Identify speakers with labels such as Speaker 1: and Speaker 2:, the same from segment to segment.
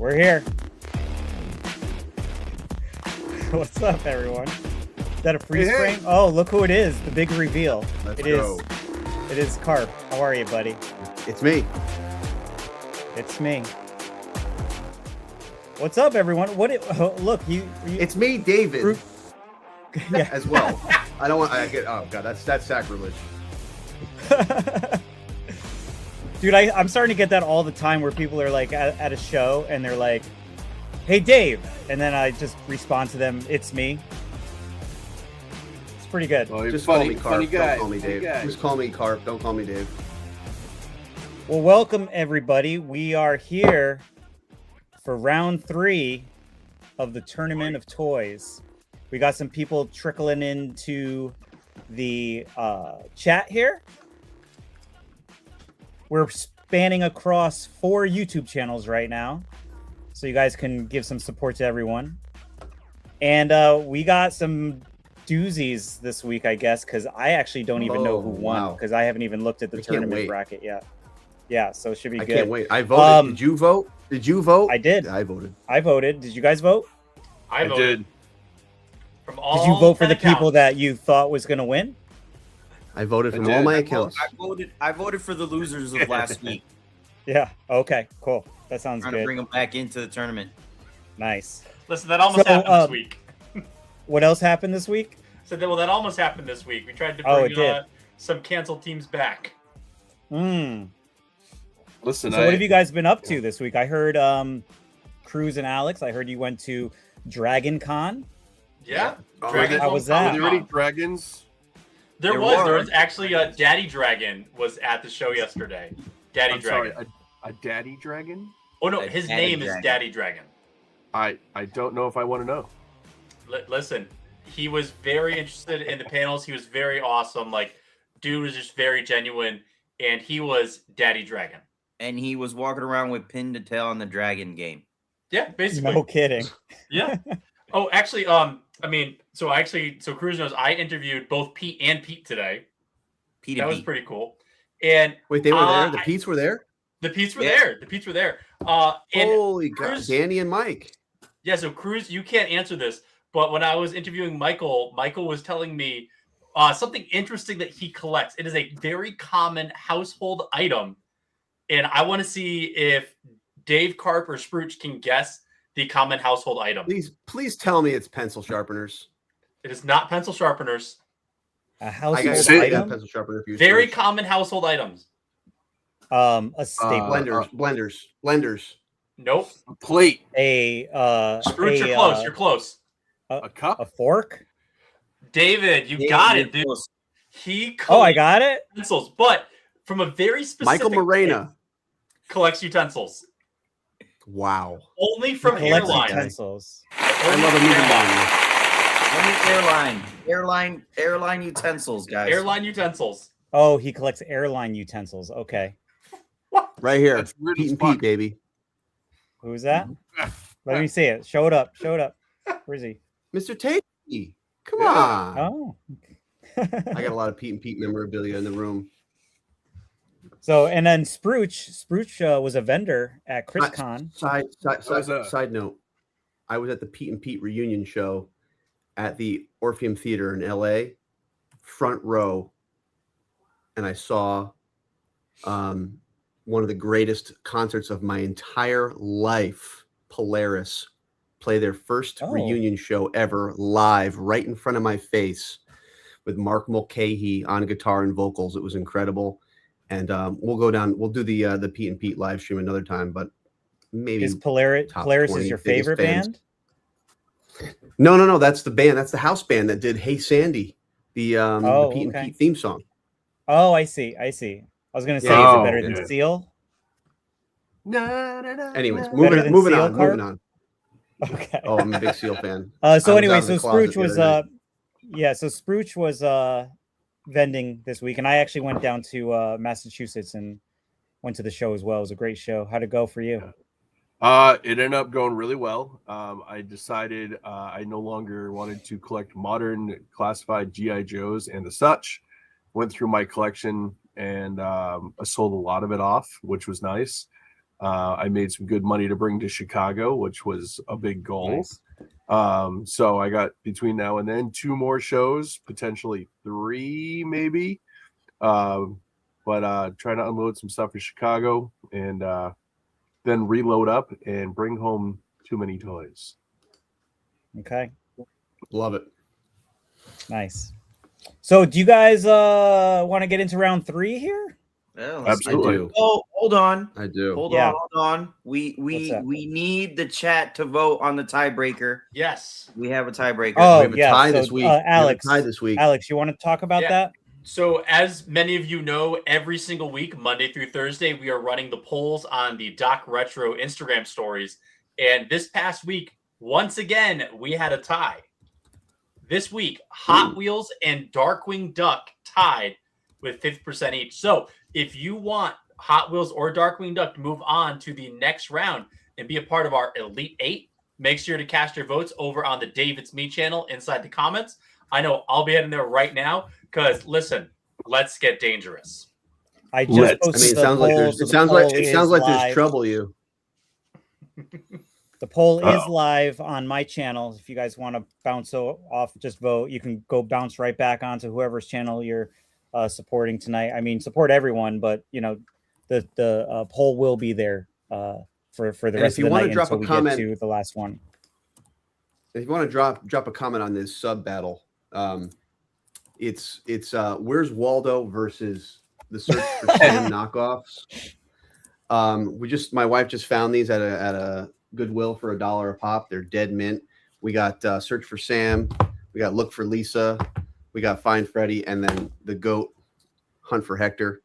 Speaker 1: We're here. What's up, everyone? Is that a freeze frame? Oh, look who it is. The big reveal.
Speaker 2: Let's go.
Speaker 1: It is Carp. How are you, buddy?
Speaker 2: It's me.
Speaker 1: It's me. What's up, everyone? Look, you
Speaker 2: It's me, David.
Speaker 1: Yeah.
Speaker 2: As well. I don't want. Oh god, that's sacrilege.
Speaker 1: Dude, I'm starting to get that all the time where people are like at a show and they're like, "Hey, Dave," and then I just respond to them, "It's me." It's pretty good.
Speaker 3: Well,
Speaker 2: Just
Speaker 3: funny,
Speaker 2: call me Carp.
Speaker 3: funny guy.
Speaker 2: Don't call me Dave. Just call me Carp. Don't call me Dave.
Speaker 1: Well, welcome everybody. We are here for round 3 of the Tournament of Toys. We got some people trickling into the chat here. We're spanning across 4 YouTube channels right now, so you guys can give some support to everyone. And we got some doozies this week, I guess, because I actually don't even know who won, because I haven't even looked at the tournament bracket yet. Yeah, so it should be good.
Speaker 2: I can't wait. I voted. Did you vote? Did you vote?
Speaker 1: I did.
Speaker 2: I voted.
Speaker 1: I voted. Did you guys vote?
Speaker 4: I voted. From all
Speaker 1: Did you vote for the
Speaker 4: accounts.
Speaker 1: people that you thought was going to win?
Speaker 2: I voted from all my accounts.
Speaker 5: I voted for the losers of last week.
Speaker 1: Yeah. Okay. Cool. That sounds
Speaker 5: Trying
Speaker 1: good.
Speaker 5: to bring them back into the tournament.
Speaker 1: Nice.
Speaker 4: Listen, that almost happened this week.
Speaker 1: What else happened this week?
Speaker 4: So that almost happened this week. We tried to
Speaker 1: it
Speaker 4: bring
Speaker 1: did.
Speaker 4: some canceled teams back.
Speaker 3: Listen,
Speaker 1: So what have you guys been up to this week? I heard Cruz and Alex. I heard you went to Dragon Con.
Speaker 4: Yeah.
Speaker 1: How was that?
Speaker 3: Were there any dragons?
Speaker 4: There was actually Daddy Dragon was at the show yesterday. Daddy Dragon.
Speaker 3: Sorry, a daddy dragon?
Speaker 4: Oh no,
Speaker 5: A
Speaker 4: his
Speaker 5: Daddy
Speaker 4: name
Speaker 5: Dragon.
Speaker 4: is Daddy Dragon.
Speaker 3: I don't know if I want to know.
Speaker 4: Listen, he was very interested in the panels. He was very awesome. Like, dude was just very genuine, and he was Daddy Dragon.
Speaker 5: And he was walking around with pin to tail on the dragon game.
Speaker 4: Yeah, basically.
Speaker 1: No kidding.
Speaker 4: Yeah. Oh, actually, so Cruz knows I interviewed both Pete and Pete today. That was pretty cool. And
Speaker 2: Wait, they were there? The Pete's were there?
Speaker 4: The Pete's were
Speaker 5: Yeah.
Speaker 4: there. The Pete's were there. And
Speaker 2: Holy God.
Speaker 4: Cruz-
Speaker 2: Danny and Mike.
Speaker 4: Yeah, so Cruz, you can't answer this, but when I was interviewing Michael was telling me something interesting that he collects. It is a very common household item, and I want to see if Dave Carp or Spruch can guess the common household item.
Speaker 2: Please tell me it's pencil sharpeners.
Speaker 4: It is not pencil sharpeners.
Speaker 1: A
Speaker 2: I
Speaker 1: household
Speaker 2: got
Speaker 3: see it.
Speaker 1: item?
Speaker 2: pencil sharpener.
Speaker 4: Very common household items.
Speaker 1: A staple.
Speaker 2: Blenders.
Speaker 4: Nope.
Speaker 3: A plate,
Speaker 4: Spruch, you're close. You're close.
Speaker 3: a cup.
Speaker 1: A fork?
Speaker 4: David, you got it, dude. He
Speaker 1: Oh, I got it.
Speaker 4: utensils, but from a very specific
Speaker 2: Michael Morena.
Speaker 4: collects utensils.
Speaker 2: Wow.
Speaker 4: Only from
Speaker 1: Collects
Speaker 4: airline.
Speaker 1: utensils.
Speaker 2: I love a moving on.
Speaker 5: Airline utensils, guys.
Speaker 4: Airline utensils.
Speaker 1: Oh, he collects airline utensils. Okay.
Speaker 2: Right here.
Speaker 3: That's weird
Speaker 2: Pete
Speaker 3: as
Speaker 2: and
Speaker 3: fuck.
Speaker 2: Pete, baby.
Speaker 1: Who's that? Let me see it. Show it up. Show it up. Where is he?
Speaker 2: Mr. Tasty. Come
Speaker 3: Yeah.
Speaker 2: on.
Speaker 1: Oh.
Speaker 2: I got a lot of Pete and Pete memorabilia in the room.
Speaker 1: So, and then Spruch was a vendor at ChrisCon.
Speaker 2: Side note. I was at the Pete and Pete reunion show at the Orpheum Theater in LA, front row, and I saw one of the greatest concerts of my entire life, Polaris, play their first reunion show ever live right in front of my face with Mark Mulcahy on guitar and vocals. It was incredible. And we'll do the Pete and Pete live stream another time, but maybe
Speaker 1: Is Polaris is
Speaker 2: 20
Speaker 1: your
Speaker 2: biggest
Speaker 1: favorite
Speaker 2: fans.
Speaker 1: band?
Speaker 2: No. That's the band. That's the house band that did "Hey Sandy," the Pete and Pete theme song.
Speaker 1: Oh, I see. I was gonna say, is
Speaker 2: Yeah.
Speaker 1: it better than Seal?
Speaker 2: Anyways,
Speaker 1: Better than
Speaker 2: moving
Speaker 1: Seal,
Speaker 2: on.
Speaker 1: Carp? Okay.
Speaker 2: Oh, I'm a big Seal fan.
Speaker 1: So
Speaker 2: I
Speaker 1: anyway,
Speaker 2: was out
Speaker 1: so
Speaker 2: of the closet
Speaker 1: Spruch
Speaker 2: the
Speaker 1: was
Speaker 2: other night.
Speaker 1: so Spruch was vending this week, and I actually went down to Massachusetts and went to the show as well. It was a great show. How'd it go for you?
Speaker 3: It ended up going really well. I decided I no longer wanted to collect modern classified GI Joes and the such. Went through my collection and I sold a lot of it off, which was nice. I made some good money to bring to Chicago, which was a big goal.
Speaker 1: Nice.
Speaker 3: So I got between now and then 2 more shows, potentially 3 maybe. But trying to unload some stuff for Chicago and then reload up and bring home too many toys.
Speaker 1: Okay.
Speaker 2: Love it.
Speaker 1: Nice. So do you guys want to get into round 3 here?
Speaker 5: Yeah,
Speaker 3: Absolutely.
Speaker 2: I do.
Speaker 5: Oh, hold on.
Speaker 2: I do.
Speaker 5: Hold
Speaker 1: Yeah.
Speaker 5: on, hold on. We
Speaker 1: What's up?
Speaker 5: need the chat to vote on the tiebreaker.
Speaker 4: Yes.
Speaker 5: We have a tiebreaker.
Speaker 1: Oh,
Speaker 2: We have a
Speaker 1: yeah.
Speaker 2: tie
Speaker 1: So,
Speaker 2: this week. We have a
Speaker 1: Alex,
Speaker 2: tie this week.
Speaker 1: Alex, you want to talk about
Speaker 4: Yeah.
Speaker 1: that?
Speaker 4: So, as many of you know, every single week, Monday through Thursday, we are running the polls on the Doc Retro Instagram stories. And this past week, once again, we had a tie. This week, Hot Wheels and Darkwing Duck tied with 50% each. So, if you want Hot Wheels or Darkwing Duck to move on to the next round and be a part of our Elite 8, make sure to cast your votes over on the David's Me channel inside the comments. I know I'll be heading there right now because, listen, let's get dangerous.
Speaker 1: I just
Speaker 3: Let's-
Speaker 1: posted
Speaker 2: I mean, it
Speaker 1: the
Speaker 2: sounds like
Speaker 1: poll,
Speaker 2: there's
Speaker 1: so
Speaker 2: it
Speaker 1: the
Speaker 2: sounds like
Speaker 1: poll
Speaker 2: it
Speaker 1: is
Speaker 2: sounds like there's
Speaker 1: live.
Speaker 2: trouble. You.
Speaker 1: The poll is
Speaker 3: Uh-oh.
Speaker 1: live on my channel. If you guys want to bounce off, just vote. You can go bounce right back onto whoever's channel you're supporting tonight. I mean, support everyone, but you know, the poll will be there for the
Speaker 2: And
Speaker 1: rest
Speaker 2: if you
Speaker 1: of the
Speaker 2: wanna
Speaker 1: night
Speaker 2: drop
Speaker 1: until
Speaker 2: a
Speaker 1: we
Speaker 2: comment-
Speaker 1: get to the last one.
Speaker 2: If you want to drop a comment on this sub battle, it's Where's Waldo versus the Search for Sam knockoffs. My wife just found these at a Goodwill for $1 a pop. They're dead mint. We got Search for Sam, we got Look for Lisa, we got Find Freddy, and then the GOAT Hunt for Hector.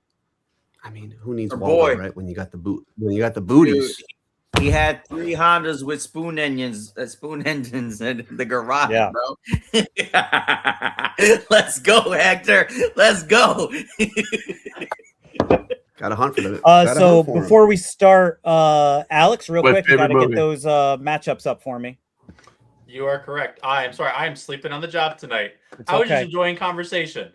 Speaker 2: I mean, who needs
Speaker 5: Our
Speaker 2: Waldo,
Speaker 5: boy.
Speaker 2: right? When you got the booties.
Speaker 5: He had 3 Hondas with spoon engines in the garage,
Speaker 1: Yeah.
Speaker 5: bro. Let's go, Hector. Let's go.
Speaker 2: Got to hunt for them. Gotta
Speaker 1: So
Speaker 2: hunt for 'em.
Speaker 1: before we start, Alex, real
Speaker 3: My
Speaker 1: quick, you got to
Speaker 3: favorite
Speaker 1: get
Speaker 3: movie.
Speaker 1: those matchups up for me.
Speaker 4: You are correct. I'm sorry. I am sleeping on the job tonight.
Speaker 1: It's
Speaker 4: I was just
Speaker 1: okay.
Speaker 4: enjoying conversation.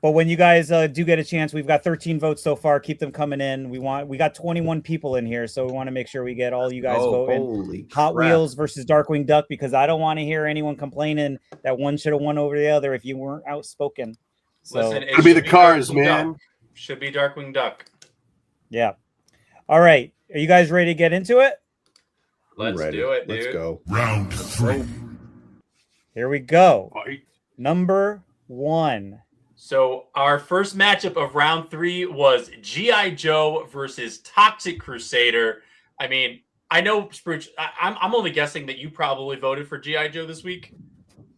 Speaker 1: But when you guys do get a chance, we've got 13 votes so far. Keep them coming in. We got 21 people in here, so we want to make sure we get all you guys voting.
Speaker 2: Holy
Speaker 1: Hot
Speaker 2: crap.
Speaker 1: Wheels versus Darkwing Duck, because I don't want to hear anyone complaining that one should have won over the other if you weren't outspoken. So
Speaker 4: Listen, it
Speaker 3: It'll be the
Speaker 4: should
Speaker 3: cars,
Speaker 4: Darkwing
Speaker 3: man.
Speaker 4: Duck. Should be Darkwing Duck.
Speaker 1: yeah. All right. Are you guys ready to get into it?
Speaker 2: I'm
Speaker 4: Let's
Speaker 2: ready.
Speaker 4: do it,
Speaker 2: Let's
Speaker 4: dude.
Speaker 2: go.
Speaker 6: Round 3.
Speaker 1: Here we go.
Speaker 3: Fight.
Speaker 1: Number 1.
Speaker 4: So our first matchup of round 3 was G.I. Joe versus Toxic Crusader. I mean, I know, Spruce, I'm only guessing that you probably voted for G.I. Joe this week.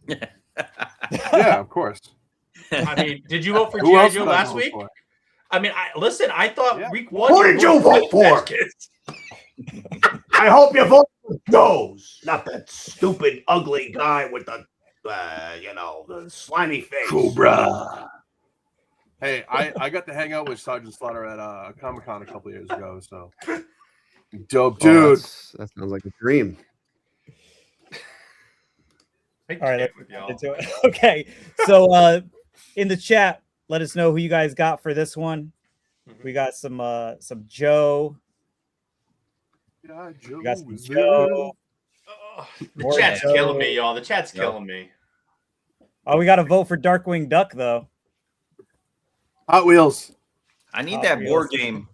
Speaker 3: Yeah, of course.
Speaker 4: I mean, did you vote for
Speaker 3: Who
Speaker 4: G.I.
Speaker 3: else
Speaker 4: Joe
Speaker 3: would I
Speaker 4: last
Speaker 3: vote
Speaker 4: week?
Speaker 3: for?
Speaker 4: I mean, I thought
Speaker 3: Yeah.
Speaker 4: week 1.
Speaker 7: Who did you vote for? I hope you vote for Joe's, not that stupid, ugly guy with the, the slimy face.
Speaker 3: Cobra. Hey, I got to hang out with Sergeant Slaughter at Comic-Con a couple years ago, so dope,
Speaker 2: Oh,
Speaker 3: dude.
Speaker 2: that sounds like a dream.
Speaker 4: I
Speaker 1: All right,
Speaker 4: can't with y'all.
Speaker 1: Into it. Okay. So in the chat, let us know who you guys got for this one.
Speaker 4: Mhm.
Speaker 1: We got some Joe.
Speaker 3: Yeah,
Speaker 1: We got some
Speaker 3: Joe.
Speaker 1: Joe.
Speaker 4: Ugh, the
Speaker 1: More
Speaker 4: chat's
Speaker 1: Joe.
Speaker 4: killing me, y'all. The chat's
Speaker 2: Yeah.
Speaker 4: killing me.
Speaker 1: Oh, we got to vote for Darkwing Duck though.
Speaker 3: Hot Wheels.
Speaker 5: I need
Speaker 1: Hot
Speaker 5: that board
Speaker 1: Wheels.
Speaker 5: game,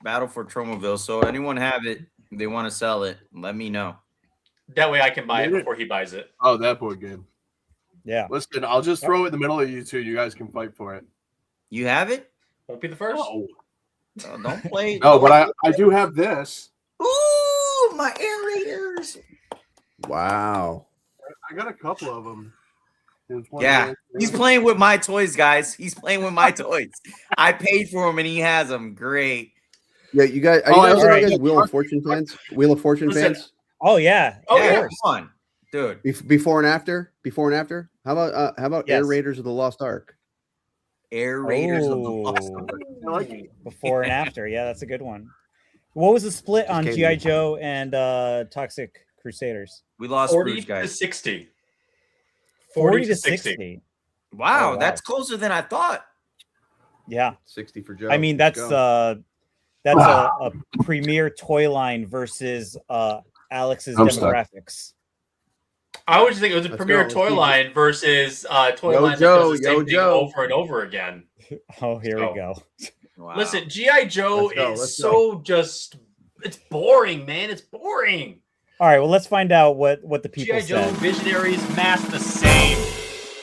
Speaker 5: Battle for Tromaville. So anyone have it, they want to sell it, let me know.
Speaker 4: That way I can buy it
Speaker 3: Made it.
Speaker 4: before he buys it.
Speaker 3: Oh, that board game.
Speaker 1: Yeah.
Speaker 3: Listen, I'll just throw it in the middle of you two. You guys can fight for it.
Speaker 5: You have it?
Speaker 4: Won't be the first.
Speaker 3: Oh,
Speaker 5: Don't play.
Speaker 3: no, but I do have this.
Speaker 5: Ooh, my aerators.
Speaker 2: Wow.
Speaker 3: I got a couple of them.
Speaker 5: Yeah, he's playing with my toys, guys. He's playing with my toys. I paid for him and he has them. Great.
Speaker 2: Yeah, you guys. Are
Speaker 3: Oh,
Speaker 2: you guys,
Speaker 1: all
Speaker 2: are
Speaker 1: right.
Speaker 2: you guys Wheel of Fortune fans? Wheel of Fortune
Speaker 4: Listen,
Speaker 2: fans?
Speaker 1: Oh yeah.
Speaker 4: Oh,
Speaker 5: yeah,
Speaker 4: yeah.
Speaker 5: come on, dude.
Speaker 2: Before and after? Before and after? How about Air
Speaker 1: Yes.
Speaker 2: Raiders of the Lost Ark?
Speaker 5: Air Raiders of the
Speaker 1: Oh.
Speaker 5: Lost Ark.
Speaker 3: I like it.
Speaker 1: Before and after. Yeah, that's a good one. What was the split
Speaker 2: Just
Speaker 1: on
Speaker 2: came
Speaker 1: G.I.
Speaker 2: in.
Speaker 1: Joe and Toxic Crusaders?
Speaker 5: We lost
Speaker 4: 40
Speaker 5: Bruce,
Speaker 4: to
Speaker 5: guys.
Speaker 4: 60.
Speaker 1: 40 to 60.
Speaker 5: Wow,
Speaker 1: Oh, wow.
Speaker 5: that's closer than I thought.
Speaker 1: Yeah.
Speaker 2: 60 for Joe.
Speaker 1: I mean,
Speaker 2: Let's
Speaker 1: that's
Speaker 2: go.
Speaker 1: that's a premier toy line versus Alex's
Speaker 3: I'm stuck.
Speaker 1: demographics.
Speaker 4: I would just think it was a
Speaker 2: Let's
Speaker 4: premier
Speaker 2: go. Let's
Speaker 4: toy
Speaker 2: keep
Speaker 4: line versus toy
Speaker 2: Yo,
Speaker 4: line that
Speaker 2: Joe,
Speaker 4: does the
Speaker 2: yo,
Speaker 4: same thing
Speaker 2: Joe.
Speaker 4: over and over again.
Speaker 1: Oh, here
Speaker 4: So-
Speaker 1: we go.
Speaker 5: Wow.
Speaker 4: Listen, G.I. Joe
Speaker 2: Let's go,
Speaker 4: is
Speaker 2: let's
Speaker 4: so just, it's boring, man. It's boring.
Speaker 1: All right, well, let's find out what the people
Speaker 4: G.I. Joe
Speaker 1: said.
Speaker 4: Visionaries mass the same.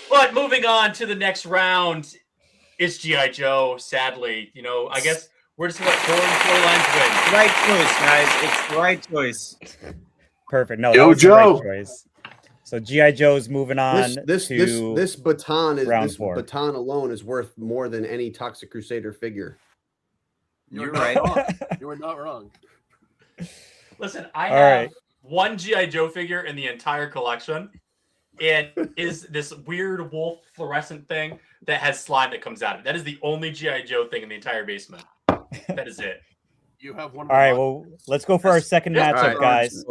Speaker 4: But moving on to the next round, it's G.I. Joe, sadly. You know, I guess we're just going to let boring toy lines win.
Speaker 5: Right choice, guys. It's the right choice.
Speaker 1: Perfect. No,
Speaker 3: Yo,
Speaker 1: that was
Speaker 3: Joe.
Speaker 1: a great choice. So G.I. Joe's moving on
Speaker 2: This
Speaker 1: to
Speaker 2: baton is
Speaker 1: round
Speaker 2: this
Speaker 1: 4.
Speaker 2: baton alone is worth more than any Toxic Crusader figure.
Speaker 5: You're
Speaker 3: not
Speaker 5: right.
Speaker 3: wrong. You are not wrong.
Speaker 4: Listen, I
Speaker 1: All
Speaker 4: have
Speaker 1: right.
Speaker 4: one G.I. Joe figure in the entire collection. And is this weird wolf fluorescent thing that has slime that comes out of it. That is the only G.I. Joe thing in the entire basement. That is it.
Speaker 3: You have one.
Speaker 1: All right, well, let's go for our second
Speaker 4: Yeah.
Speaker 1: matchup,
Speaker 2: All right.
Speaker 1: guys.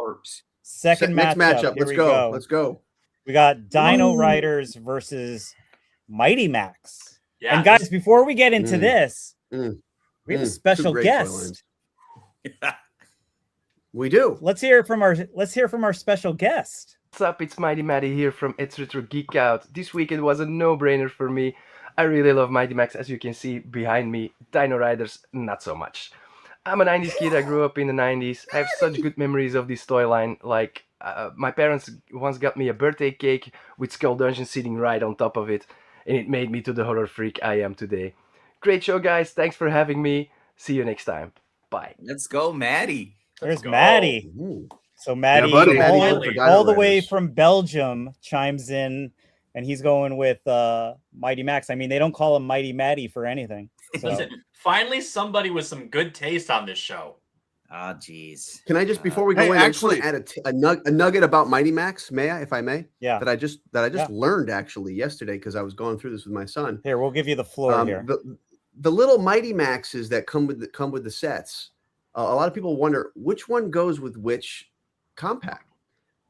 Speaker 1: Second
Speaker 2: Next matchup.
Speaker 1: Here
Speaker 2: Let's
Speaker 1: we
Speaker 2: go. Let's go.
Speaker 1: We got Dino
Speaker 5: Ooh.
Speaker 1: Riders versus Mighty Max.
Speaker 4: Yeah.
Speaker 1: And guys, before we get into
Speaker 2: Mm.
Speaker 1: this,
Speaker 2: Mm.
Speaker 1: we have a
Speaker 2: Mm.
Speaker 1: special
Speaker 2: Two great toy
Speaker 1: guest.
Speaker 2: lines. We do.
Speaker 1: Let's hear from our special guest.
Speaker 6: What's up? It's Mighty Matty here from It's Retro Geek Out. This week it was a no-brainer for me. I really love Mighty Max, as you can see behind me. Dino Riders, not so much. I'm a 90s kid. I grew up in the 90s. I have such good memories of this toy line. Like, my parents once got me a birthday cake with Skull Dungeon sitting right on top of it, and it made me to the horror freak I am today. Great show, guys. Thanks for having me. See you next time. Bye.
Speaker 5: Let's go, Maddie.
Speaker 1: There's
Speaker 4: go.
Speaker 1: Maddie.
Speaker 2: Ooh.
Speaker 1: So Maddie,
Speaker 3: buddy.
Speaker 2: Maddie
Speaker 1: all,
Speaker 2: going for
Speaker 1: all
Speaker 2: Dino
Speaker 1: the way
Speaker 2: Riders.
Speaker 1: from Belgium, chimes in, and he's going with Mighty Max. I mean, they don't call him Mighty Matty for anything. So
Speaker 4: Listen, finally somebody with some good taste on this show.
Speaker 5: Ah, jeez.
Speaker 2: Can I just before we go
Speaker 3: Hey,
Speaker 2: in, I just want
Speaker 3: actually-
Speaker 2: to add a nugget about Mighty Max? May I, if I may?
Speaker 1: yeah,
Speaker 2: That I just
Speaker 1: Yeah.
Speaker 2: learned actually yesterday because I was going through this with my son.
Speaker 1: here we'll give you the floor here.
Speaker 2: The little Mighty Maxes that come with the sets. A lot of people wonder which one goes with which compact.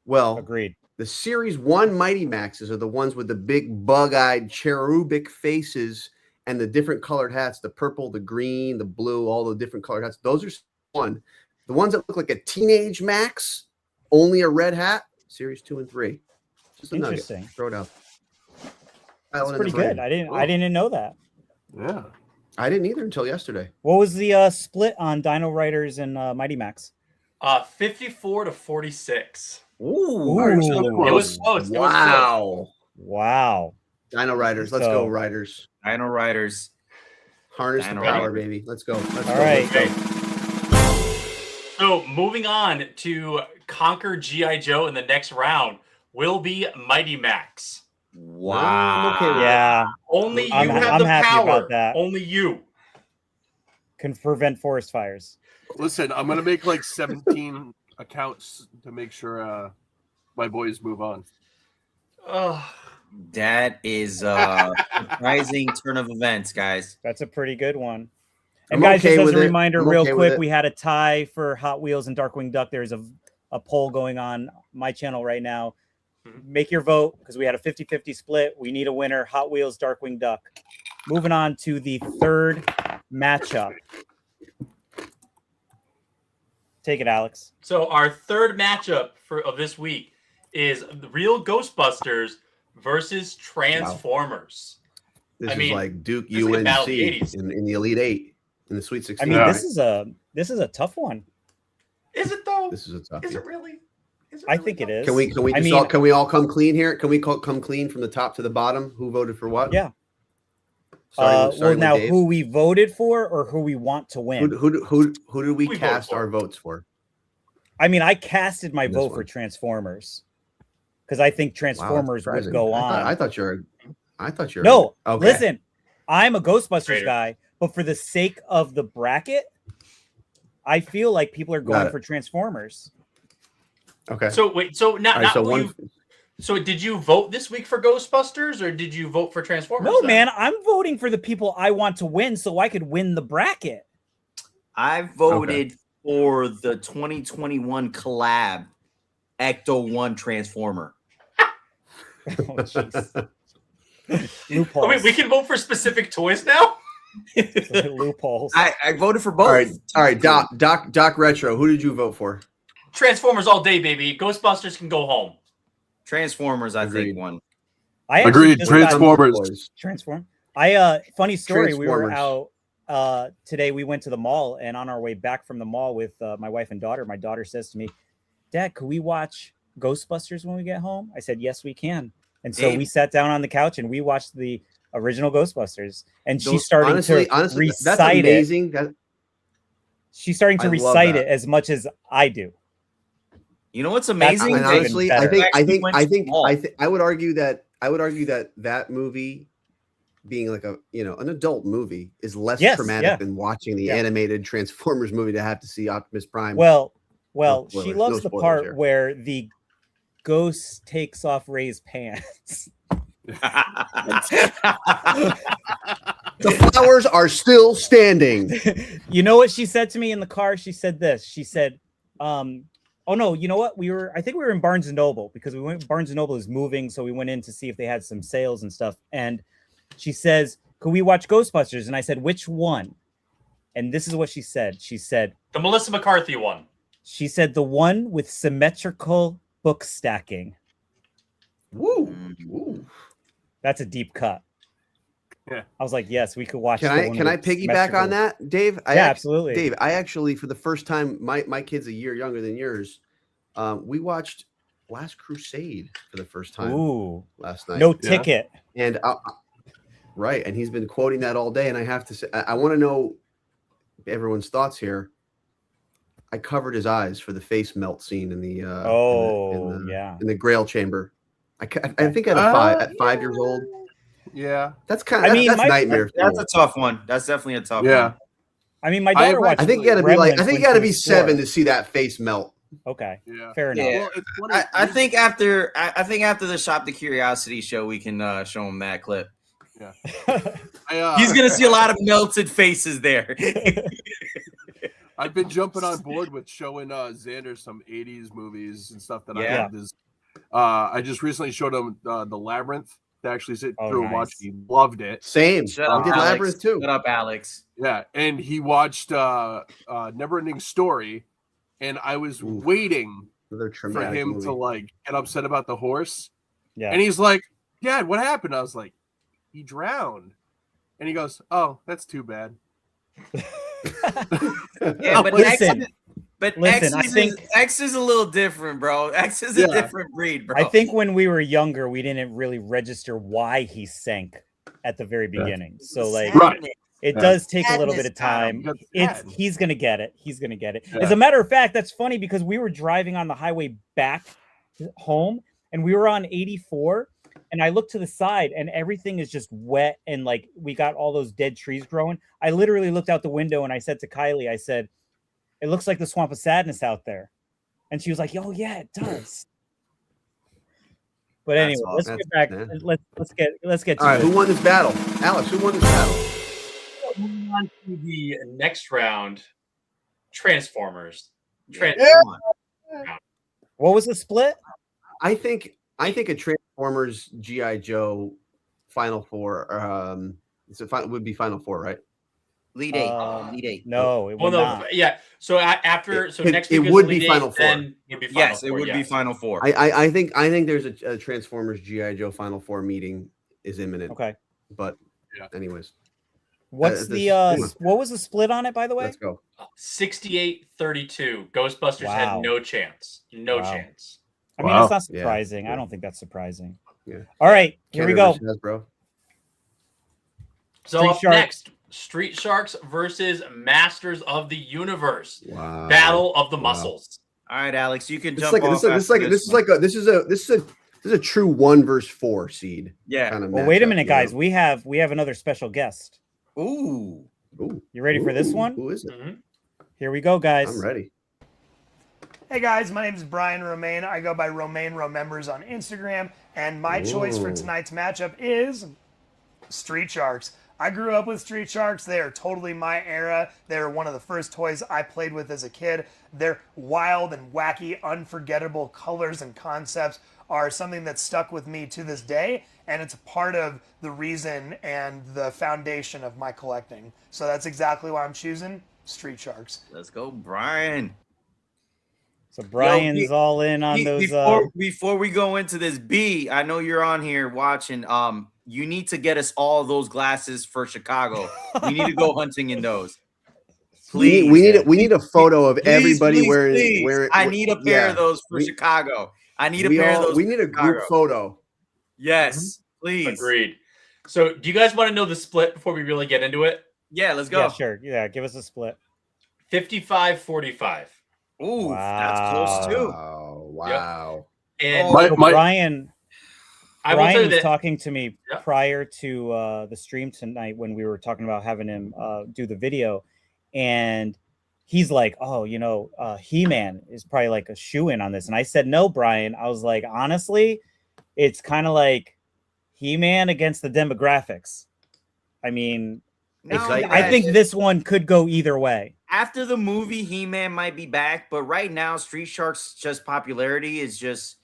Speaker 2: Well,
Speaker 1: Agreed.
Speaker 2: the Series 1 Mighty Maxes are the ones with the big bug-eyed cherubic faces and the different colored hats, the purple, the green, the blue, all the different colored hats. Those are one. The ones that look like a teenage Max, only a red hat, Series 2 and 3. Just a nugget.
Speaker 1: Interesting.
Speaker 2: Throw it out.
Speaker 1: That's
Speaker 2: File it in the
Speaker 1: pretty good.
Speaker 2: brain.
Speaker 1: I didn't
Speaker 2: Cool.
Speaker 1: know that.
Speaker 3: Yeah.
Speaker 2: I didn't either until yesterday.
Speaker 1: What was the split on Dino Riders and Mighty Max?
Speaker 4: 54 to 46.
Speaker 5: Ooh.
Speaker 1: Ooh.
Speaker 4: It was close. It was close.
Speaker 2: Wow.
Speaker 1: Wow.
Speaker 2: Dino Riders. Let's
Speaker 1: So-
Speaker 2: go, Riders.
Speaker 5: Dino Riders.
Speaker 2: Harness
Speaker 5: Dino
Speaker 2: the power,
Speaker 5: Riders.
Speaker 2: baby. Let's go. Let's
Speaker 1: All
Speaker 2: go.
Speaker 1: right.
Speaker 2: Let's go.
Speaker 4: So moving on to conquer G.I. Joe in the next round will be Mighty Max.
Speaker 5: Wow.
Speaker 2: I'm okay with
Speaker 1: Yeah,
Speaker 4: Only you
Speaker 1: I'm
Speaker 4: have the
Speaker 1: happy
Speaker 4: power.
Speaker 1: about that.
Speaker 4: Only you.
Speaker 1: can prevent forest fires.
Speaker 3: Listen, I'm gonna make like 17 accounts to make sure my boys move on.
Speaker 4: Ugh.
Speaker 5: That is a surprising turn of events, guys.
Speaker 1: That's a pretty good one.
Speaker 2: I'm
Speaker 1: And guys,
Speaker 2: okay
Speaker 1: just as
Speaker 2: with
Speaker 1: a
Speaker 2: it.
Speaker 1: reminder,
Speaker 2: I'm
Speaker 1: real
Speaker 2: okay with
Speaker 1: quick,
Speaker 2: it.
Speaker 1: we had a tie for Hot Wheels and Darkwing Duck. There's a poll going on my channel right now.
Speaker 4: Mhm.
Speaker 1: Make your vote because we had a 50-50 split. We need a winner. Hot Wheels, Darkwing Duck. Moving on to the third matchup. Take it, Alex.
Speaker 4: So our third matchup of this week is the Real Ghostbusters versus Transformers.
Speaker 2: This
Speaker 4: I
Speaker 2: is
Speaker 4: mean,
Speaker 2: like Duke
Speaker 4: this is like a battle
Speaker 2: UNC
Speaker 4: of the 80s.
Speaker 2: in the Elite Eight in the Sweet
Speaker 1: I
Speaker 2: 16.
Speaker 1: mean,
Speaker 3: Yeah.
Speaker 1: this is a tough one.
Speaker 4: Is it though?
Speaker 2: This is a tough.
Speaker 4: Is it really? Is it
Speaker 1: I
Speaker 4: really
Speaker 1: think it
Speaker 4: though?
Speaker 1: is.
Speaker 2: Can we
Speaker 1: I
Speaker 2: just
Speaker 1: mean-
Speaker 2: all can we all come clean here? Can we come clean from the top to the bottom? Who voted for what?
Speaker 1: Yeah.
Speaker 2: Starting
Speaker 1: Well,
Speaker 2: with
Speaker 1: now
Speaker 2: Dave.
Speaker 1: who we voted for or who we want to win?
Speaker 2: who did we
Speaker 4: We voted
Speaker 2: cast
Speaker 4: for.
Speaker 2: our votes for?
Speaker 1: I mean, I casted my
Speaker 2: This
Speaker 1: vote for
Speaker 2: one.
Speaker 1: Transformers because I think
Speaker 2: Wow, that's
Speaker 1: Transformers would
Speaker 2: surprising.
Speaker 1: go on.
Speaker 2: I thought you're.
Speaker 1: No,
Speaker 2: Okay.
Speaker 1: listen, I'm a Ghostbusters
Speaker 4: Traitor.
Speaker 1: guy, but for the sake of the bracket, I feel like people are
Speaker 2: Got
Speaker 1: going
Speaker 2: it.
Speaker 1: for Transformers.
Speaker 2: Okay.
Speaker 4: So wait, so not
Speaker 2: All right,
Speaker 4: not
Speaker 2: so
Speaker 4: who
Speaker 2: one.
Speaker 4: you, so did you vote this week for Ghostbusters or did you vote for Transformers?
Speaker 1: No,
Speaker 4: then?
Speaker 1: man, I'm voting for the people I want to win so I could win the bracket.
Speaker 5: I voted for the 2021 collab Ecto 1 Transformer.
Speaker 1: Oh, jeez.
Speaker 4: Oh,
Speaker 1: Loopholes.
Speaker 4: wait, we can vote for specific toys now.
Speaker 1: Loopholes.
Speaker 5: I voted for both.
Speaker 2: All right. Doc Retro. Who did you vote for?
Speaker 4: Transformers all day, baby. Ghostbusters can go home.
Speaker 5: Transformers, I
Speaker 3: Agreed.
Speaker 5: think, won.
Speaker 1: I actually
Speaker 3: Agreed.
Speaker 1: just got-
Speaker 3: Transformers.
Speaker 1: Transform. Funny story. We were out today. We went to the mall, and on our way back from the mall with my wife and daughter, my daughter says to me, "Dad, could we watch Ghostbusters when we get home?" I said, "Yes, we can." And so we sat down on the couch and we watched the original Ghostbusters. And she's starting
Speaker 2: honestly,
Speaker 1: to recite
Speaker 2: that's amazing.
Speaker 1: She's starting to recite it as much as I do.
Speaker 5: You know what's amazing?
Speaker 2: And honestly, I would argue that that movie, being like an adult movie, is less traumatic than watching the animated Transformers movie to have to see Optimus Prime.
Speaker 1: Well, she loves the part where the ghost takes off Ray's pants.
Speaker 2: The flowers are still standing.
Speaker 1: You know what she said to me in the car? She said this. She said, oh no, you know what? I think we were in Barnes and Noble because Barnes and Noble is moving. So we went in to see if they had some sales and stuff. And she says, could we watch Ghostbusters? And I said, which one? And this is what she said. She said,
Speaker 4: the Melissa McCarthy one.
Speaker 1: She said the one with symmetrical book stacking.
Speaker 2: Woo. Woo.
Speaker 1: That's a deep cut.
Speaker 3: Yeah.
Speaker 1: I was like, yes, we could watch.
Speaker 2: Can I piggyback on that, Dave?
Speaker 1: Absolutely.
Speaker 2: Dave, I actually, for the first time, my kid's a year younger than yours. We watched Last Crusade for the first time last night.
Speaker 1: No ticket.
Speaker 2: And right, and he's been quoting that all day. And I have to say, I want to know everyone's thoughts here. I covered his eyes for the face melt scene in the in the Grail chamber. I think at 5 years old.
Speaker 3: Yeah,
Speaker 2: that's kind of that's nightmare.
Speaker 5: That's a tough one. That's definitely a tough one.
Speaker 1: I mean, my daughter watched.
Speaker 2: I think you got to be like. I think you got to be 7 to see that face melt.
Speaker 1: Okay.
Speaker 3: Yeah.
Speaker 1: Fair enough.
Speaker 5: Yeah. Well, I think after the Shop the Curiosity show, we can show him that clip.
Speaker 3: Yeah.
Speaker 5: He's gonna see a lot of melted faces there.
Speaker 3: I've been jumping on board with showing Xander some 80s movies and stuff that I have this. I just recently showed him The Labyrinth to actually sit through and watch. He loved it.
Speaker 2: Same.
Speaker 5: Shut up,
Speaker 2: did
Speaker 5: Alex.
Speaker 2: Labyrinth too.
Speaker 5: Shut up, Alex.
Speaker 3: Yeah, and he watched Neverending Story, and I was waiting for him to like get upset about the horse.
Speaker 1: Yeah.
Speaker 3: And he's like, "Dad, what happened?" I was like, "He drowned." And he goes, "Oh, that's too bad."
Speaker 5: Yeah, but
Speaker 1: listen,
Speaker 5: X is a little different, bro. X is a different breed, bro.
Speaker 1: I think when we were younger, we didn't really register why he sank at the very beginning. So like, it does take a little bit of time. He's gonna get it. He's gonna get it. As a matter of fact, that's funny because we were driving on the highway back home, and we were on 84. And I looked to the side and everything is just wet. And like, we got all those dead trees growing. I literally looked out the window and I said to Kylie, I said, it looks like the Swamp of Sadness out there. And she was like, oh yeah, it does. But anyway, let's get back. Let's get to
Speaker 2: all right. Who won this battle? Alex, who won this battle?
Speaker 4: Moving on to the next round, Transformers.
Speaker 1: What was the split?
Speaker 2: I think a Transformers G.I. Joe Final Four. Would be Final Four, right?
Speaker 5: Lead eight.
Speaker 1: No, it would not.
Speaker 4: Yeah. So after, next week
Speaker 2: it would be Final Four.
Speaker 4: Then would be Final Four.
Speaker 5: It would be Final Four.
Speaker 2: I think there's a Transformers G.I. Joe Final Four meeting is imminent.
Speaker 1: Okay.
Speaker 2: But anyways,
Speaker 1: what's what was the split on it, by the way?
Speaker 2: Let's go.
Speaker 4: 68-32. Ghostbusters had no chance. No chance.
Speaker 1: I mean, it's not surprising. I don't think that's surprising.
Speaker 2: Yeah.
Speaker 1: All right, here we go.
Speaker 4: So up next, Street Sharks versus Masters of the Universe.
Speaker 2: Wow.
Speaker 4: Battle of the Muscles.
Speaker 5: All right, Alex, you can jump off.
Speaker 2: This is a true 1 versus 4 seed.
Speaker 5: Yeah.
Speaker 2: Kind of
Speaker 1: well, wait a minute, guys. We have another special guest.
Speaker 5: Ooh.
Speaker 2: You
Speaker 1: ready for this one?
Speaker 2: Who is it?
Speaker 4: Mm-hmm.
Speaker 1: Here we go, guys.
Speaker 2: I'm ready.
Speaker 8: Hey guys, my name is Brian Romaine. I go by Romaine Remembers on Instagram, and my choice for tonight's matchup is Street Sharks. I grew up with Street Sharks. They are totally my era. They're one of the first toys I played with as a kid. Their wild and wacky, unforgettable colors and concepts are something that stuck with me to this day, and it's a part of the reason and the foundation of my collecting. So that's exactly why I'm choosing Street Sharks.
Speaker 5: Let's go, Brian.
Speaker 1: So Brian's all in on those.
Speaker 5: Before we go into this, B, I know you're on here watching. You need to get us all those glasses for Chicago. We need to go hunting in those. Please.
Speaker 2: We need a photo of everybody wearing.
Speaker 5: I need a pair of those for Chicago. I need a pair of those.
Speaker 2: We need a group photo.
Speaker 5: Yes, please.
Speaker 4: Agreed. So, do you guys want to know the split before we really get into it?
Speaker 5: Yeah, let's go.
Speaker 1: Yeah, sure. Yeah, give us a split.
Speaker 4: 55-45.
Speaker 5: Ooh, that's close too.
Speaker 2: Oh, wow.
Speaker 4: And
Speaker 1: Brian was
Speaker 4: that,
Speaker 1: talking to me prior to the stream tonight when we were talking about having him do the video, and he's like, "Oh, He-Man is probably like a shoe-in on this." And I said, "No, Brian." I was like, "Honestly, it's kind of like He-Man against the demographics." I mean, I think this one could go either way.
Speaker 5: After the movie, He-Man might be back, but right now, Street Sharks' just popularity is just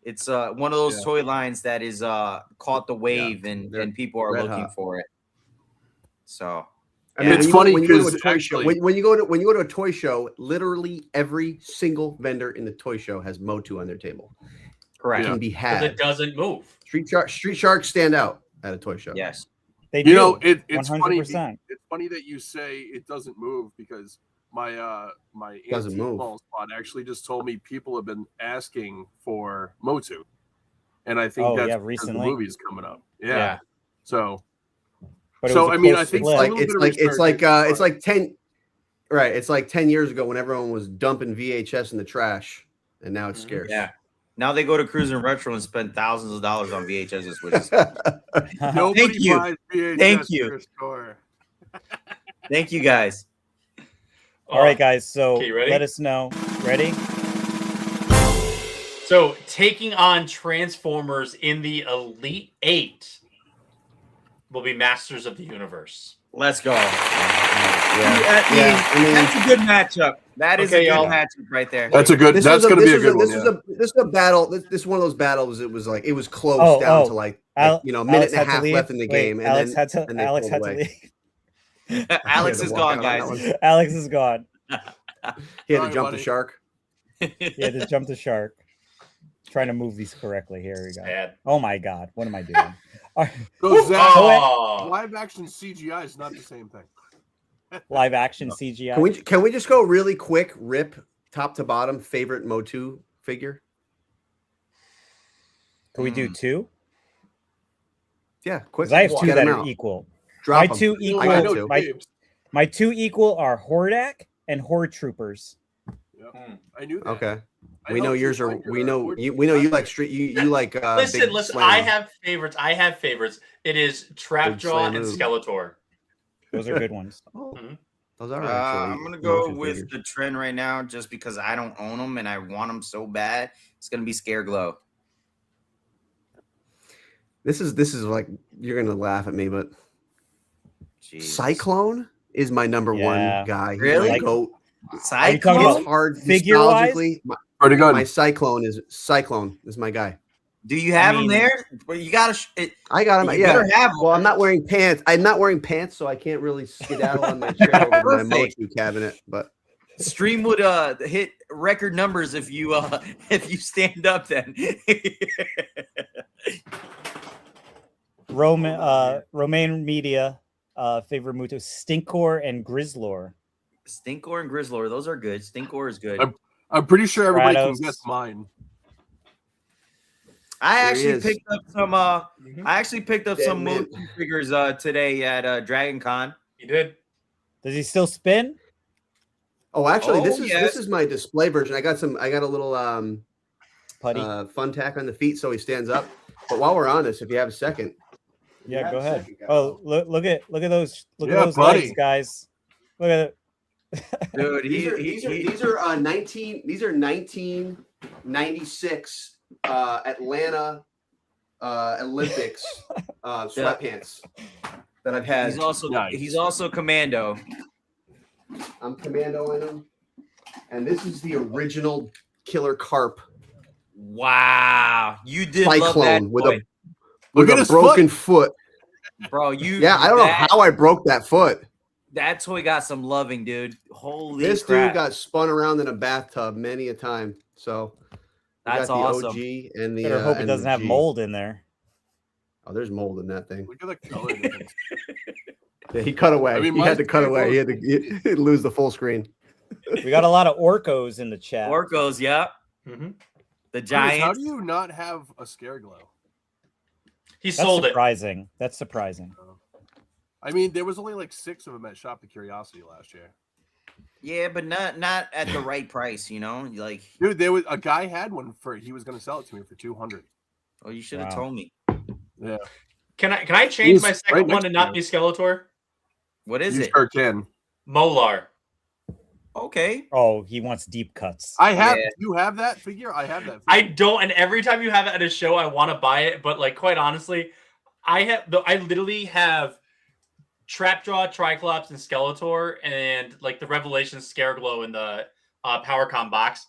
Speaker 5: it's one of those toy lines that is caught the wave and people are looking for it. So
Speaker 2: I mean,
Speaker 3: it's funny because
Speaker 2: when you go to a toy show, literally every single vendor in the toy show has Motu on their table.
Speaker 5: Correct.
Speaker 2: It can be had.
Speaker 4: It doesn't move.
Speaker 2: Street Sharks stand out at a toy show.
Speaker 5: Yes.
Speaker 1: They do.
Speaker 3: It's
Speaker 1: 100%.
Speaker 3: funny. It's funny that you say it doesn't move because my anti-mall spot actually just told me people have been asking for Motu, and I think that's because
Speaker 1: recently
Speaker 3: the movie's coming up. Yeah. So
Speaker 1: I think
Speaker 2: it's like 10. Right. It's like 10 years ago when everyone was dumping VHS in the trash, and now it's scarce.
Speaker 5: Yeah. Now they go to Cruising Retro and spend thousands of dollars on VHSs, which is
Speaker 3: Nobody buys VHS
Speaker 5: Thank you.
Speaker 3: in your store.
Speaker 5: Thank you, guys.
Speaker 1: All right, guys. So
Speaker 4: ready?
Speaker 1: let us know. Ready?
Speaker 4: So taking on Transformers in the Elite Eight will be Masters of the Universe.
Speaker 5: Let's go.
Speaker 2: I mean,
Speaker 5: that's a good matchup. That is a good matchup right there.
Speaker 3: That's a good. That's going to be a good one.
Speaker 2: This is a battle. This is one of those battles. It was close down to like minute and a half left in the game, and
Speaker 1: Alex
Speaker 2: then
Speaker 1: had to leave.
Speaker 5: Alex is gone, guys.
Speaker 1: Alex is gone.
Speaker 2: He had to jump the shark.
Speaker 1: He had to jump the shark. Trying to move these correctly. Here we go.
Speaker 4: Sad.
Speaker 1: Oh my God, what am I doing?
Speaker 3: Live action CGI is not the same thing.
Speaker 1: Live action CGI.
Speaker 2: Can we just go really quick? Rip top to bottom favorite Motu figure.
Speaker 1: Can we do two?
Speaker 2: Yeah, quick.
Speaker 1: I have two that are equal. My two equal are Hordak and Horde Troopers.
Speaker 3: Yep. I knew that.
Speaker 2: Okay. We know yours are. We know you like street. You like.
Speaker 4: Listen. I have favorites. It is Trapjaw and Skeletor.
Speaker 1: Those are good ones.
Speaker 2: Those are.
Speaker 5: I'm gonna go with the trend right now, just because I don't own them and I want them so bad. It's gonna be Scareglow.
Speaker 2: This is like you're gonna laugh at me, but Cyclone is my number one guy.
Speaker 5: Really?
Speaker 2: My goat.
Speaker 5: Cyclone?
Speaker 2: Hard
Speaker 1: figure-wise?
Speaker 3: Pretty good.
Speaker 2: My Cyclone is my guy.
Speaker 5: Do you have him there? Well, you gotta.
Speaker 2: I got him.
Speaker 5: You better have him.
Speaker 2: Well, I'm not wearing pants. I'm not wearing pants, so I can't really skedaddle on my chair over my Motu cabinet. But
Speaker 5: Stream would hit record numbers if you stand up. Then
Speaker 1: Romaine Media favorite Motu Stinkor and Grizzlor.
Speaker 5: Stinkor and Grizzlor, those are good. Stinkor is good.
Speaker 3: I'm pretty sure everybody can guess mine.
Speaker 5: I actually picked up some Motu figures today at Dragon Con.
Speaker 4: You did?
Speaker 1: Does he still spin?
Speaker 2: Oh, actually, this is my display version. I got a little
Speaker 1: putty
Speaker 2: fun tack on the feet so he stands up. But while we're on this, if you have a second,
Speaker 1: go ahead. Look at those legs, guys. Look at it.
Speaker 5: Dude,
Speaker 2: these are 1996 Atlanta Olympics sweatpants that I've had.
Speaker 5: He's also Commando.
Speaker 2: I'm Commando in them, and this is the original Killer Carp
Speaker 5: Wow, you did love that
Speaker 2: Cyclone with
Speaker 5: toy.
Speaker 2: with a
Speaker 3: his
Speaker 2: broken foot.
Speaker 5: Bro. You
Speaker 2: Yeah, I don't know how I broke that foot.
Speaker 5: that toy got some loving, dude. Holy
Speaker 2: This
Speaker 5: crap.
Speaker 2: dude got spun around in a bathtub many a time. So we
Speaker 5: That's
Speaker 2: got the
Speaker 5: awesome.
Speaker 2: OG and the
Speaker 1: Better hope it
Speaker 2: and
Speaker 1: doesn't
Speaker 2: the
Speaker 1: have
Speaker 2: G.
Speaker 1: mold in there.
Speaker 2: Oh, there's mold in that thing.
Speaker 3: Look at the color difference.
Speaker 2: Yeah, he cut away.
Speaker 3: I mean,
Speaker 2: he had
Speaker 3: mine's
Speaker 2: to cut
Speaker 3: pretty
Speaker 2: away. He had
Speaker 3: close.
Speaker 2: to lose the full screen.
Speaker 1: We got a lot of Orcos in the chat.
Speaker 5: Orcos, yeah.
Speaker 4: Mm-hmm.
Speaker 5: The
Speaker 3: Chris,
Speaker 5: Giants.
Speaker 3: how do you not have a scare glow?
Speaker 4: He
Speaker 1: That's
Speaker 4: sold it.
Speaker 1: surprising. That's surprising.
Speaker 3: I mean, there was only like 6 of them at Shop the Curiosity last year.
Speaker 5: Yeah, but not at the right price, you know? Like,
Speaker 3: Dude, there was a guy had one he was going to sell it to me for 200.
Speaker 5: oh, you should have
Speaker 1: Wow.
Speaker 5: told me.
Speaker 3: Yeah.
Speaker 4: Can I change
Speaker 3: He's
Speaker 4: my
Speaker 3: right
Speaker 4: second one
Speaker 3: next
Speaker 4: and
Speaker 3: to
Speaker 4: not
Speaker 3: you.
Speaker 4: be Skeletor?
Speaker 5: What is
Speaker 3: You
Speaker 5: it?
Speaker 3: sure can.
Speaker 4: Molar.
Speaker 5: Okay.
Speaker 1: Oh, he wants deep cuts.
Speaker 3: I have.
Speaker 5: Yeah.
Speaker 3: You have that figure? I have that figure.
Speaker 4: I don't, and every time you have it at a show, I want to buy it. But like, quite honestly, I literally have Trapjaw, Triclops, and Skeletor, and like the Revelation Scareglow in the PowerCon box,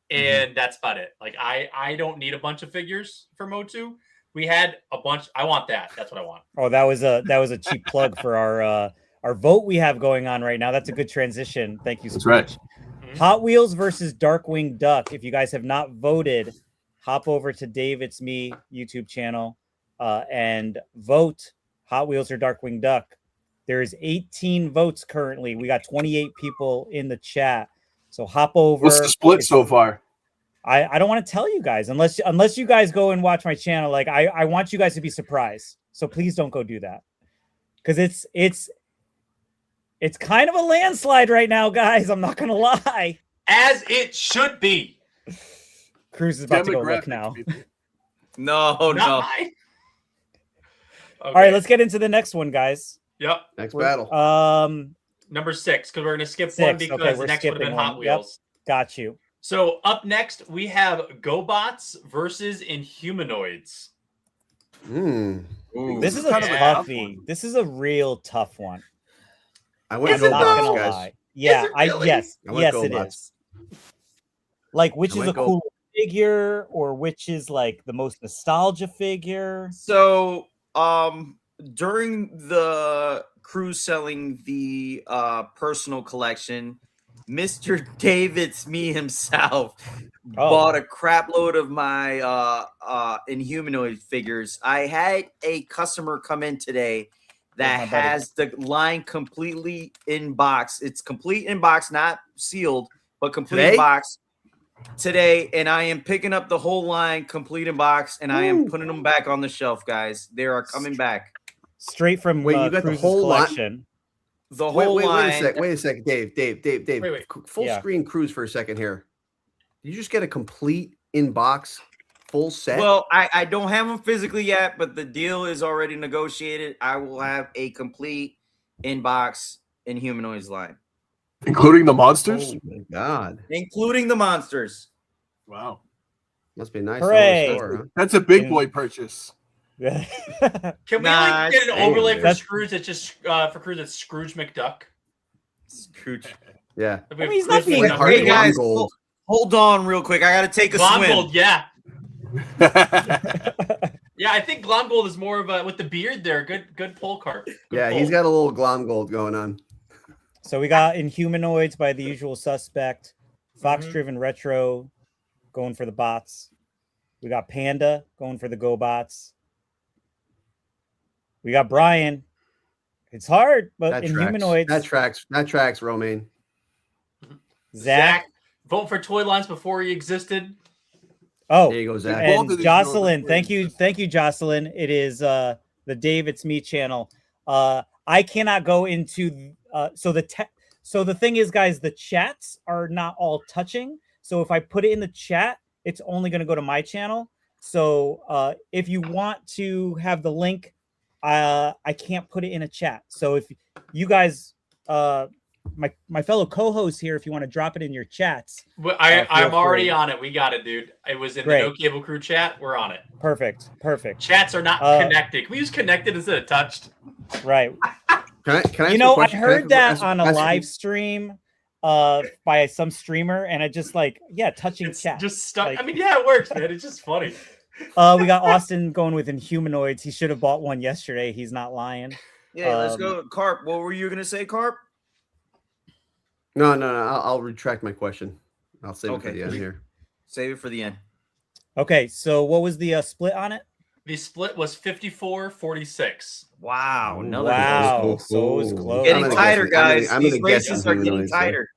Speaker 4: and that's about it. Like, I don't need a bunch of figures for Motu. We had a bunch. I want that. That's what I want.
Speaker 1: Oh, that was a cheap plug for our vote we have going on right now. That's a good transition. Thank you,
Speaker 3: That's
Speaker 1: Screech.
Speaker 3: right.
Speaker 1: Hot Wheels versus Darkwing Duck. If you guys have not voted, hop over to Dave It's Me YouTube channel and vote Hot Wheels or Darkwing Duck. There's 18 votes currently. We got 28 people in the chat. So hop over.
Speaker 3: What's the split so far?
Speaker 1: I don't want to tell you guys unless you guys go and watch my channel. Like I want you guys to be surprised. So please don't go do that. Because it's kind of a landslide right now, guys. I'm not gonna lie.
Speaker 4: As it should be.
Speaker 1: Cruz is about to go look
Speaker 3: Demographics,
Speaker 1: now.
Speaker 3: people.
Speaker 5: No,
Speaker 4: Not
Speaker 5: no.
Speaker 4: mine. Okay.
Speaker 1: All right, let's get into the next one, guys.
Speaker 4: Yep.
Speaker 2: Next battle.
Speaker 4: Number 6, because we're gonna skip
Speaker 1: 6,
Speaker 4: one because
Speaker 1: okay,
Speaker 4: the
Speaker 1: we're
Speaker 4: next would have been
Speaker 1: skipping
Speaker 4: Hot
Speaker 1: one. Yep.
Speaker 4: Wheels.
Speaker 1: Got you.
Speaker 4: So up next we have GoBots versus Inhumanoids.
Speaker 2: Mm.
Speaker 5: Ooh.
Speaker 1: This is a
Speaker 3: kind of a tough
Speaker 1: toughie.
Speaker 3: one.
Speaker 1: This is a real tough one.
Speaker 2: I went
Speaker 1: I'm
Speaker 2: Go
Speaker 1: not
Speaker 2: Bots,
Speaker 1: gonna
Speaker 2: guys.
Speaker 1: lie. Yeah,
Speaker 4: it really?
Speaker 1: yes,
Speaker 2: I went
Speaker 1: yes,
Speaker 2: Go
Speaker 1: it
Speaker 2: Bots.
Speaker 1: is. Like, which
Speaker 2: I
Speaker 1: is
Speaker 2: went
Speaker 1: a
Speaker 2: Go-
Speaker 1: cool figure, or which is like the most nostalgia figure?
Speaker 5: So, during the cruise selling the personal collection, Mr. David's me himself bought a crap load of my Inhumanoid figures. I had a customer come in today that
Speaker 1: Where's my buddy?
Speaker 5: has the line completely in box. It's complete in box, not sealed, but complete
Speaker 2: Today?
Speaker 5: in box today. And I am picking up the whole line complete in box, and I am putting them back on the shelf, guys. They are coming back.
Speaker 1: Straight from
Speaker 2: Wait, you got the
Speaker 1: Cruz's
Speaker 2: whole lot?
Speaker 1: collection.
Speaker 5: The
Speaker 2: Wait,
Speaker 5: whole
Speaker 2: wait,
Speaker 5: line.
Speaker 2: wait a sec, Dave.
Speaker 4: Wait.
Speaker 2: Full
Speaker 1: Yeah.
Speaker 2: screen Cruise for a second here. Did you just get a complete in-box full set?
Speaker 5: Well, I don't have them physically yet, but the deal is already negotiated. I will have a complete in-box Inhumanoids line,
Speaker 3: Including the monsters?
Speaker 2: oh my god.
Speaker 5: including the monsters.
Speaker 3: Wow.
Speaker 2: Must be nice.
Speaker 1: Hooray.
Speaker 2: To store, huh?
Speaker 3: That's a big
Speaker 1: In-
Speaker 3: boy purchase.
Speaker 4: Can we
Speaker 5: Nah,
Speaker 4: like get an
Speaker 5: it's-
Speaker 4: overlay for
Speaker 1: That's-
Speaker 4: Scrooge that's just for Cruz that's Scrooge McDuck?
Speaker 5: Scrooge.
Speaker 2: Yeah.
Speaker 4: Like,
Speaker 1: mean, he's not
Speaker 4: we have
Speaker 1: being
Speaker 4: Glom
Speaker 2: Hard
Speaker 5: Hey, guys,
Speaker 2: Gold.
Speaker 5: Hold on real quick. I got to take a swim.
Speaker 4: Gold, yeah. Yeah, I think Glomgold is more of a with the beard there. Good pull card. Good
Speaker 2: Yeah,
Speaker 4: pull.
Speaker 2: he's got a little Glom Gold going on.
Speaker 1: So we got Inhumanoids by the usual suspect. Fox Driven Retro going for the bots. We got Panda going for the GoBots. We got Brian. It's hard, but
Speaker 2: That
Speaker 1: Inhumanoids.
Speaker 2: tracks. That tracks, Romaine.
Speaker 1: Zach.
Speaker 4: vote for Toy Lines before he existed.
Speaker 1: Oh,
Speaker 2: There you go, Zach.
Speaker 3: Both
Speaker 1: and
Speaker 3: of these
Speaker 1: Jocelyn.
Speaker 3: girls are
Speaker 1: Thank you, Jocelyn. It is the Dave It's Me channel. I cannot go into so the thing is, guys, the chats are not all touching. So if I put it in the chat, it's only going to go to my channel. So if you want to have the link, I can't put it in a chat. So if you guys, my fellow co-hosts here, if you want to drop it in your chats,
Speaker 4: I'm
Speaker 1: feel
Speaker 4: already
Speaker 1: free.
Speaker 4: on it. We got it, dude. It was in
Speaker 1: Great.
Speaker 4: the No Cable Crew chat. We're on it.
Speaker 1: perfect.
Speaker 4: Chats are not connected. Can we use connected instead of touched?
Speaker 1: Right.
Speaker 2: Can I ask
Speaker 1: You
Speaker 2: you a
Speaker 1: know, I
Speaker 2: question? Can
Speaker 1: heard that
Speaker 2: ask-
Speaker 1: on a
Speaker 2: ask you-
Speaker 1: live stream by some streamer, and I just like, yeah, touching
Speaker 4: It's
Speaker 1: chat.
Speaker 4: just stuck.
Speaker 1: Like-
Speaker 4: I mean, yeah, it works, man. It's just funny.
Speaker 1: We got Austin going with Inhumanoids. He should have bought one yesterday. He's not lying.
Speaker 5: Yeah, let's go. Carp, what were you gonna say, Carp?
Speaker 2: No. I'll retract my question. I'll save it for
Speaker 5: Okay.
Speaker 2: the end here.
Speaker 5: Save it for the end.
Speaker 1: Okay, so what was the split on it?
Speaker 4: The split was 54-46.
Speaker 5: Wow, another
Speaker 1: Wow,
Speaker 2: Cool.
Speaker 1: so it was close.
Speaker 5: Getting
Speaker 2: I'm gonna
Speaker 5: tighter,
Speaker 2: guess- I'm gonna-
Speaker 5: guys.
Speaker 2: I'm
Speaker 5: These
Speaker 2: gonna guess
Speaker 5: races are getting
Speaker 2: Humanoids, yeah.
Speaker 5: tighter.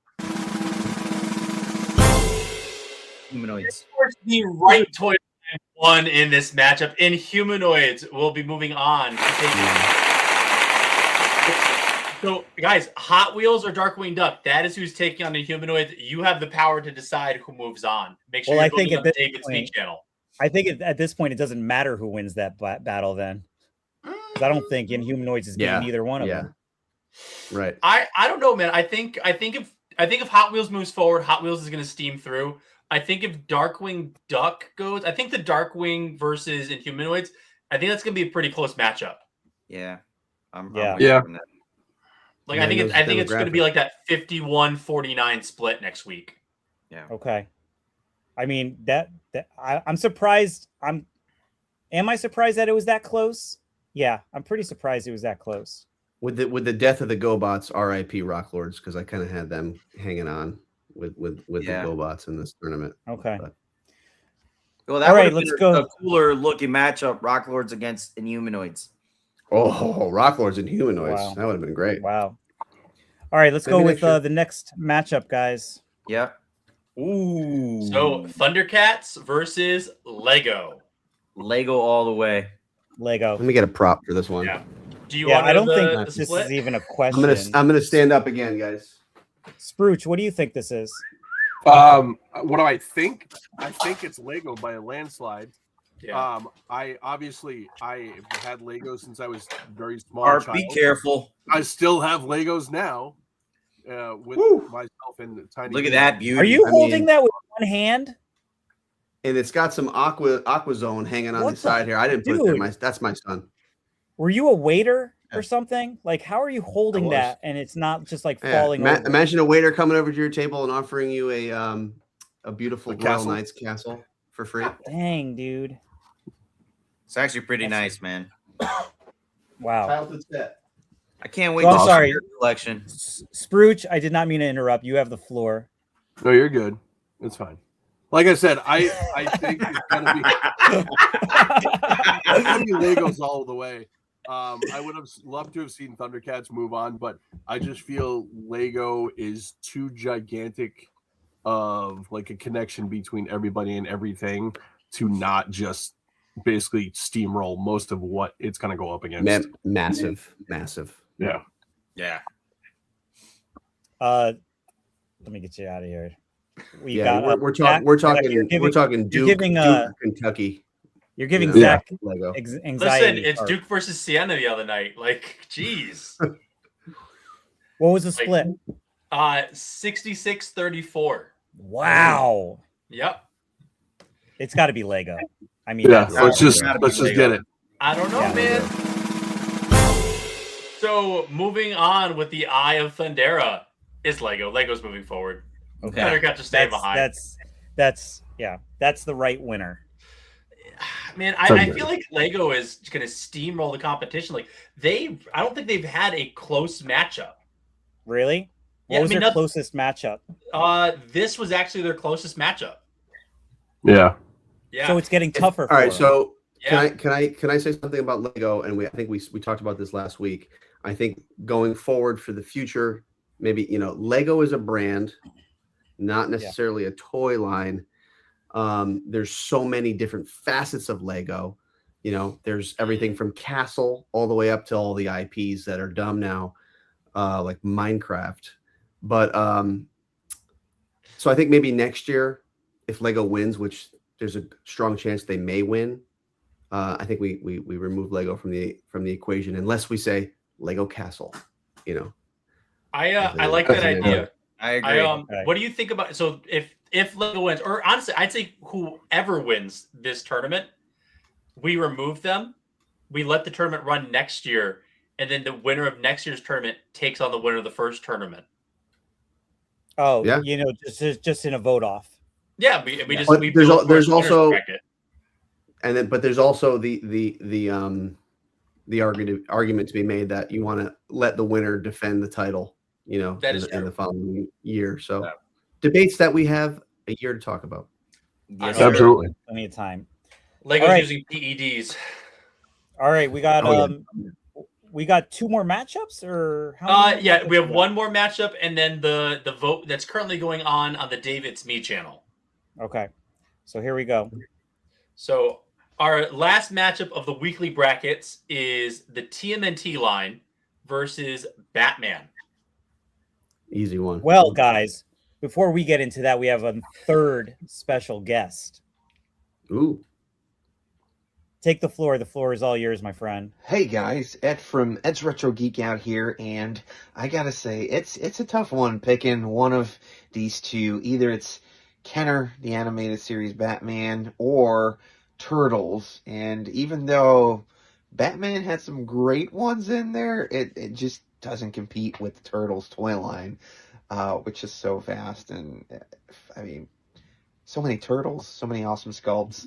Speaker 5: Humanoids.
Speaker 4: Of course, the right toy line won in this matchup. And Humanoids will be moving on to take. So, guys, Hot Wheels or Darkwing Duck? That is who's taking on the Humanoids. You have the power to decide who moves on. Make sure
Speaker 1: Well,
Speaker 4: you're
Speaker 1: I think
Speaker 4: voting
Speaker 1: at
Speaker 4: on the
Speaker 1: this
Speaker 4: David Speed
Speaker 1: point-
Speaker 4: channel.
Speaker 1: I think at this point it doesn't matter who wins that battle then. 'Cause I don't think Inhumanoids is getting either one of them.
Speaker 2: Right.
Speaker 4: I don't know, man. I think if Hot Wheels moves forward, Hot Wheels is going to steam through. I think if Darkwing Duck goes, I think the Darkwing versus Inhumanoids, I think that's going to be a pretty close matchup.
Speaker 5: Yeah. I'm
Speaker 1: Yeah.
Speaker 5: with you
Speaker 3: Yeah.
Speaker 5: on that.
Speaker 4: Like
Speaker 2: Yeah,
Speaker 4: I think
Speaker 2: those
Speaker 4: it's going to be like that 51-49 split next week.
Speaker 1: Okay. I mean I'm surprised. Am I surprised that it was that close? Yeah, I'm pretty surprised it was that close.
Speaker 2: With the death of the GoBots, RIP Rock Lords, because I kind of had them hanging on with the GoBots in this tournament.
Speaker 1: Okay.
Speaker 2: But-
Speaker 5: Well, that
Speaker 1: All
Speaker 5: would
Speaker 1: right,
Speaker 5: have
Speaker 1: let's
Speaker 5: been
Speaker 1: go.
Speaker 5: a cooler looking matchup, Rock Lords against Inhumanoids.
Speaker 2: Oh, Rock Lords and Humanoids.
Speaker 1: Wow.
Speaker 2: That would have been great.
Speaker 1: Wow. All right, let's go
Speaker 2: Maybe
Speaker 1: with
Speaker 2: next year.
Speaker 1: the next matchup, guys.
Speaker 5: Yeah.
Speaker 1: Ooh.
Speaker 4: So Thundercats versus Lego.
Speaker 5: Lego all the way.
Speaker 1: Lego.
Speaker 2: Let me get a prop for this one.
Speaker 4: Yeah. Do you
Speaker 1: Yeah,
Speaker 4: want
Speaker 1: I don't
Speaker 4: the,
Speaker 1: think
Speaker 4: the
Speaker 1: this
Speaker 4: split?
Speaker 1: is even a
Speaker 2: I'm
Speaker 1: question.
Speaker 2: gonna stand up again, guys.
Speaker 1: Spruce, what do you think this is?
Speaker 3: What do I think? I think it's Lego by a landslide.
Speaker 4: Yeah.
Speaker 3: I had Legos since I was very small.
Speaker 5: Carp,
Speaker 3: child.
Speaker 5: be careful.
Speaker 3: I still have Legos now. With myself and Tiny.
Speaker 5: Look at that beauty.
Speaker 1: Are you
Speaker 2: I
Speaker 1: holding
Speaker 2: mean-
Speaker 1: that with one hand?
Speaker 2: And it's got some aqua zone hanging on
Speaker 1: What
Speaker 2: the
Speaker 1: the-
Speaker 2: side here. I didn't put it there.
Speaker 1: Dude.
Speaker 2: That's my son.
Speaker 1: Were you a waiter
Speaker 2: Yeah.
Speaker 1: or something? Like, how are you holding
Speaker 2: was.
Speaker 1: that and it's not just like
Speaker 2: Yeah.
Speaker 1: falling over?
Speaker 2: Imagine a waiter coming over to your table and offering you a beautiful
Speaker 3: A
Speaker 2: Royal
Speaker 3: castle?
Speaker 2: Knights castle for free.
Speaker 1: Dang, dude.
Speaker 5: It's actually pretty nice, man.
Speaker 1: Wow.
Speaker 2: Childhood set.
Speaker 5: I can't wait
Speaker 1: So I'm
Speaker 5: to see
Speaker 1: sorry.
Speaker 5: your collection.
Speaker 1: Spruce, I did not mean to interrupt. You have the floor.
Speaker 3: No, you're good. It's fine. Like I said, I think it's gonna be Legos all the way. I would have loved to have seen Thundercats move on, but I just feel Lego is too gigantic of like a connection between everybody and everything to not just basically steamroll most of what it's gonna go up against.
Speaker 2: Massive.
Speaker 3: Yeah.
Speaker 5: Yeah.
Speaker 1: Let me get you out of here. We
Speaker 2: Yeah,
Speaker 1: got
Speaker 2: we're
Speaker 1: Zach-
Speaker 2: talking
Speaker 1: you're giving
Speaker 2: Duke,
Speaker 1: Duke
Speaker 2: Kentucky.
Speaker 1: You're giving
Speaker 2: you know,
Speaker 1: Zach
Speaker 2: Lego.
Speaker 1: anxiety.
Speaker 4: Listen, it's
Speaker 1: Carp.
Speaker 4: Duke versus Sienna the other night. Like, jeez.
Speaker 1: What was the
Speaker 4: Like-
Speaker 1: split?
Speaker 4: 66-34.
Speaker 1: Wow.
Speaker 4: Yep.
Speaker 1: It's got to be Lego. I mean,
Speaker 3: Yeah.
Speaker 1: that's-
Speaker 3: Let's just
Speaker 5: gotta be
Speaker 3: get it.
Speaker 4: I don't know,
Speaker 1: Yeah.
Speaker 4: man. So moving on with the Eye of Thundera is Lego. Lego's moving forward.
Speaker 1: Okay.
Speaker 4: Thundercats just staying behind.
Speaker 1: That's the right winner.
Speaker 4: Man, I feel like Lego is going to steamroll the competition. Like I don't think they've had a close matchup.
Speaker 1: Really? What
Speaker 4: Yeah,
Speaker 1: was their closest matchup?
Speaker 4: This was actually their closest matchup.
Speaker 3: Yeah.
Speaker 4: Yeah.
Speaker 1: So it's getting tougher.
Speaker 2: All right,
Speaker 1: for them.
Speaker 2: so
Speaker 4: yeah.
Speaker 2: can I say something about Lego? And I think we talked about this last week. I think going forward for the future, maybe Lego is a brand, not necessarily a toy line. There's so many different facets of Lego. There's everything from Castle all the way up to all the IPs that are dumb now, like Minecraft. But so I think maybe next year, if Lego wins, which there's a strong chance they may win, I think we remove Lego from the equation unless we say Lego Castle.
Speaker 4: I like that idea.
Speaker 5: I agree.
Speaker 4: What do you think about? So if Lego wins, or honestly, I'd say whoever wins this tournament, we remove them. We let the tournament run next year, and then the winner of next year's tournament takes on the winner of the first tournament.
Speaker 1: Oh,
Speaker 2: Yeah.
Speaker 1: you know, just in a vote off.
Speaker 4: Yeah, we just
Speaker 2: But
Speaker 4: we
Speaker 2: there's
Speaker 4: built
Speaker 2: there's
Speaker 4: our winners
Speaker 2: also
Speaker 4: bracket.
Speaker 2: and then but there's also the argument to be made that you want to let the winner defend the title, you know,
Speaker 4: That
Speaker 2: in,
Speaker 4: is
Speaker 2: the, in
Speaker 4: true.
Speaker 2: the following year. So
Speaker 3: Yeah.
Speaker 2: debates that we have a year to talk about.
Speaker 5: Yes,
Speaker 4: Sure.
Speaker 3: Absolutely.
Speaker 1: Plenty of time.
Speaker 4: Lego's
Speaker 1: All right.
Speaker 4: using PEDs.
Speaker 1: All right, we got
Speaker 2: Oh, yeah.
Speaker 1: we got 2 more matchups, or how many
Speaker 4: Yeah,
Speaker 1: matchups
Speaker 4: we have
Speaker 1: got?
Speaker 4: one more matchup, and then the vote that's currently going on the David's Me channel.
Speaker 1: Okay, so here we go.
Speaker 4: So our last matchup of the weekly brackets is the TMNT line versus Batman.
Speaker 2: Easy one.
Speaker 1: Well, guys, before we get into that, we have a third special guest.
Speaker 2: Ooh.
Speaker 1: Take the floor. The floor is all yours, my friend.
Speaker 9: Hey guys, Ed from Ed's Retro Geek out here, and I gotta say it's a tough one picking one of these two. Either it's Kenner, the animated series Batman, or Turtles. And even though Batman had some great ones in there, it just doesn't compete with the Turtles toy line, which is so vast. And I mean, so many turtles, so many awesome sculpts.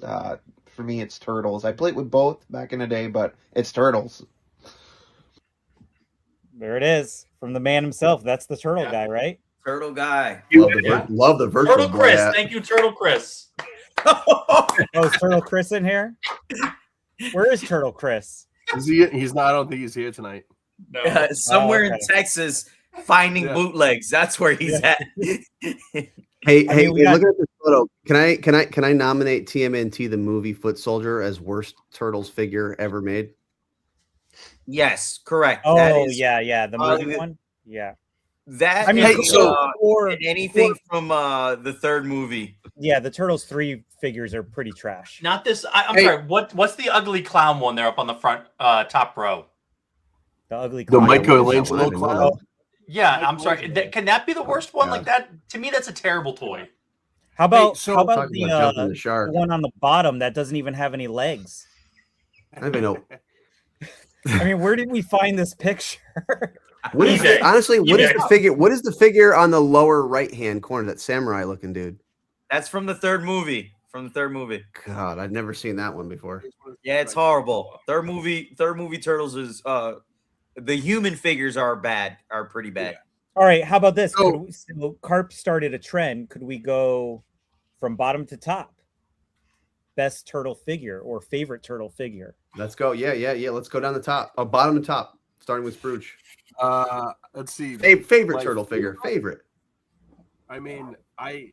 Speaker 9: For me, it's Turtles. I played with both back in the day, but it's Turtles.
Speaker 1: There it is from the man himself. That's the turtle guy, right?
Speaker 5: Turtle guy.
Speaker 2: Love the virtual
Speaker 4: Turtle
Speaker 2: boy
Speaker 4: Chris.
Speaker 2: hat.
Speaker 4: Thank you, Turtle Chris.
Speaker 1: Oh, is Turtle Chris in here? Where is Turtle Chris?
Speaker 3: Is he? He's not. I don't think he's here tonight.
Speaker 4: No.
Speaker 5: Somewhere
Speaker 1: okay.
Speaker 5: in Texas, finding bootlegs. That's where he's at.
Speaker 2: Hey,
Speaker 1: I
Speaker 2: hey,
Speaker 1: mean, we got-
Speaker 2: look at this photo. Can I nominate TMNT the movie Foot Soldier as worst Turtles figure ever made?
Speaker 5: Yes, correct.
Speaker 1: Oh,
Speaker 5: That is,
Speaker 1: yeah, the
Speaker 5: uh,
Speaker 1: movie
Speaker 5: the-
Speaker 1: one. Yeah,
Speaker 5: That
Speaker 1: I mean,
Speaker 5: and,
Speaker 2: so-
Speaker 1: or
Speaker 5: anything from the third movie.
Speaker 1: yeah, the Turtles 3 figures are pretty trash.
Speaker 4: Not this. I'm
Speaker 3: Hey.
Speaker 4: sorry. What's the ugly clown one there up on the front top row?
Speaker 1: The ugly.
Speaker 3: The
Speaker 1: clown.
Speaker 3: Michelangelo clown.
Speaker 4: Yeah, I'm sorry. Can that be the worst one?
Speaker 2: Yeah.
Speaker 4: Like that? To me, that's a terrible toy.
Speaker 1: How about
Speaker 3: so-
Speaker 1: how about
Speaker 2: Talking
Speaker 1: the,
Speaker 2: about jumping the shark.
Speaker 1: one on the bottom that doesn't even have any legs?
Speaker 2: I don't even know.
Speaker 1: I mean, where did we find this picture?
Speaker 2: What is
Speaker 4: eBay.
Speaker 2: honestly? What is
Speaker 4: eBay.
Speaker 2: the figure? What is the figure on the lower right hand corner? That samurai looking dude.
Speaker 5: That's from the third movie. From the third movie.
Speaker 2: God, I've never seen that one before.
Speaker 5: Yeah, it's horrible. Third movie Turtles is the human figures are pretty bad.
Speaker 1: All right, how about this?
Speaker 3: So-
Speaker 1: So Carp started a trend. Could we go from bottom to top? Best turtle figure or favorite turtle figure?
Speaker 2: Let's go. Yeah. Let's go down the top. Oh, bottom and top, starting with Spruce.
Speaker 3: Let's see.
Speaker 2: Favorite
Speaker 3: My
Speaker 2: turtle figure. Favorite.
Speaker 3: I mean, I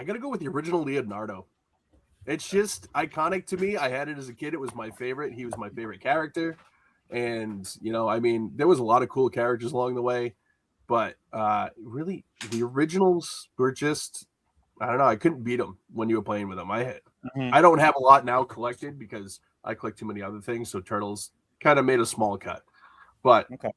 Speaker 3: gotta go with the original Leonardo. It's just iconic to me. I had it as a kid. It was my favorite. He was my favorite character. And I mean, there was a lot of cool characters along the way, but really the originals were just, I don't know. I couldn't beat them when you were playing with them. I don't have a lot now collected because I collect too many other things. So Turtles kind of made a small cut, but
Speaker 1: Okay.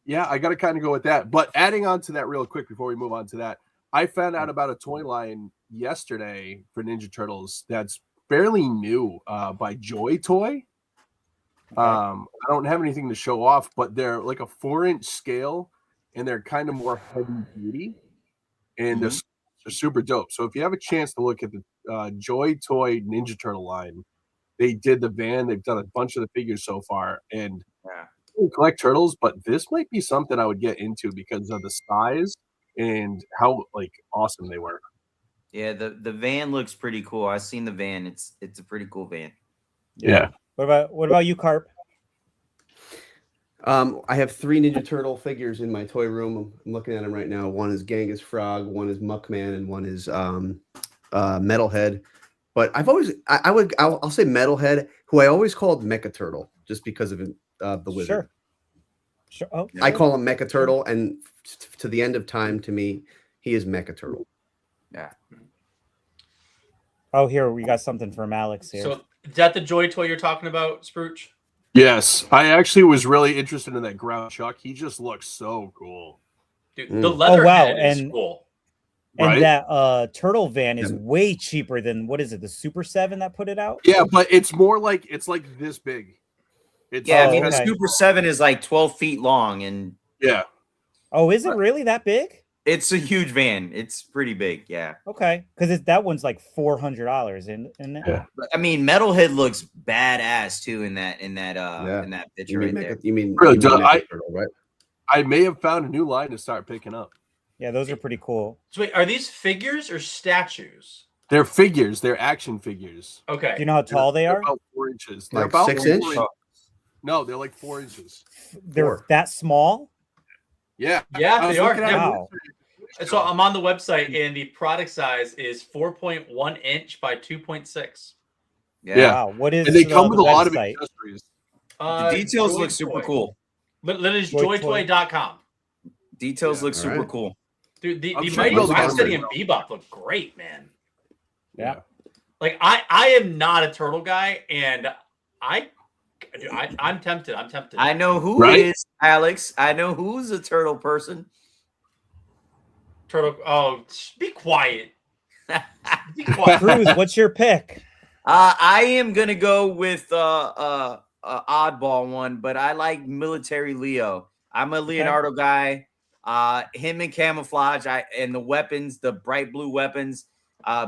Speaker 3: yeah, I got to kind of go with that. But adding on to that real quick before we move on to that, I found out about a toy line yesterday for Ninja Turtles that's fairly new by Joy Toy. I don't have anything to show off, but they're like a 4-inch scale and they're kind of more heavy duty and they're super dope. So if you have a chance to look at the Joy Toy Ninja Turtle line, they did the van. They've done a bunch of the figures so far, and I don't collect turtles, but this might be something I would get into because of the size and how like awesome they were.
Speaker 5: Yeah, the van looks pretty cool. I've seen the van. It's a pretty cool van.
Speaker 3: Yeah.
Speaker 1: What about you, Carp?
Speaker 2: I have 3 Ninja Turtle figures in my toy room. I'm looking at them right now. One is Genghis Frog, one is Muckman, and one is Metalhead. But I'll say Metalhead, who I always called Mecha Turtle, just because of the wizard.
Speaker 1: Sure. Oh,
Speaker 2: I call him Mecha Turtle, and to the end of time, to me, he is Mecha Turtle.
Speaker 5: Yeah.
Speaker 1: Oh, here we got something from Alex here.
Speaker 4: So is that the Joy Toy you're talking about, Spruce?
Speaker 3: Yes, I actually was really interested in that Ground Chuck. He just looks so cool.
Speaker 4: Dude, the leather
Speaker 1: wow,
Speaker 4: head is
Speaker 1: and-
Speaker 4: cool.
Speaker 1: And
Speaker 3: Right?
Speaker 1: that turtle van is way cheaper than, what is it, the Super 7 that put it out?
Speaker 3: Yeah, but it's more like it's like this big. It's
Speaker 5: Yeah, I
Speaker 1: Oh,
Speaker 5: mean,
Speaker 1: okay.
Speaker 5: the Super 7 is like 12 feet long, and
Speaker 3: yeah.
Speaker 1: Oh, is it really that big?
Speaker 5: It's a huge van. It's pretty big. Yeah.
Speaker 1: Okay, because that one's like $400 in
Speaker 3: Yeah.
Speaker 5: I mean, Metalhead looks badass too in that picture
Speaker 2: You
Speaker 5: right
Speaker 2: mean,
Speaker 5: there.
Speaker 2: you mean,
Speaker 3: Really,
Speaker 2: you mean
Speaker 3: I-
Speaker 2: Mecha Turtle, right?
Speaker 3: I may have found a new line to start picking up.
Speaker 1: Yeah, those are pretty cool.
Speaker 4: So wait, are these figures or statues?
Speaker 3: They're figures. They're action figures.
Speaker 4: Okay.
Speaker 1: Do you know how tall they
Speaker 3: They're
Speaker 1: are?
Speaker 3: about 4 inches. They're
Speaker 2: Like
Speaker 3: about
Speaker 2: 6
Speaker 3: 4
Speaker 2: inch?
Speaker 3: inches. No, they're like 4 inches.
Speaker 1: They're
Speaker 2: Four.
Speaker 1: that small?
Speaker 3: Yeah.
Speaker 4: Yeah,
Speaker 3: I was
Speaker 4: they are.
Speaker 3: looking at it.
Speaker 1: Wow.
Speaker 4: So I'm on the website, and the product size is 4.1 inch by 2.6.
Speaker 3: Yeah.
Speaker 1: Wow. What is
Speaker 3: And they come with
Speaker 1: the
Speaker 3: a lot of
Speaker 1: website?
Speaker 3: accessories.
Speaker 5: The details
Speaker 4: Joy
Speaker 5: look super
Speaker 4: Toy.
Speaker 5: cool.
Speaker 4: Literally is
Speaker 1: Joy Toy.
Speaker 4: joytoy.com.
Speaker 5: Details
Speaker 3: Yeah,
Speaker 5: look super
Speaker 2: alright.
Speaker 5: cool.
Speaker 4: Dude, the
Speaker 3: I'm sure
Speaker 4: Mighty
Speaker 3: those are
Speaker 4: Rocksteady and
Speaker 3: numbers.
Speaker 4: Bebop look great, man.
Speaker 1: Yeah.
Speaker 4: Like I am not a turtle guy, and I'm tempted. I'm tempted.
Speaker 5: I know who
Speaker 3: Right?
Speaker 5: is Alex. I know who's a turtle person.
Speaker 4: Turtle. Oh, be quiet. Be quiet.
Speaker 1: Cruz, what's your pick?
Speaker 5: I am gonna go with oddball one, but I like Military Leo. I'm a Leonardo guy. Him in camouflage, and the weapons, the bright blue weapons.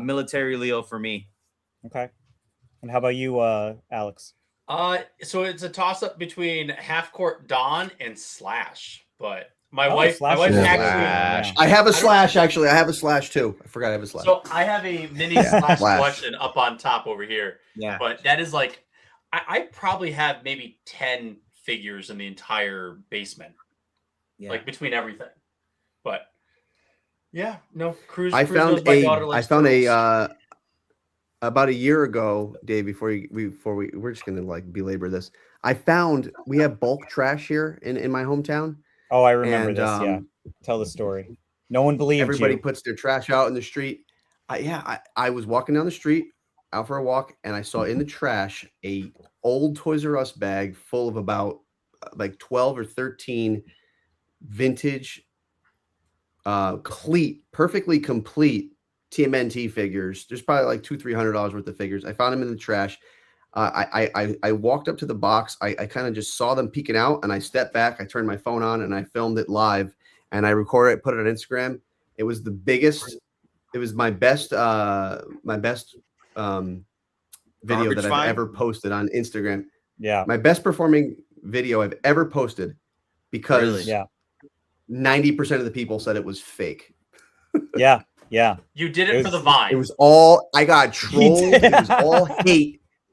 Speaker 5: Military Leo for me.
Speaker 1: Okay. And how about you, Alex?
Speaker 4: So it's a toss up between Half Court Dawn and Slash, but my
Speaker 1: Oh,
Speaker 4: wife
Speaker 1: Slash
Speaker 4: actually.
Speaker 1: is
Speaker 2: Slash. I have a slash, actually. I have a slash too. I forgot I have a slash.
Speaker 4: So I have a mini
Speaker 2: Yeah,
Speaker 4: Slash
Speaker 2: Slash.
Speaker 4: collection up on top over here,
Speaker 5: Yeah.
Speaker 4: but that is like I probably have maybe 10 figures in the entire basement,
Speaker 5: Yeah.
Speaker 4: like between everything. But yeah, no, Cruz.
Speaker 2: I
Speaker 4: Cruz
Speaker 2: found
Speaker 4: knows my daughter likes turtles.
Speaker 2: about a year ago, Dave, we're just gonna like belabor this. We have bulk trash here in my hometown.
Speaker 1: Oh, I remember
Speaker 2: And,
Speaker 1: this. Yeah. Tell the story. No one believed
Speaker 2: Everybody
Speaker 1: you.
Speaker 2: puts their trash out in the street. I was walking down the street out for a walk, and I saw in the trash a old Toys R Us bag full of about like 12 or 13 vintage perfectly complete TMNT figures. There's probably like $200-300 worth of figures. I found them in the trash. I walked up to the box. I kind of just saw them peeking out, and I stepped back. I turned my phone on, and I filmed it live, and I recorded it, put it on Instagram. It was the biggest. It was my best video
Speaker 5: Garbage
Speaker 2: that I've
Speaker 5: find?
Speaker 2: ever posted on Instagram.
Speaker 1: Yeah.
Speaker 2: My best performing video I've ever posted, because
Speaker 5: Really?
Speaker 1: Yeah.
Speaker 2: 90% of the people said it was fake.
Speaker 1: Yeah. Yeah.
Speaker 4: You did it,
Speaker 1: It
Speaker 4: for the
Speaker 1: was-
Speaker 4: vine.
Speaker 2: It was all I got trolled.
Speaker 1: did.
Speaker 2: It was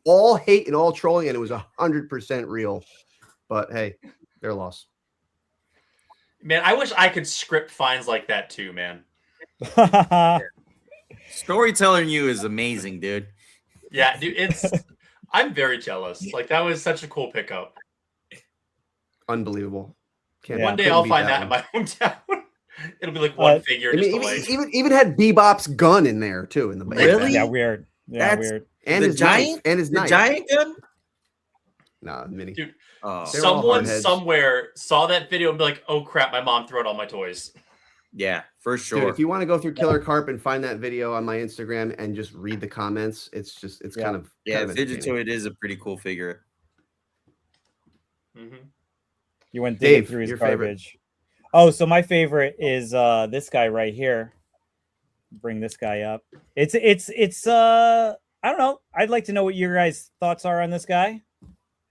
Speaker 2: all hate and all trolling, and it was 100% real. But hey, their loss.
Speaker 4: Man, I wish I could script fines like that too, man.
Speaker 5: Storytelling you is amazing, dude.
Speaker 4: Yeah, dude, I'm very jealous. Like that was such a cool pickup.
Speaker 2: Unbelievable. Can't,
Speaker 4: One day
Speaker 2: couldn't
Speaker 4: I'll
Speaker 2: beat
Speaker 4: find that in
Speaker 2: one.
Speaker 4: my hometown. It'll be like one figure
Speaker 2: I
Speaker 4: just
Speaker 2: mean,
Speaker 4: away.
Speaker 2: even had Bebop's gun in there too in the bag.
Speaker 5: Really?
Speaker 1: Yeah. Weird. Yeah.
Speaker 5: That's-
Speaker 1: Weird.
Speaker 2: And
Speaker 5: The
Speaker 2: his knife.
Speaker 5: giant?
Speaker 2: And his
Speaker 5: The
Speaker 2: knife.
Speaker 5: giant gun?
Speaker 2: Nah, mini.
Speaker 4: Dude,
Speaker 5: Oh.
Speaker 2: They were all
Speaker 4: Someone
Speaker 2: hardheads.
Speaker 4: somewhere saw that video and be like, "Oh crap, my mom threw out all my toys."
Speaker 5: Yeah, for
Speaker 2: Dude,
Speaker 5: sure.
Speaker 2: if you want to go through Killer Carp and find that video on my Instagram and just read the comments, it's
Speaker 1: Yeah.
Speaker 2: kind of
Speaker 5: Yeah,
Speaker 2: kind of
Speaker 5: Fidget
Speaker 2: entertaining.
Speaker 5: Toy is a pretty cool figure.
Speaker 4: Mm-hmm.
Speaker 1: You went digging
Speaker 2: Dave,
Speaker 1: through his
Speaker 2: your favorite.
Speaker 1: garbage. Oh, so my favorite is this guy right here. Bring this guy up. It's I don't know. I'd like to know what your guys' thoughts are on this guy.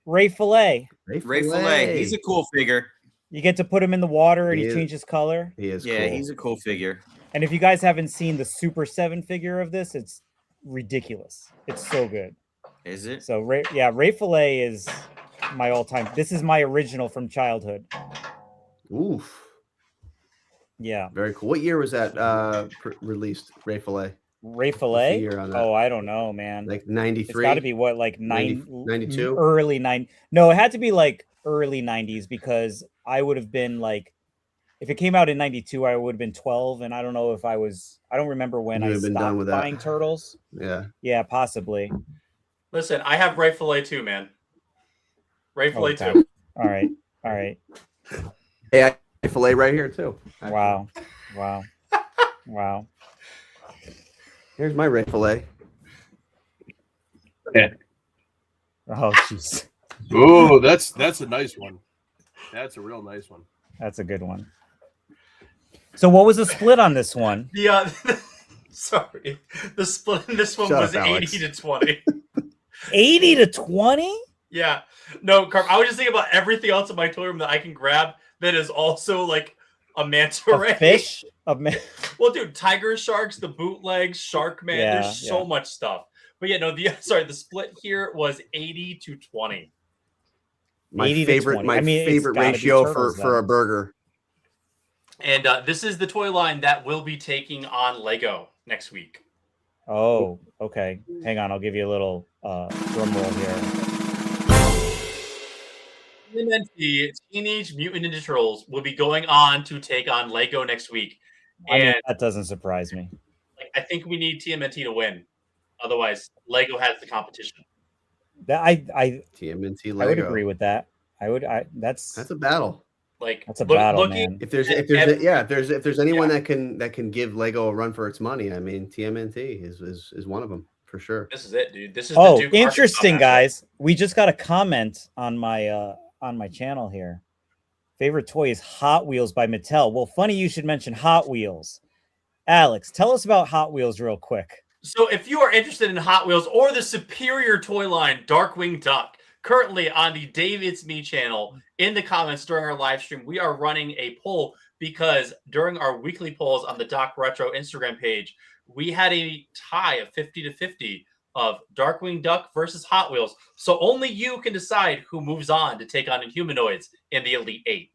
Speaker 1: Ray Fillet.
Speaker 5: Ray Fillet, he's a cool figure.
Speaker 1: You get to put him in the water and
Speaker 2: He
Speaker 1: he
Speaker 2: is-
Speaker 1: changes color.
Speaker 2: He is
Speaker 5: Yeah,
Speaker 2: cool.
Speaker 5: he's a cool figure.
Speaker 1: And if you guys haven't seen the Super 7 figure of this, it's ridiculous. It's so good.
Speaker 5: Is it?
Speaker 1: So Ray Fillet is my all-time. This is my original from childhood.
Speaker 2: Oof.
Speaker 1: Yeah.
Speaker 2: Very cool. What year was that released, Ray Fillet?
Speaker 1: Ray Fillet?
Speaker 2: year on that?
Speaker 1: Oh, I don't know, man.
Speaker 2: Like
Speaker 1: It's
Speaker 2: 93?
Speaker 1: got to be what, like
Speaker 2: 92?
Speaker 1: early 9. No, it had to be like early 90s because I would have been like, if it came out in 92, I would have been 12. And I don't know if I don't remember when
Speaker 2: You
Speaker 1: I
Speaker 2: would have been done
Speaker 1: stopped
Speaker 2: with that.
Speaker 1: buying turtles.
Speaker 2: Yeah.
Speaker 1: Yeah, possibly.
Speaker 4: Listen, I have Ray Fillet too, man. Ray Fillet
Speaker 1: Okay.
Speaker 4: too.
Speaker 1: All right. All right.
Speaker 2: Hey, I have Fillet right here too.
Speaker 1: Wow. Wow. Wow.
Speaker 2: Here's my Ray Fillet.
Speaker 1: Oh, jeez.
Speaker 3: Oh, that's a nice one. That's a real nice one.
Speaker 1: That's a good one. So what was the split on this one?
Speaker 4: The sorry, the split in this one
Speaker 2: Shut
Speaker 4: was
Speaker 2: up, Alex.
Speaker 4: 80 to 20.
Speaker 1: 80 to 20?
Speaker 4: Yeah. No, Carp, I was just thinking about everything else in my toy room that I can grab that is also like a manta
Speaker 1: A
Speaker 4: ray.
Speaker 1: fish?
Speaker 4: Well, dude, tiger sharks, the bootlegs, Shark Man,
Speaker 1: Yeah,
Speaker 4: there's so much stuff. But yeah, no, the split here was 80 to 20.
Speaker 2: My
Speaker 1: 80 to
Speaker 2: favorite,
Speaker 1: 20.
Speaker 2: my
Speaker 1: I mean, it's
Speaker 2: favorite
Speaker 1: gotta be
Speaker 2: ratio
Speaker 1: turtles,
Speaker 2: for a burger.
Speaker 4: And this is the toy line that will be taking on Lego next week.
Speaker 1: Oh, okay. Hang on, I'll give you a little drum roll here.
Speaker 4: TMNT, Teenage Mutant Ninja Turtles, will be going on to take on Lego next week.
Speaker 1: I mean,
Speaker 4: And
Speaker 1: that doesn't surprise me.
Speaker 4: I think we need TMNT to win. Otherwise, Lego has the competition.
Speaker 1: That I
Speaker 2: TMNT Lego.
Speaker 1: I would agree with that. That's
Speaker 2: a battle.
Speaker 4: Like
Speaker 1: that's a battle, man.
Speaker 2: If there's anyone that can give Lego a run for its money, I mean TMNT is one of them for sure.
Speaker 4: This is it, dude. This is
Speaker 1: Oh,
Speaker 4: the Duke
Speaker 1: interesting,
Speaker 4: Arkansas matchup.
Speaker 1: guys. We just got a comment on my channel here. Favorite toy is Hot Wheels by Mattel. Well, funny you should mention Hot Wheels. Alex, tell us about Hot Wheels real quick.
Speaker 4: So if you are interested in Hot Wheels or the superior toy line Darkwing Duck, currently on the Dave It's Me channel, in the comments during our live stream, we are running a poll because during our weekly polls on the Doc Retro Instagram page, we had a tie of 50 to 50 of Darkwing Duck versus Hot Wheels. So only you can decide who moves on to take on Inhumanoids in the Elite Eight.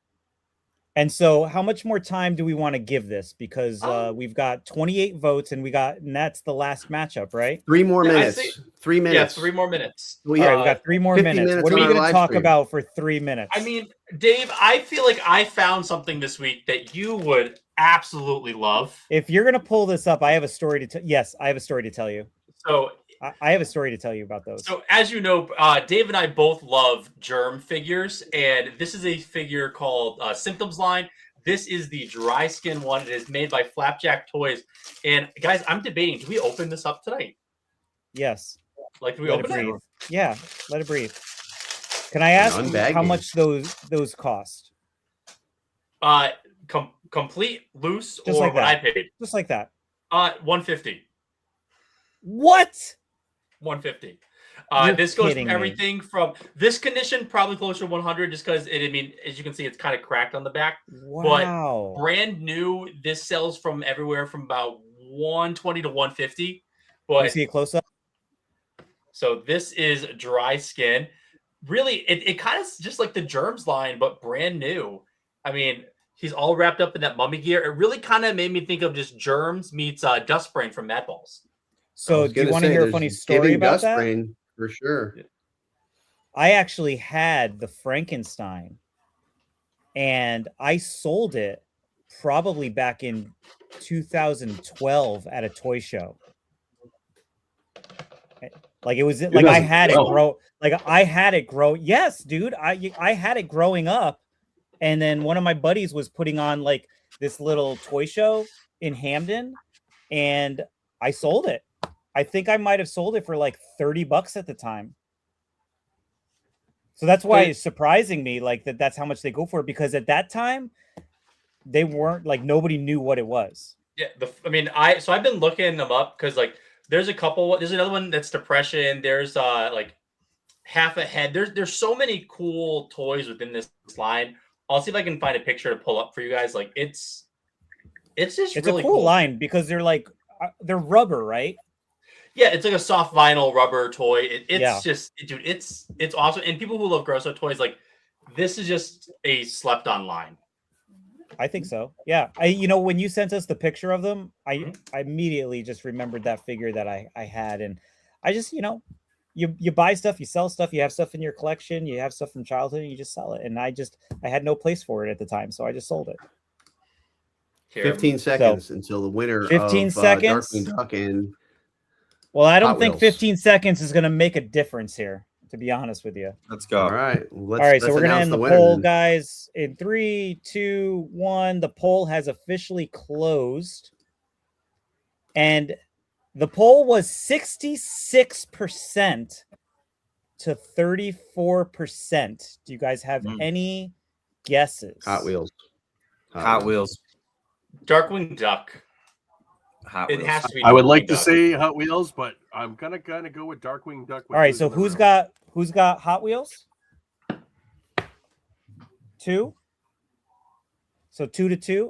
Speaker 1: And so how much more time do we want to give this? Because we've got 28 votes and that's the last matchup, right?
Speaker 2: 3 more minutes. 3 minutes.
Speaker 4: Yeah, 3 more minutes.
Speaker 1: All right, we've got 3 more minutes. What are we going to talk about for 3 minutes?
Speaker 4: I mean, Dave, I feel like I found something this week that you would absolutely love.
Speaker 1: If you're going to pull this up, I have a story to tell. Yes, I have a story to tell you.
Speaker 4: So
Speaker 1: I have a story to tell you about those.
Speaker 4: So as you know, Dave and I both love germ figures, and this is a figure called Symptoms line. This is the dry skin one. It is made by Flapjack Toys. And guys, I'm debating, do we open this up tonight?
Speaker 1: Yes.
Speaker 4: Like, do we
Speaker 1: Let
Speaker 4: open
Speaker 1: it breathe.
Speaker 4: it?
Speaker 1: Yeah, let it breathe. Can I ask how much those cost?
Speaker 4: Complete, loose,
Speaker 1: Just
Speaker 4: or
Speaker 1: like
Speaker 4: what
Speaker 1: that.
Speaker 4: I paid?
Speaker 1: Just like that.
Speaker 4: $150.
Speaker 1: What?
Speaker 4: $150.
Speaker 1: You're
Speaker 4: This goes
Speaker 1: kidding
Speaker 4: from
Speaker 1: me.
Speaker 4: everything from this condition, probably closer to 100, just because I mean, as you can see, it's kind of cracked on the back.
Speaker 1: Wow.
Speaker 4: But brand new, this sells from everywhere from about 120 to 150. But
Speaker 1: Can you see it close up?
Speaker 4: so this is dry skin. Really, it kind of just like the Germs line, but brand new. I mean, he's all wrapped up in that mummy gear. It really kind of made me think of just Germs meets Dust Brain from Mad Balls.
Speaker 1: So do you want to hear a funny story about
Speaker 2: Dust
Speaker 1: that?
Speaker 2: Brain, for sure.
Speaker 1: I actually had the Frankenstein and I sold it probably back in 2012 at a toy show. Like it was like I had it grow. Like I had it grow. Yes, dude. I had it growing up. And then one of my buddies was putting on like this little toy show in Hamden and I sold it. I think I might have sold it for like $30 at the time. So that's why it's surprising me like that's how much they go for it, because at that time they weren't like, nobody knew what it was.
Speaker 4: Yeah, I've been looking them up because like there's another one that's Depression. There's like Half a Head. There's so many cool toys within this line. I'll see if I can find a picture to pull up for you guys. Like it's really
Speaker 1: a cool line because they're like they're rubber, right?
Speaker 4: Yeah, it's like a soft vinyl rubber toy. It's just, dude, it's awesome. And people who love gross out toys, like this is just a slept on line.
Speaker 1: I think so. Yeah. When you sent us the picture of them, I immediately just remembered that figure that I had. And I just, you buy stuff, you sell stuff, you have stuff in your collection, you have stuff from childhood, and you just sell it. And I had no place for it at the time, so I just sold it.
Speaker 2: 15 seconds until the winner
Speaker 1: 15
Speaker 2: of
Speaker 1: seconds?
Speaker 2: Darkwing Duck and
Speaker 1: Well, I don't
Speaker 2: Hot
Speaker 1: think
Speaker 2: Wheels.
Speaker 1: 15 seconds is going to make a difference here, to be honest with you.
Speaker 5: Let's go.
Speaker 2: All right.
Speaker 1: All right, so we're going to end the
Speaker 2: winner
Speaker 1: poll,
Speaker 2: then.
Speaker 1: guys. In 3, 2, 1, the poll has officially closed. And the poll was 66% to 34%. Do you guys have any guesses?
Speaker 2: Hot Wheels.
Speaker 5: Hot Wheels.
Speaker 4: Darkwing Duck.
Speaker 5: Hot
Speaker 4: It
Speaker 5: Wheels.
Speaker 4: has to be.
Speaker 3: I would
Speaker 4: Darkwing
Speaker 3: like to
Speaker 4: Duck.
Speaker 3: say Hot Wheels, but I'm gonna kind of go with Darkwing Duck.
Speaker 1: All right, so who's got Hot Wheels? 2. So 2-2.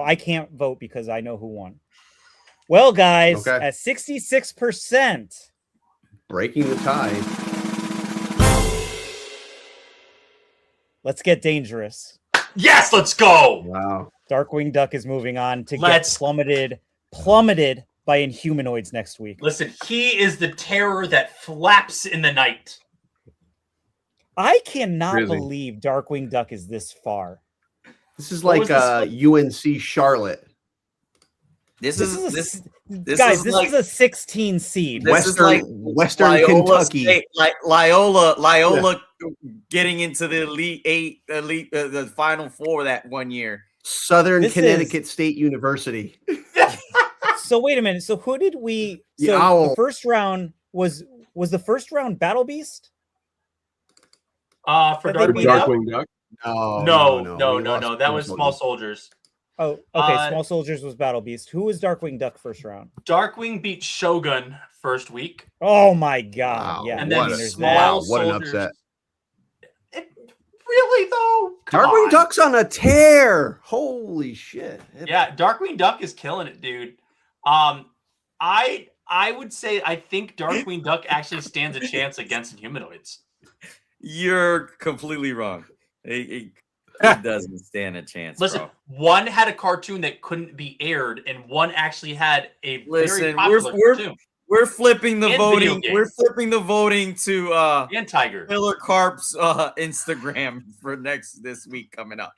Speaker 1: I can't vote because I know who won. Well, guys,
Speaker 2: Okay.
Speaker 1: at 66%,
Speaker 2: Breaking the tie.
Speaker 1: let's get dangerous.
Speaker 4: Yes, let's go.
Speaker 2: Wow.
Speaker 1: Darkwing Duck is moving on to
Speaker 4: Let's-
Speaker 1: get plummeted by Inhumanoids next week.
Speaker 4: Listen, he is the terror that flaps in the night.
Speaker 1: I cannot
Speaker 3: Really?
Speaker 1: believe Darkwing Duck is this far.
Speaker 2: This is
Speaker 4: What
Speaker 2: like
Speaker 4: was this
Speaker 2: UNC Charlotte.
Speaker 5: This
Speaker 1: This
Speaker 5: is
Speaker 1: is
Speaker 5: this.
Speaker 1: guys,
Speaker 5: is
Speaker 1: this
Speaker 5: like-
Speaker 1: is a 16 seed.
Speaker 5: This is
Speaker 2: Western
Speaker 5: Loyola
Speaker 2: Kentucky.
Speaker 5: State, like Loyola getting into the Elite Eight, the Final Four that one year.
Speaker 2: Southern
Speaker 1: This
Speaker 2: Connecticut State University.
Speaker 1: So wait a minute. So who did we?
Speaker 2: The
Speaker 1: So
Speaker 2: owl.
Speaker 1: the first round was the first round Battle Beast?
Speaker 4: For
Speaker 1: But they
Speaker 3: For
Speaker 1: beat up?
Speaker 4: Darkwing
Speaker 3: Darkwing
Speaker 4: Duck.
Speaker 3: Duck.
Speaker 4: No. That was Small Soldiers.
Speaker 1: Oh, okay.
Speaker 4: Uh,
Speaker 1: Small Soldiers was Battle Beast. Who was Darkwing Duck first round?
Speaker 4: Darkwing beat Shogun first week.
Speaker 1: Oh my god!
Speaker 2: Wow,
Speaker 1: Yeah,
Speaker 4: And
Speaker 1: I
Speaker 4: then
Speaker 1: mean, there's
Speaker 4: Small
Speaker 1: that.
Speaker 2: Wow, what an
Speaker 4: Soldiers.
Speaker 2: upset.
Speaker 4: Really though? Come
Speaker 2: Darkwing
Speaker 4: on.
Speaker 2: Duck's on a tear. Holy shit.
Speaker 4: Yeah, Darkwing Duck is killing it, dude. I would say I think Darkwing Duck actually stands a chance against Inhumanoids.
Speaker 5: You're completely wrong. It doesn't stand a chance.
Speaker 4: Listen,
Speaker 5: bro.
Speaker 4: one had a cartoon that couldn't be aired, and one actually had a very
Speaker 5: Listen,
Speaker 4: popular
Speaker 5: we're
Speaker 4: cartoon.
Speaker 5: We're flipping the
Speaker 4: And
Speaker 5: voting.
Speaker 4: video
Speaker 5: We're
Speaker 4: games.
Speaker 5: flipping the voting to
Speaker 4: And Tiger.
Speaker 5: Miller Carp's Instagram for this week coming up.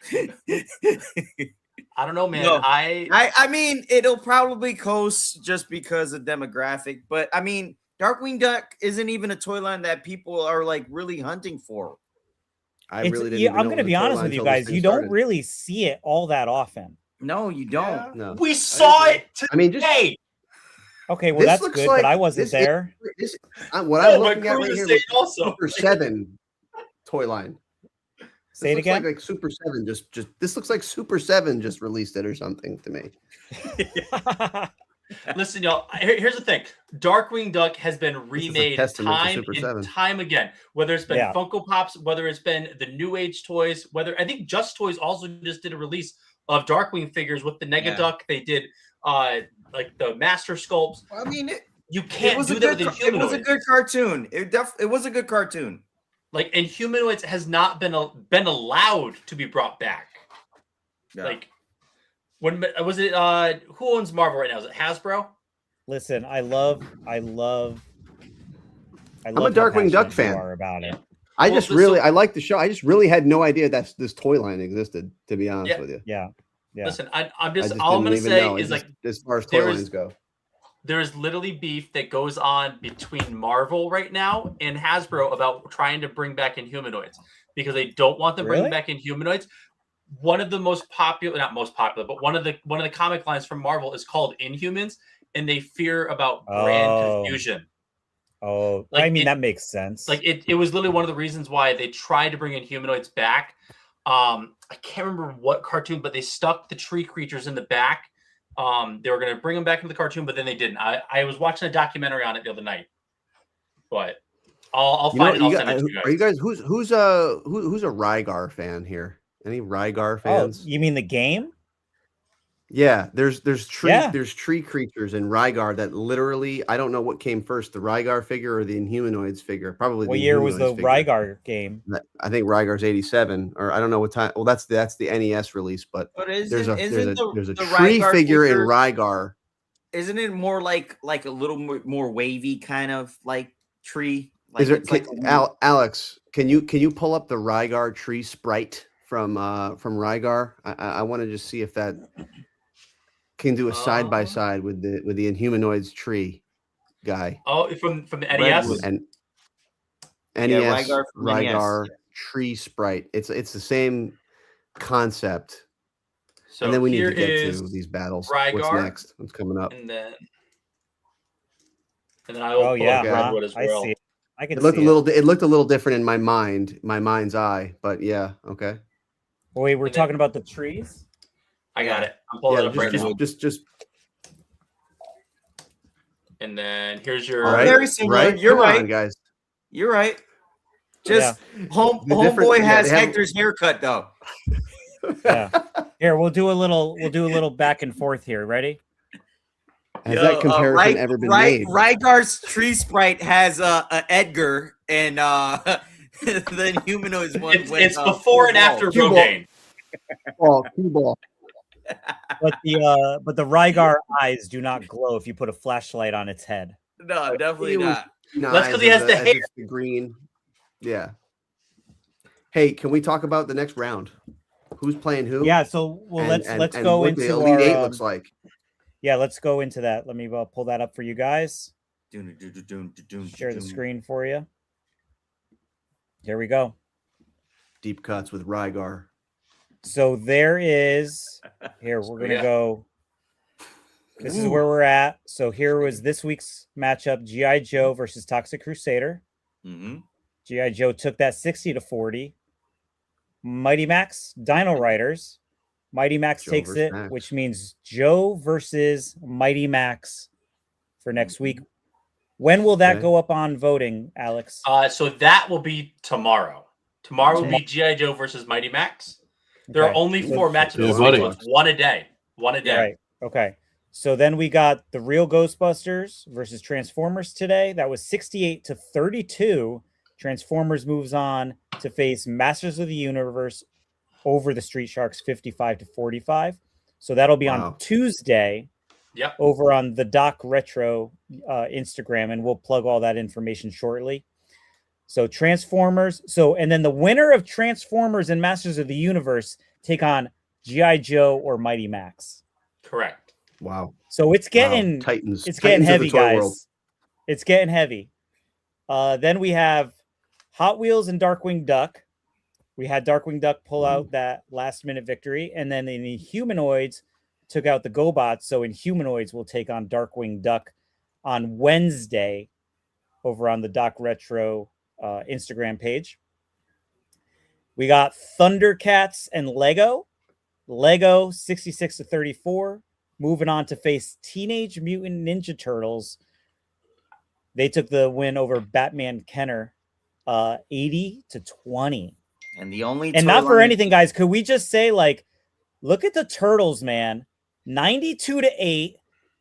Speaker 4: I don't know, man.
Speaker 5: No.
Speaker 4: I
Speaker 5: mean, it'll probably coast just because of demographic, but I mean, Darkwing Duck isn't even a toy line that people are like really hunting for.
Speaker 2: I
Speaker 1: It's-
Speaker 2: really didn't.
Speaker 1: yeah,
Speaker 2: even
Speaker 1: I'm
Speaker 2: know
Speaker 1: going to
Speaker 2: it was
Speaker 1: be
Speaker 2: a toy
Speaker 1: honest
Speaker 2: line
Speaker 1: with you
Speaker 2: until this
Speaker 1: guys.
Speaker 2: thing
Speaker 1: You don't
Speaker 2: started.
Speaker 1: really see it all that often.
Speaker 5: No, you don't.
Speaker 2: No.
Speaker 4: we saw
Speaker 2: agree.
Speaker 4: it
Speaker 2: I mean, just
Speaker 4: today.
Speaker 1: Okay, well
Speaker 2: This
Speaker 1: that's
Speaker 2: looks
Speaker 1: good,
Speaker 2: like-
Speaker 1: but I wasn't
Speaker 2: this-
Speaker 1: there.
Speaker 2: What
Speaker 4: Oh,
Speaker 2: I'm
Speaker 4: my
Speaker 2: looking at
Speaker 4: crew
Speaker 2: right
Speaker 4: is
Speaker 2: here
Speaker 4: saying
Speaker 2: is
Speaker 4: also.
Speaker 2: Super 7 toy line.
Speaker 1: Say it
Speaker 2: looks
Speaker 1: again.
Speaker 2: Like Super 7 just this looks like Super 7 just released it or something to me.
Speaker 4: Listen, y'all. Here's the thing: Darkwing Duck has been
Speaker 2: is a
Speaker 4: remade
Speaker 2: testament to
Speaker 4: time
Speaker 2: Super
Speaker 4: and
Speaker 2: 7.
Speaker 4: time again. Whether it's been
Speaker 1: Yeah.
Speaker 4: Funko Pops, whether it's been the New Age toys, whether I think Just Toys also just did a release of Darkwing figures with the Nega
Speaker 5: Yeah.
Speaker 4: Duck. They did like the Master Sculpts.
Speaker 5: I mean,
Speaker 4: You
Speaker 5: it
Speaker 4: can't
Speaker 5: was
Speaker 4: do
Speaker 5: a
Speaker 4: that
Speaker 5: good.
Speaker 4: with
Speaker 5: It was a
Speaker 4: Inhumanoids.
Speaker 5: good cartoon. It was a good cartoon.
Speaker 4: Like Inhumanoids has not been allowed to be brought back.
Speaker 5: Yeah.
Speaker 4: Like when was it? Who owns Marvel right now? Is it Hasbro?
Speaker 1: Listen, I love
Speaker 2: a
Speaker 1: how
Speaker 2: Darkwing Duck
Speaker 1: passionate you
Speaker 2: fan.
Speaker 1: are about it.
Speaker 2: I
Speaker 4: Well,
Speaker 2: just
Speaker 4: so-
Speaker 2: really I like the show. I just really had no idea that this toy line existed, to be honest
Speaker 4: Yeah.
Speaker 2: with you.
Speaker 1: Yeah. Yeah.
Speaker 4: Listen, I'm
Speaker 2: I
Speaker 4: just
Speaker 2: just
Speaker 4: all I'm
Speaker 2: didn't
Speaker 4: gonna
Speaker 2: even
Speaker 4: say
Speaker 2: know.
Speaker 4: is like
Speaker 2: as far as toy
Speaker 4: there is-
Speaker 2: lines go.
Speaker 4: there is literally beef that goes on between Marvel right now and Hasbro about trying to bring back Inhumanoids because they don't want them
Speaker 1: Really?
Speaker 4: bringing back Inhumanoids. One of the most popular, not most popular, but one of the comic lines from Marvel is called Inhumans, and they fear about brand
Speaker 1: Oh.
Speaker 4: confusion.
Speaker 1: Oh,
Speaker 4: Like,
Speaker 1: I mean
Speaker 4: it-
Speaker 1: that makes sense.
Speaker 4: Like it was literally one of the reasons why they tried to bring Inhumanoids back. I can't remember what cartoon, but they stuck the tree creatures in the back. They were going to bring them back into the cartoon, but then they didn't. I was watching a documentary on it the other night, but I'll
Speaker 2: You know,
Speaker 4: find it. I'll
Speaker 2: you
Speaker 4: send it to you
Speaker 2: got,
Speaker 4: guys.
Speaker 2: are you guys who's a Rygar fan here? Any Rygar
Speaker 1: oh,
Speaker 2: fans?
Speaker 1: you mean the game?
Speaker 2: Yeah, there's tree
Speaker 1: Yeah.
Speaker 2: there's tree creatures in Rygar that literally I don't know what came first, the Rygar figure or the Inhumanoids figure. Probably
Speaker 1: What
Speaker 2: the
Speaker 1: year was the
Speaker 2: Inhumanoids figure.
Speaker 1: Rygar game?
Speaker 2: I think Rygar's 87 or I don't know what time. Well, that's the NES release, but
Speaker 5: But
Speaker 2: there's
Speaker 5: isn't
Speaker 2: a
Speaker 5: the
Speaker 2: tree
Speaker 5: Rygar
Speaker 2: figure in
Speaker 5: figure-
Speaker 2: Rygar.
Speaker 5: Isn't it more like a little more wavy kind of like tree? Like
Speaker 2: Is there
Speaker 5: it's like
Speaker 2: Alex, can you pull up the Rygar tree sprite from Rygar? I want to just see if that can do a side by side with the Inhumanoids tree guy.
Speaker 4: Oh, from the NES.
Speaker 5: Redwood.
Speaker 2: And
Speaker 5: Yeah,
Speaker 2: NES
Speaker 5: Rygar from NES,
Speaker 2: Rygar
Speaker 5: yeah.
Speaker 2: tree sprite. It's the same concept.
Speaker 4: So
Speaker 2: And then we need
Speaker 4: here
Speaker 2: to get
Speaker 4: is
Speaker 2: to these battles. What's
Speaker 4: Rygar.
Speaker 2: next? What's coming up?
Speaker 4: and then I will
Speaker 1: Oh
Speaker 4: pull
Speaker 1: yeah,
Speaker 4: up
Speaker 2: huh?
Speaker 4: Redwood as
Speaker 1: I
Speaker 4: well.
Speaker 1: see it. I can
Speaker 2: It looked
Speaker 1: see
Speaker 2: a little. It looked a little different in my mind's eye, but yeah, okay.
Speaker 1: Wait, we're
Speaker 4: and then-
Speaker 1: talking about the trees.
Speaker 4: I got it. I'm pulling it up right now.
Speaker 2: Just.
Speaker 4: And then here's your.
Speaker 2: All right.
Speaker 5: Very similar.
Speaker 2: Right?
Speaker 5: You're
Speaker 2: Come
Speaker 5: right,
Speaker 2: on, guys.
Speaker 5: You're right. Just homeboy has Hector's haircut though.
Speaker 1: Yeah. Here, we'll do a little back and forth here. Ready?
Speaker 2: Has that comparison ever been made?
Speaker 5: Rygar's tree sprite has Edgar, and then Humanoid's one.
Speaker 4: It's before and after Rogaine.
Speaker 2: Cue ball.
Speaker 1: But the Rygar eyes do not glow if you put a flashlight on its head.
Speaker 5: No, definitely not.
Speaker 4: That's because he has the hair.
Speaker 2: The green. Yeah. Hey, can we talk about the next round? Who's playing who?
Speaker 1: Yeah. So let's go
Speaker 2: what
Speaker 1: into
Speaker 2: the Elite Eight
Speaker 1: our,
Speaker 2: looks like.
Speaker 1: Yeah, let's go into that. Let me pull that up for you guys. Share the screen for you. Here we go.
Speaker 2: Deep cuts with Rygar.
Speaker 1: So there is here. We're gonna go. This is where we're at. So here was this week's matchup: G.I. Joe versus Toxic Crusader. G.I. Joe took that 60-40. Mighty Max, Dino Riders. Mighty Max
Speaker 2: Joe
Speaker 1: takes
Speaker 2: versus
Speaker 1: it,
Speaker 2: Max.
Speaker 1: which means Joe versus Mighty Max for next week. When will that go up on voting, Alex?
Speaker 4: So that will be tomorrow. Tomorrow will be G.I. Joe versus Mighty Max. There are only 4 matches. So it's one a day. One a day.
Speaker 1: Right. Okay. So then we got the Real Ghostbusters versus Transformers today. That was 68-32. Transformers moves on to face Masters of the Universe over the Street Sharks 55-45. So that'll be on Tuesday.
Speaker 4: Yep.
Speaker 1: Over on the Doc Retro Instagram, and we'll plug all that information shortly. So Transformers. And then the winner of Transformers and Masters of the Universe take on G.I. Joe or Mighty Max.
Speaker 4: Correct.
Speaker 2: Wow.
Speaker 1: So it's getting
Speaker 2: Titans.
Speaker 1: It's getting
Speaker 2: Titans
Speaker 1: heavy, guys. It's getting heavy. Then we have Hot Wheels and Darkwing Duck. We had Darkwing Duck pull out that last-minute victory, and then in the Humanoids took out the GoBots. So in Humanoids, we'll take on Darkwing Duck on Wednesday over on the Doc Retro Instagram page. We got Thundercats and Lego. Lego 66-34. Moving on to face Teenage Mutant Ninja Turtles. They took the win over Batman Kenner 80-20.
Speaker 5: And the only
Speaker 1: not for anything, guys, could we just say, like, look at the Turtles, man. 92-8,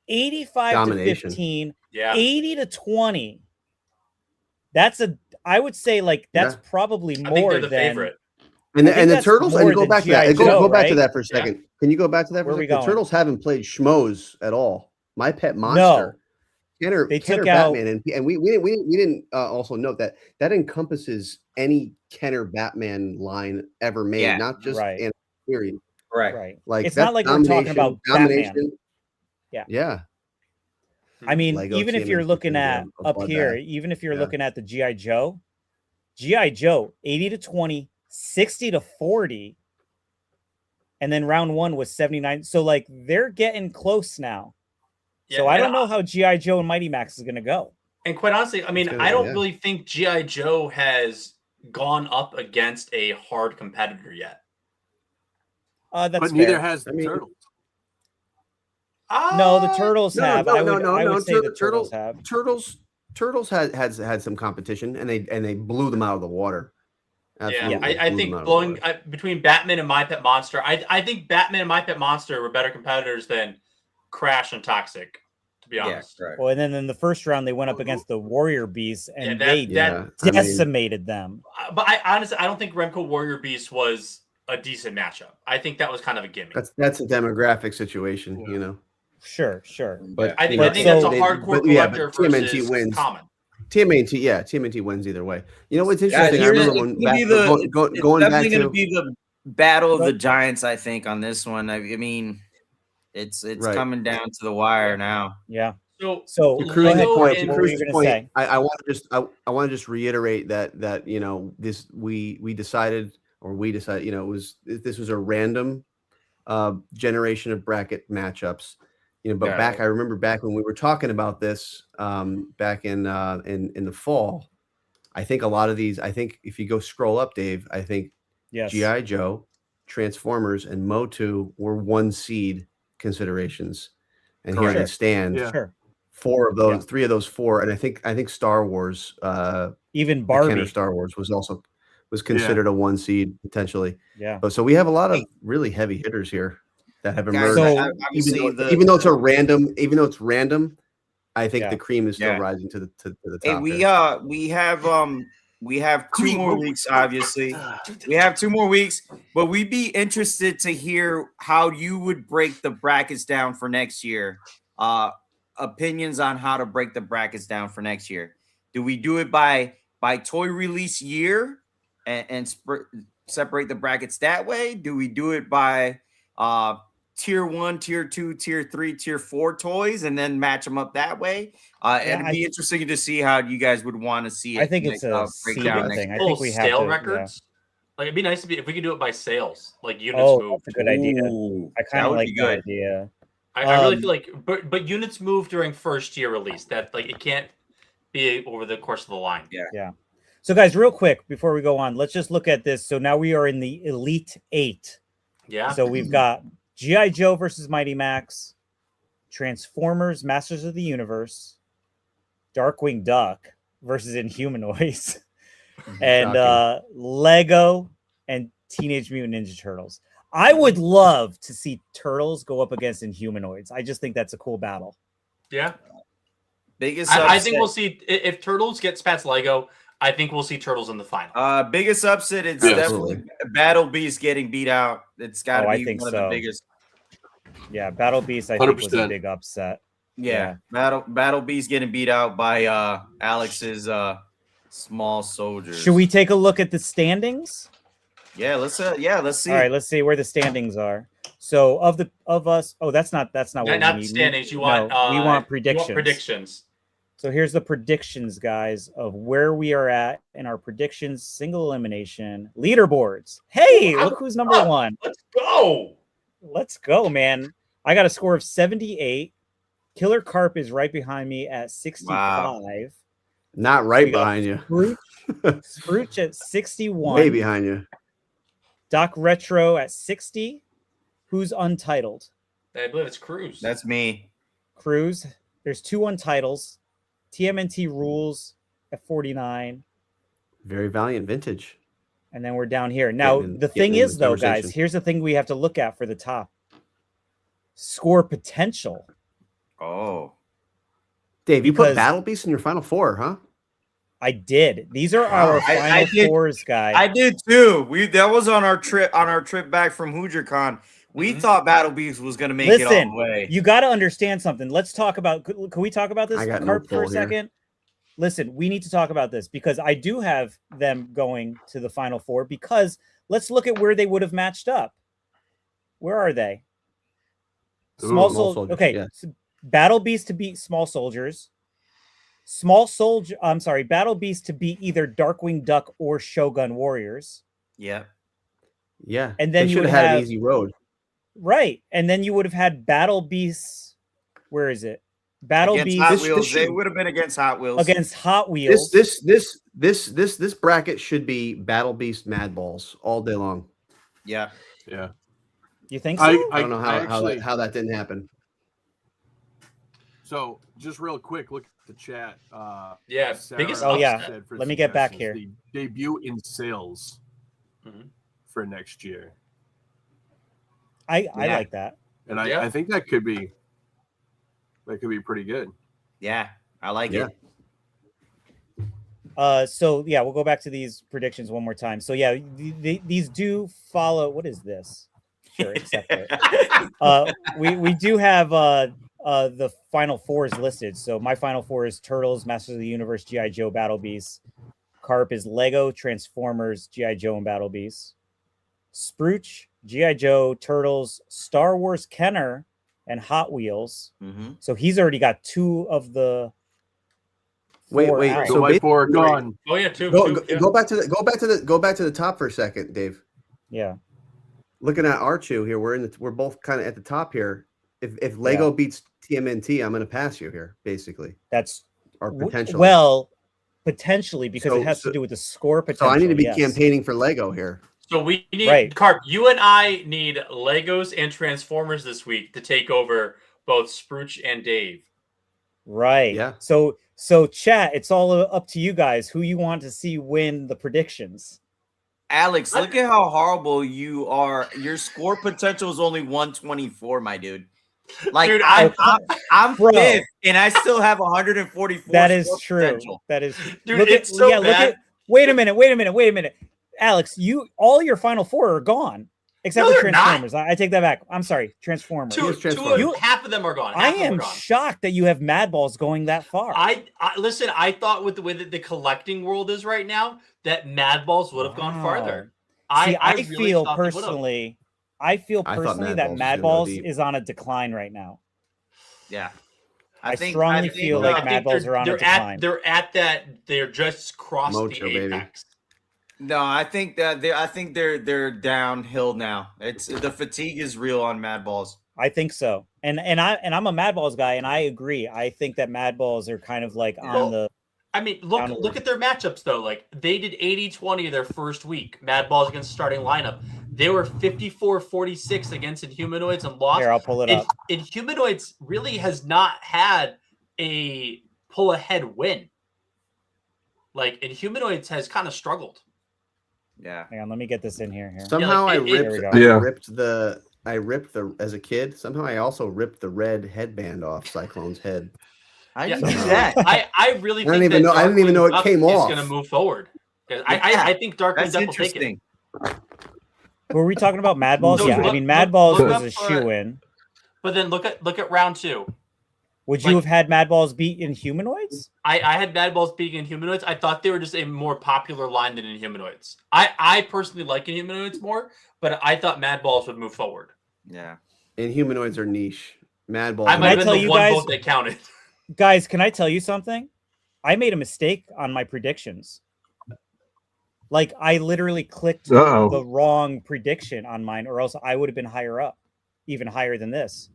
Speaker 1: 85-15, 80-20. I would say, like, that's probably more
Speaker 4: they're the
Speaker 1: than
Speaker 4: favorite.
Speaker 2: And the Turtles, and go back to that. Go back to that for a
Speaker 1: second.
Speaker 2: Yeah. Can you go back to that for a second? The Turtles haven't played Schmoes at all. My Pet Monster.
Speaker 1: No.
Speaker 2: They took out Batman, and we didn't also note that encompasses any Kenner Batman line ever made, not just in period.
Speaker 5: Right.
Speaker 2: Like
Speaker 1: it's not like we're talking about Batman.
Speaker 2: Yeah.
Speaker 1: I mean,
Speaker 2: Lego
Speaker 1: even if you're looking at up here, even if you're looking at the G.I. Joe 80-20, 60-40, and then round 1 was 79. So like they're getting close now. So I don't know how G.I. Joe and Mighty Max is going to go.
Speaker 4: And quite honestly, I mean, I don't really think G.I. Joe has gone up against a hard competitor yet.
Speaker 1: That's
Speaker 3: but neither has the Turtles.
Speaker 1: No, the Turtles have. I would say the
Speaker 2: Turtles
Speaker 1: have.
Speaker 2: Turtles had some competition, and they blew them out of the water. Absolutely.
Speaker 4: Yeah, I think blowing between Batman and My Pet Monster, I think Batman and My Pet Monster were better competitors than Crash and Toxic, to be honest.
Speaker 5: Yeah, right.
Speaker 1: Well, and then in the first round, they went up against the Warrior Beasts, and they decimated them.
Speaker 4: But I honestly, I don't think Remco Warrior Beast was a decent matchup. I think that was kind of a gimmick.
Speaker 2: That's a demographic situation, you know.
Speaker 1: Sure.
Speaker 2: But
Speaker 4: I think that's a hardcore collector versus
Speaker 2: TMNT wins.
Speaker 4: common.
Speaker 2: TMNT wins either way. You know what's interesting? I remember when
Speaker 5: going back to, going to be the battle of the
Speaker 2: But-
Speaker 5: giants. I think on this one. I mean, it's
Speaker 2: Right.
Speaker 5: coming down to the wire now.
Speaker 1: Yeah.
Speaker 4: So
Speaker 1: So
Speaker 2: To Cruz's
Speaker 1: Lego
Speaker 2: point,
Speaker 1: and- what were you gonna say?
Speaker 2: I want to just reiterate that you know we decided, you know, this was a random generation of bracket matchups, you know. But I remember back when we were talking about this back in the fall. I think a lot of these. I think if you go scroll up, Dave, I think
Speaker 1: Yes.
Speaker 2: G.I. Joe Transformers, and Motu were 1 seed considerations, and here
Speaker 1: Correct.
Speaker 2: they stand.
Speaker 3: Yeah.
Speaker 1: Sure.
Speaker 2: 4 of those,
Speaker 1: Yeah.
Speaker 2: 3 of those 4, and I think Star Wars,
Speaker 1: Even
Speaker 2: the
Speaker 1: Barbie.
Speaker 2: Kenner Star Wars was considered a 1 seed potentially.
Speaker 1: Yeah.
Speaker 2: But so we have a lot of really heavy hitters here that have
Speaker 5: Guys,
Speaker 2: emerged.
Speaker 5: obviously
Speaker 2: even though it's random, I think the cream is still
Speaker 5: Yeah.
Speaker 2: rising to the
Speaker 5: Hey,
Speaker 2: top.
Speaker 5: we have 2 more weeks, obviously. We have 2 more weeks, but we'd be interested to hear how you would break the brackets down for next year. Opinions on how to break the brackets down for next year. Do we do it by toy release year and separate the brackets that way? Do we do it by tier 1, tier 2, tier 3, tier 4 toys and then match them up that way? It'd be interesting to see how you guys would want to see it.
Speaker 1: I think it's a seeding thing. I think we have
Speaker 4: sale
Speaker 1: to,
Speaker 4: records. Like it'd be nice if we could do it by sales, like units moved.
Speaker 1: That's a good idea. I kind of like the idea.
Speaker 4: I really feel like, but units move during first year release. That like it can't be over the course of the line.
Speaker 1: Yeah. So guys, real quick before we go on, let's just look at this. So now we are in the Elite 8.
Speaker 4: Yeah.
Speaker 1: So we've got G.I. Joe versus Mighty Max, Transformers, Masters of the Universe, Darkwing Duck versus Inhumanoids, and Lego and Teenage Mutant Ninja Turtles. I would love to see Turtles go up against Inhumanoids. I just think that's a cool battle.
Speaker 4: Yeah.
Speaker 5: Biggest
Speaker 4: I think we'll see if Turtles gets past Lego. I think we'll see Turtles in the final.
Speaker 5: Biggest upset is definitely Battle Beast getting beat out. It's got to be one of the biggest.
Speaker 1: Yeah, Battle Beast I think was a
Speaker 3: 100%.
Speaker 1: big upset.
Speaker 5: Yeah. Battle Beast getting beat out by Alex's small soldiers.
Speaker 1: Should we take a look at the standings?
Speaker 5: Yeah, let's see.
Speaker 1: All right, let's see where the standings are. So of us, that's not what
Speaker 4: Not
Speaker 1: we
Speaker 4: the
Speaker 1: need.
Speaker 4: standings. You
Speaker 1: No,
Speaker 4: want
Speaker 1: we want predictions.
Speaker 4: predictions.
Speaker 1: So here's the predictions, guys, of where we are at in our predictions, single elimination leaderboards. Hey, look who's number 1.
Speaker 4: Let's go.
Speaker 1: Let's go, man. I got a score of 78. Killer Carp is right behind me at 65.
Speaker 2: Wow. Not right behind you.
Speaker 1: Scrooge at 61.
Speaker 2: Way behind you.
Speaker 1: Doc Retro at 60. Who's untitled?
Speaker 4: I believe it's Cruz.
Speaker 5: That's me.
Speaker 1: Cruz. There's 2 untitles. TMNT Rules at 49.
Speaker 2: Very valiant vintage.
Speaker 1: And then we're down here. Now, the thing is, though, guys, here's the thing we have to look at for the top. Score potential.
Speaker 5: Oh.
Speaker 2: Dave, you put Battle Beast in your final 4, huh?
Speaker 1: I did. These are our final 4s, guys.
Speaker 5: I did too. That was on our trip back from HoodierCon. We thought Battle Beast was going to make it all the way.
Speaker 1: You got to understand something. Let's talk about. Can we talk about this Carp for a second? Listen, we need to talk about this because I do have them going to the final 4. Because let's look at where they would have matched up. Where are they? Small Soldiers. Okay,
Speaker 2: yeah.
Speaker 1: So Battle Beast to beat Small Soldiers. Battle Beast to beat either Darkwing Duck or Shogun Warriors.
Speaker 5: Yeah.
Speaker 2: Yeah.
Speaker 1: And then
Speaker 2: they
Speaker 1: you
Speaker 2: should
Speaker 1: would
Speaker 2: have had an easy road.
Speaker 1: Right. And then you would have had Battle Beasts. Where is it? Battle Beast.
Speaker 5: Hot Wheels. They would have been against Hot Wheels.
Speaker 1: Against Hot Wheels.
Speaker 2: This bracket should be Battle Beast Mad Balls all day long.
Speaker 5: Yeah.
Speaker 3: Yeah.
Speaker 1: You think so?
Speaker 2: I don't know how that didn't happen.
Speaker 3: So just real quick, look at the chat.
Speaker 4: Biggest.
Speaker 1: Let me get back here.
Speaker 3: The debut in sales for next year.
Speaker 1: I like that,
Speaker 3: and I think that could be pretty good.
Speaker 5: Yeah, I like it.
Speaker 1: So yeah, we'll go back to these predictions one more time. So yeah, these do follow. What is this? Sure, accept it. We do have the final 4s listed. So my final 4 is Turtles, Masters of the Universe, G.I. Joe, Battle Beasts. Carp is Lego, Transformers, G.I. Joe, and Battle Beasts. Sprooch, G.I. Joe, Turtles, Star Wars, Kenner, and Hot Wheels. So he's already got 2 of the.
Speaker 2: Wait.
Speaker 3: So my 4 gone.
Speaker 4: Oh yeah, 2.
Speaker 2: Go back to the top for a second, Dave.
Speaker 1: Yeah.
Speaker 2: Looking at our 2 here, we're both kind of at the top here. If Lego beats TMNT, I'm going to pass you here. Basically,
Speaker 1: that's
Speaker 2: our potential.
Speaker 1: Well, potentially because it has to do with the score potential.
Speaker 2: So I need to be campaigning for Lego here.
Speaker 4: So we need Carp. You and I need Legos and Transformers this week to take over both Sprooch and Dave.
Speaker 1: Right.
Speaker 2: Yeah.
Speaker 1: So chat, it's all up to you guys who you want to see win the predictions.
Speaker 5: Alex, look at how horrible you are. Your score potential is only 124, my dude. Like, dude, I'm fifth, and I still have 144.
Speaker 1: That is true.
Speaker 5: Potential.
Speaker 1: That is true.
Speaker 4: Dude, it's so bad.
Speaker 1: Wait a minute. Alex, all your final four are gone. Except for Transformers. I take that back. I'm sorry. Transformers.
Speaker 4: Half of them are gone.
Speaker 1: I am shocked that you have Mad Balls going that far.
Speaker 4: I listen, I thought with the way that the collecting world is right now, that Mad Balls would have gone farther.
Speaker 1: I feel personally that Mad Balls is on a decline right now.
Speaker 5: Yeah.
Speaker 1: I strongly feel like Mad Balls are on a decline.
Speaker 4: They're just crossed the apex.
Speaker 5: No, I think they're downhill now. The fatigue is real on Mad Balls.
Speaker 1: I think so. And I'm a Mad Balls guy, and I agree. I think that Mad Balls are kind of like on the
Speaker 4: I mean, look at their matchups though. Like they did 80-20 their first week. Mad Balls against the starting lineup. They were 54-46 against Inhumanoids and lost.
Speaker 1: Here, I'll pull it up.
Speaker 4: Inhumanoids really has not had a pull ahead win. Like Inhumanoids has kind of struggled.
Speaker 5: Yeah.
Speaker 1: Hang on, let me get this in here.
Speaker 2: Somehow I ripped the as a kid. Somehow I also ripped the red headband off Cyclone's head.
Speaker 5: How do you do that?
Speaker 4: I really think
Speaker 2: I didn't even know it came off.
Speaker 4: Is going to move forward. I think Darkwing Duck will take it.
Speaker 1: Were we talking about Mad Balls? Yeah, I mean Mad Balls was a shoe-in.
Speaker 4: But then look at round 2.
Speaker 1: Would you have had Mad Balls beat Inhumanoids?
Speaker 4: I had Mad Balls beating Inhumanoids. I thought they were just a more popular line than Inhumanoids. I personally like Inhumanoids more, but I thought Mad Balls would move forward.
Speaker 5: Yeah.
Speaker 2: Inhumanoids are niche. Mad Balls.
Speaker 4: I might have been the one vote that counted.
Speaker 1: Guys, can I tell you something? I made a mistake on my predictions. Like, I literally clicked the wrong prediction on mine, or else I would have been higher up, even higher than this.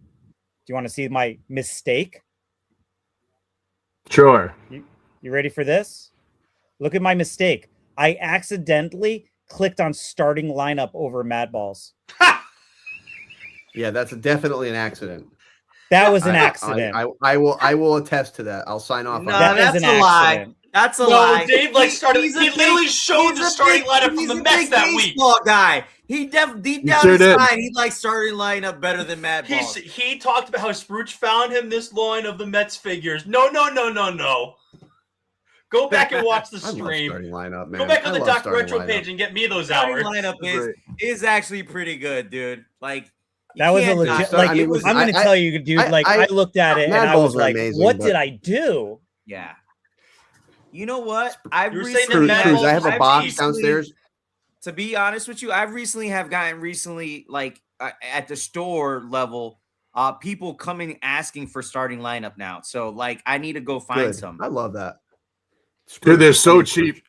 Speaker 1: Do you want to see my mistake?
Speaker 3: Sure.
Speaker 1: You ready for this? Look at my mistake. I accidentally clicked on starting lineup over Mad Balls.
Speaker 2: Yeah, that's definitely an accident.
Speaker 1: That was an accident.
Speaker 2: I will attest to that. I'll sign off.
Speaker 5: No,
Speaker 2: on that.
Speaker 5: that's a lie. That's a lie.
Speaker 4: Dave he literally showed the starting lineup from the Mets that week.
Speaker 5: Guy. He deep down inside, he likes starting lineup better than Mad Balls.
Speaker 4: He talked about how Sprooch found him this line of the Mets figures. No. Go back and watch the stream.
Speaker 2: Lineup, man.
Speaker 4: Go back on the Doc Retro page and get me those hours.
Speaker 5: Lineup is actually pretty good, dude. Like
Speaker 1: that was a legit. Like I'm going to tell you, dude. Like I looked at it and I was like, "What did I do?"
Speaker 5: Yeah. You know what?
Speaker 2: I have a box downstairs.
Speaker 5: To be honest with you, I've gotten like at the store level, people coming asking for starting lineup now. So like, I need to go find some.
Speaker 2: I love that.
Speaker 3: Dude, they're so cheap.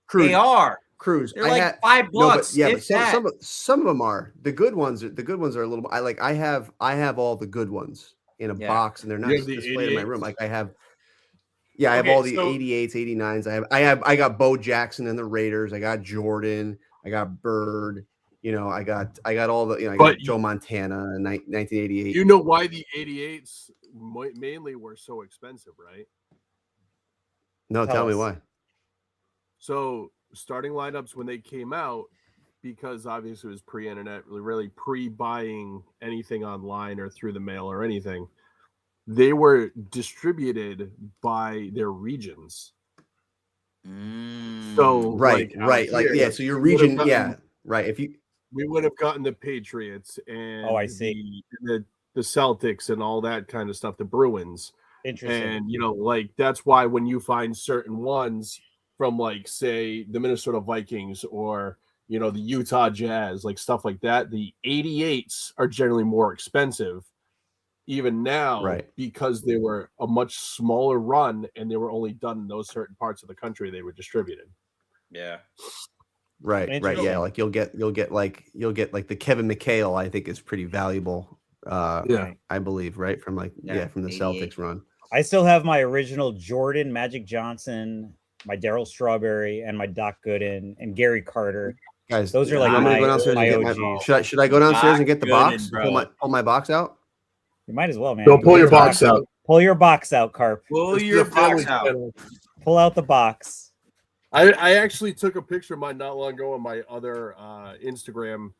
Speaker 2: Cruz,
Speaker 5: they are.
Speaker 2: Cruz.
Speaker 5: They're like $5.
Speaker 2: But some of them are the good ones. The good ones are a little. I have all the good ones in a box, and they're not displayed in my room. Like I have. Yeah, I have all the 88s, 89s. I got Bo Jackson and the Raiders. I got Jordan. I got Bird. You know, I got all the. You know, I got Joe Montana in 1988.
Speaker 3: You know why the 88s mainly were so expensive, right?
Speaker 2: No, tell me why.
Speaker 3: So starting lineups when they came out, because obviously it was pre-internet, really pre-buying anything online or through the mail or anything. They were distributed by their regions. So
Speaker 2: right. So your region, right.
Speaker 3: We would have gotten the Patriots and
Speaker 1: I see
Speaker 3: the Celtics and all that kind of stuff, the Bruins.
Speaker 1: Interesting.
Speaker 3: And that's why when you find certain ones from say the Minnesota Vikings or the Utah Jazz, like stuff like that, the 88s are generally more expensive. Even now,
Speaker 2: right,
Speaker 3: because they were a much smaller run and they were only done in those certain parts of the country they were distributed.
Speaker 5: Yeah.
Speaker 2: Right. Yeah. Like you'll get like the Kevin McHale, I think is pretty valuable. I believe, right? From from the Celtics run.
Speaker 1: I still have my original Jordan, Magic Johnson, my Darryl Strawberry, and my Doc Gooden and Gary Carter
Speaker 2: Guys,
Speaker 1: Those are like
Speaker 2: I'm gonna go
Speaker 1: my
Speaker 2: downstairs and get my.
Speaker 1: OGs.
Speaker 2: Should I go downstairs and get the
Speaker 5: Not
Speaker 2: box?
Speaker 5: good,
Speaker 2: Pull my box out.
Speaker 1: You might as well, man.
Speaker 3: Don't pull your box out.
Speaker 1: Pull your box out, Carp.
Speaker 5: Pull
Speaker 3: This is
Speaker 5: your
Speaker 3: a family
Speaker 5: box out.
Speaker 3: channel.
Speaker 1: Pull out the box.
Speaker 3: I actually took a picture of mine not long ago on my other Instagram,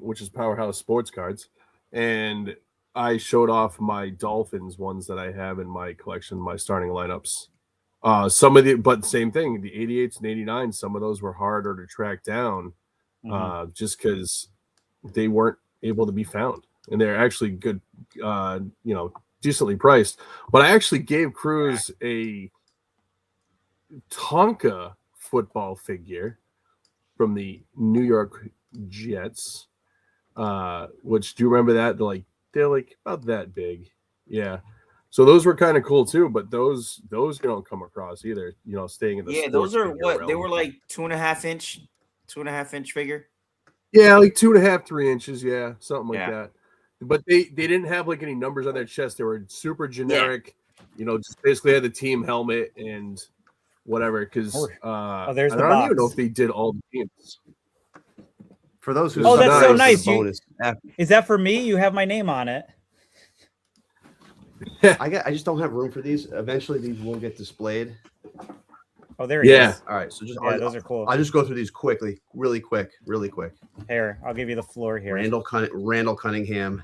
Speaker 3: which is Powerhouse Sports Cards, and I showed off my Dolphins ones that I have in my collection, my starting lineups. Some of the, but same thing, the 88s and 89s, some of those were harder to track down, just because they weren't able to be found, and they're actually good, decently priced. But I actually gave Cruz a Tonka football figure from the New York Jets, which, do you remember that? They're like about that big. Yeah. So those were kind of cool too, but those you don't come across either, staying in the
Speaker 5: Yeah, those are what they were like 2.5 inch figure.
Speaker 3: Yeah, like 2.5, 3 inches, yeah, something like that. But they didn't have like any numbers on their chest. They were super generic, just basically had the team helmet and whatever. Because
Speaker 1: there's
Speaker 3: I
Speaker 1: the
Speaker 3: don't
Speaker 1: box.
Speaker 3: even know if they did all the teams.
Speaker 2: For those who,
Speaker 1: that's so
Speaker 2: this is a
Speaker 1: nice.
Speaker 2: bonus.
Speaker 1: Is that for me? You have my name on it.
Speaker 2: I just don't have room for these. Eventually, these will get displayed.
Speaker 1: Oh, there he is.
Speaker 2: All right. So just
Speaker 1: those are cool.
Speaker 2: I'll just go through these quickly, really quick.
Speaker 1: Here, I'll give you the floor here.
Speaker 2: Randall Cunningham.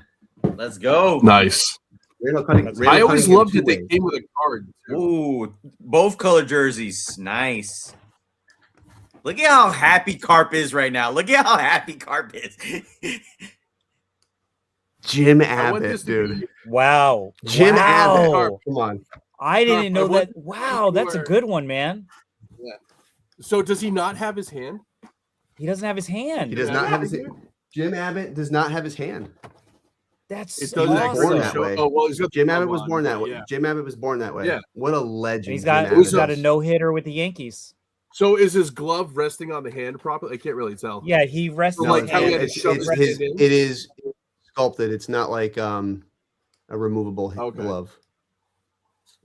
Speaker 5: Let's go.
Speaker 3: Nice.
Speaker 2: Randall Cunningham.
Speaker 3: I always
Speaker 2: Cunningham
Speaker 3: loved that they
Speaker 2: two-way.
Speaker 3: came with a card. Too.
Speaker 5: Ooh, both color jerseys. Nice. Look at how happy Carp is right now. Look at how happy Carp is.
Speaker 2: Jim
Speaker 3: I want
Speaker 2: Abbott,
Speaker 3: this to
Speaker 2: dude.
Speaker 3: be-
Speaker 1: Wow.
Speaker 2: Jim Abbott.
Speaker 1: Wow.
Speaker 2: Come on.
Speaker 1: I didn't
Speaker 3: I
Speaker 1: know
Speaker 3: want
Speaker 1: that. Wow, that's a
Speaker 3: your-
Speaker 1: good one, man.
Speaker 3: So does he not have his hand?
Speaker 1: He doesn't have his hand.
Speaker 2: He does not have his. Jim Abbott does not have his hand.
Speaker 1: That's
Speaker 3: It
Speaker 2: He was
Speaker 3: doesn't
Speaker 1: awesome.
Speaker 2: born
Speaker 3: actually
Speaker 2: that
Speaker 3: show-
Speaker 2: way.
Speaker 3: Oh, well, he's got the
Speaker 2: Jim Abbott
Speaker 3: thumb
Speaker 2: was
Speaker 3: on,
Speaker 2: born
Speaker 3: but
Speaker 2: that way.
Speaker 3: yeah.
Speaker 2: Jim Abbott was born that way.
Speaker 3: Yeah.
Speaker 2: What a legend.
Speaker 1: And he's
Speaker 2: Jim Abbott
Speaker 1: got a
Speaker 2: is.
Speaker 1: no hitter with the Yankees.
Speaker 3: So is his glove resting on the hand properly? I can't really tell.
Speaker 1: Yeah, he rested
Speaker 2: No,
Speaker 3: like
Speaker 1: his
Speaker 3: how he
Speaker 1: hand.
Speaker 3: had to
Speaker 2: it's,
Speaker 3: shove
Speaker 2: it's
Speaker 3: his
Speaker 2: his,
Speaker 3: hand in?
Speaker 2: it is sculpted. It's not like a removable
Speaker 3: Okay.
Speaker 2: glove.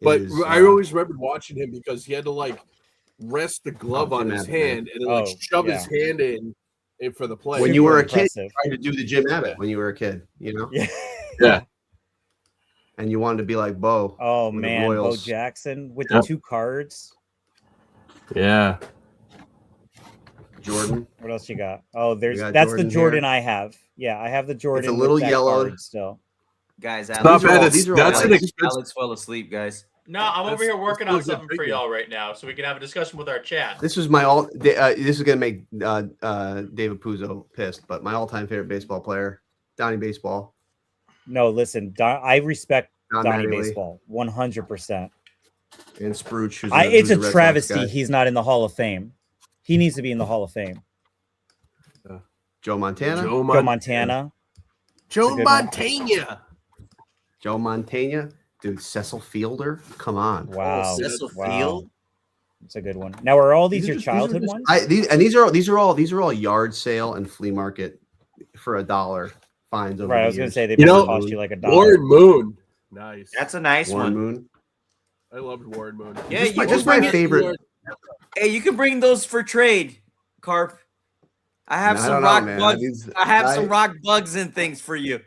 Speaker 2: It
Speaker 3: But
Speaker 2: is,
Speaker 3: I always remembered watching him because he had to like rest the glove on
Speaker 2: Jim
Speaker 3: his
Speaker 2: Abbott, man.
Speaker 3: hand and then like
Speaker 1: Oh,
Speaker 3: shove
Speaker 1: yeah.
Speaker 3: his hand in for the play.
Speaker 2: when you were a
Speaker 1: Super
Speaker 2: kid,
Speaker 1: impressive.
Speaker 2: trying to do the Jim Abbott when you were a kid,
Speaker 1: Yeah.
Speaker 3: Yeah.
Speaker 2: and you wanted to be like Bo.
Speaker 1: Oh
Speaker 2: with the
Speaker 1: man, Bo
Speaker 2: Royals.
Speaker 1: Jackson with
Speaker 3: Yeah.
Speaker 1: the 2 cards.
Speaker 3: Yeah.
Speaker 2: Jordan.
Speaker 1: What else you got? Oh,
Speaker 2: got
Speaker 1: that's
Speaker 2: Jordan
Speaker 1: the Jordan
Speaker 2: here.
Speaker 1: I have. Yeah, I have the Jordan.
Speaker 2: It's a little
Speaker 1: with that
Speaker 2: yellow.
Speaker 1: card still.
Speaker 5: Guys,
Speaker 3: Not
Speaker 5: Alex,
Speaker 3: bad.
Speaker 2: these are all
Speaker 3: That's an
Speaker 2: like-
Speaker 3: expensive.
Speaker 5: Alex fell asleep, guys.
Speaker 4: No, I'm over here working on
Speaker 3: that's a
Speaker 4: something for
Speaker 3: big
Speaker 4: y'all right now, so we can have a discussion with our chat.
Speaker 2: This was my all. This is gonna make David Puzo pissed, but my all-time favorite baseball player, Donnie Baseball.
Speaker 1: No, listen, I respect
Speaker 2: Don
Speaker 1: Donnie
Speaker 2: Mattingly
Speaker 1: Baseball 100%.
Speaker 2: and Spruce. Who's
Speaker 1: It's
Speaker 2: who's
Speaker 1: a
Speaker 2: Red Sox
Speaker 1: travesty
Speaker 2: guy.
Speaker 1: he's not in the Hall of Fame. He needs to be in the Hall of Fame.
Speaker 2: Joe Montana.
Speaker 1: Joe Montana.
Speaker 3: Joe
Speaker 1: It's a good one.
Speaker 3: Montana.
Speaker 2: Joe Montana. Dude, Cecil Fielder. Come on.
Speaker 1: Wow.
Speaker 5: Cecil
Speaker 1: Wow.
Speaker 5: Field.
Speaker 1: It's a good one. Now, are all these your
Speaker 2: are
Speaker 1: childhood
Speaker 2: just-
Speaker 1: ones?
Speaker 2: These are all yard sale and flea market for $1 finds over
Speaker 1: Right,
Speaker 2: the
Speaker 1: I was going to
Speaker 2: years.
Speaker 1: say they
Speaker 3: You know,
Speaker 1: probably cost you like $1.
Speaker 3: Warren Moon. Nice.
Speaker 5: That's a nice
Speaker 2: Warren
Speaker 5: one.
Speaker 2: Moon.
Speaker 3: I loved Warren Moon.
Speaker 5: Yeah,
Speaker 2: Just my-
Speaker 5: you
Speaker 2: just
Speaker 5: can
Speaker 2: my
Speaker 5: bring it-
Speaker 2: favorite.
Speaker 5: Hey, you can bring those for trade, Carp. I have
Speaker 2: I
Speaker 5: some
Speaker 2: don't know,
Speaker 5: rock
Speaker 2: man.
Speaker 5: bugs. I have some rock bugs and things for you.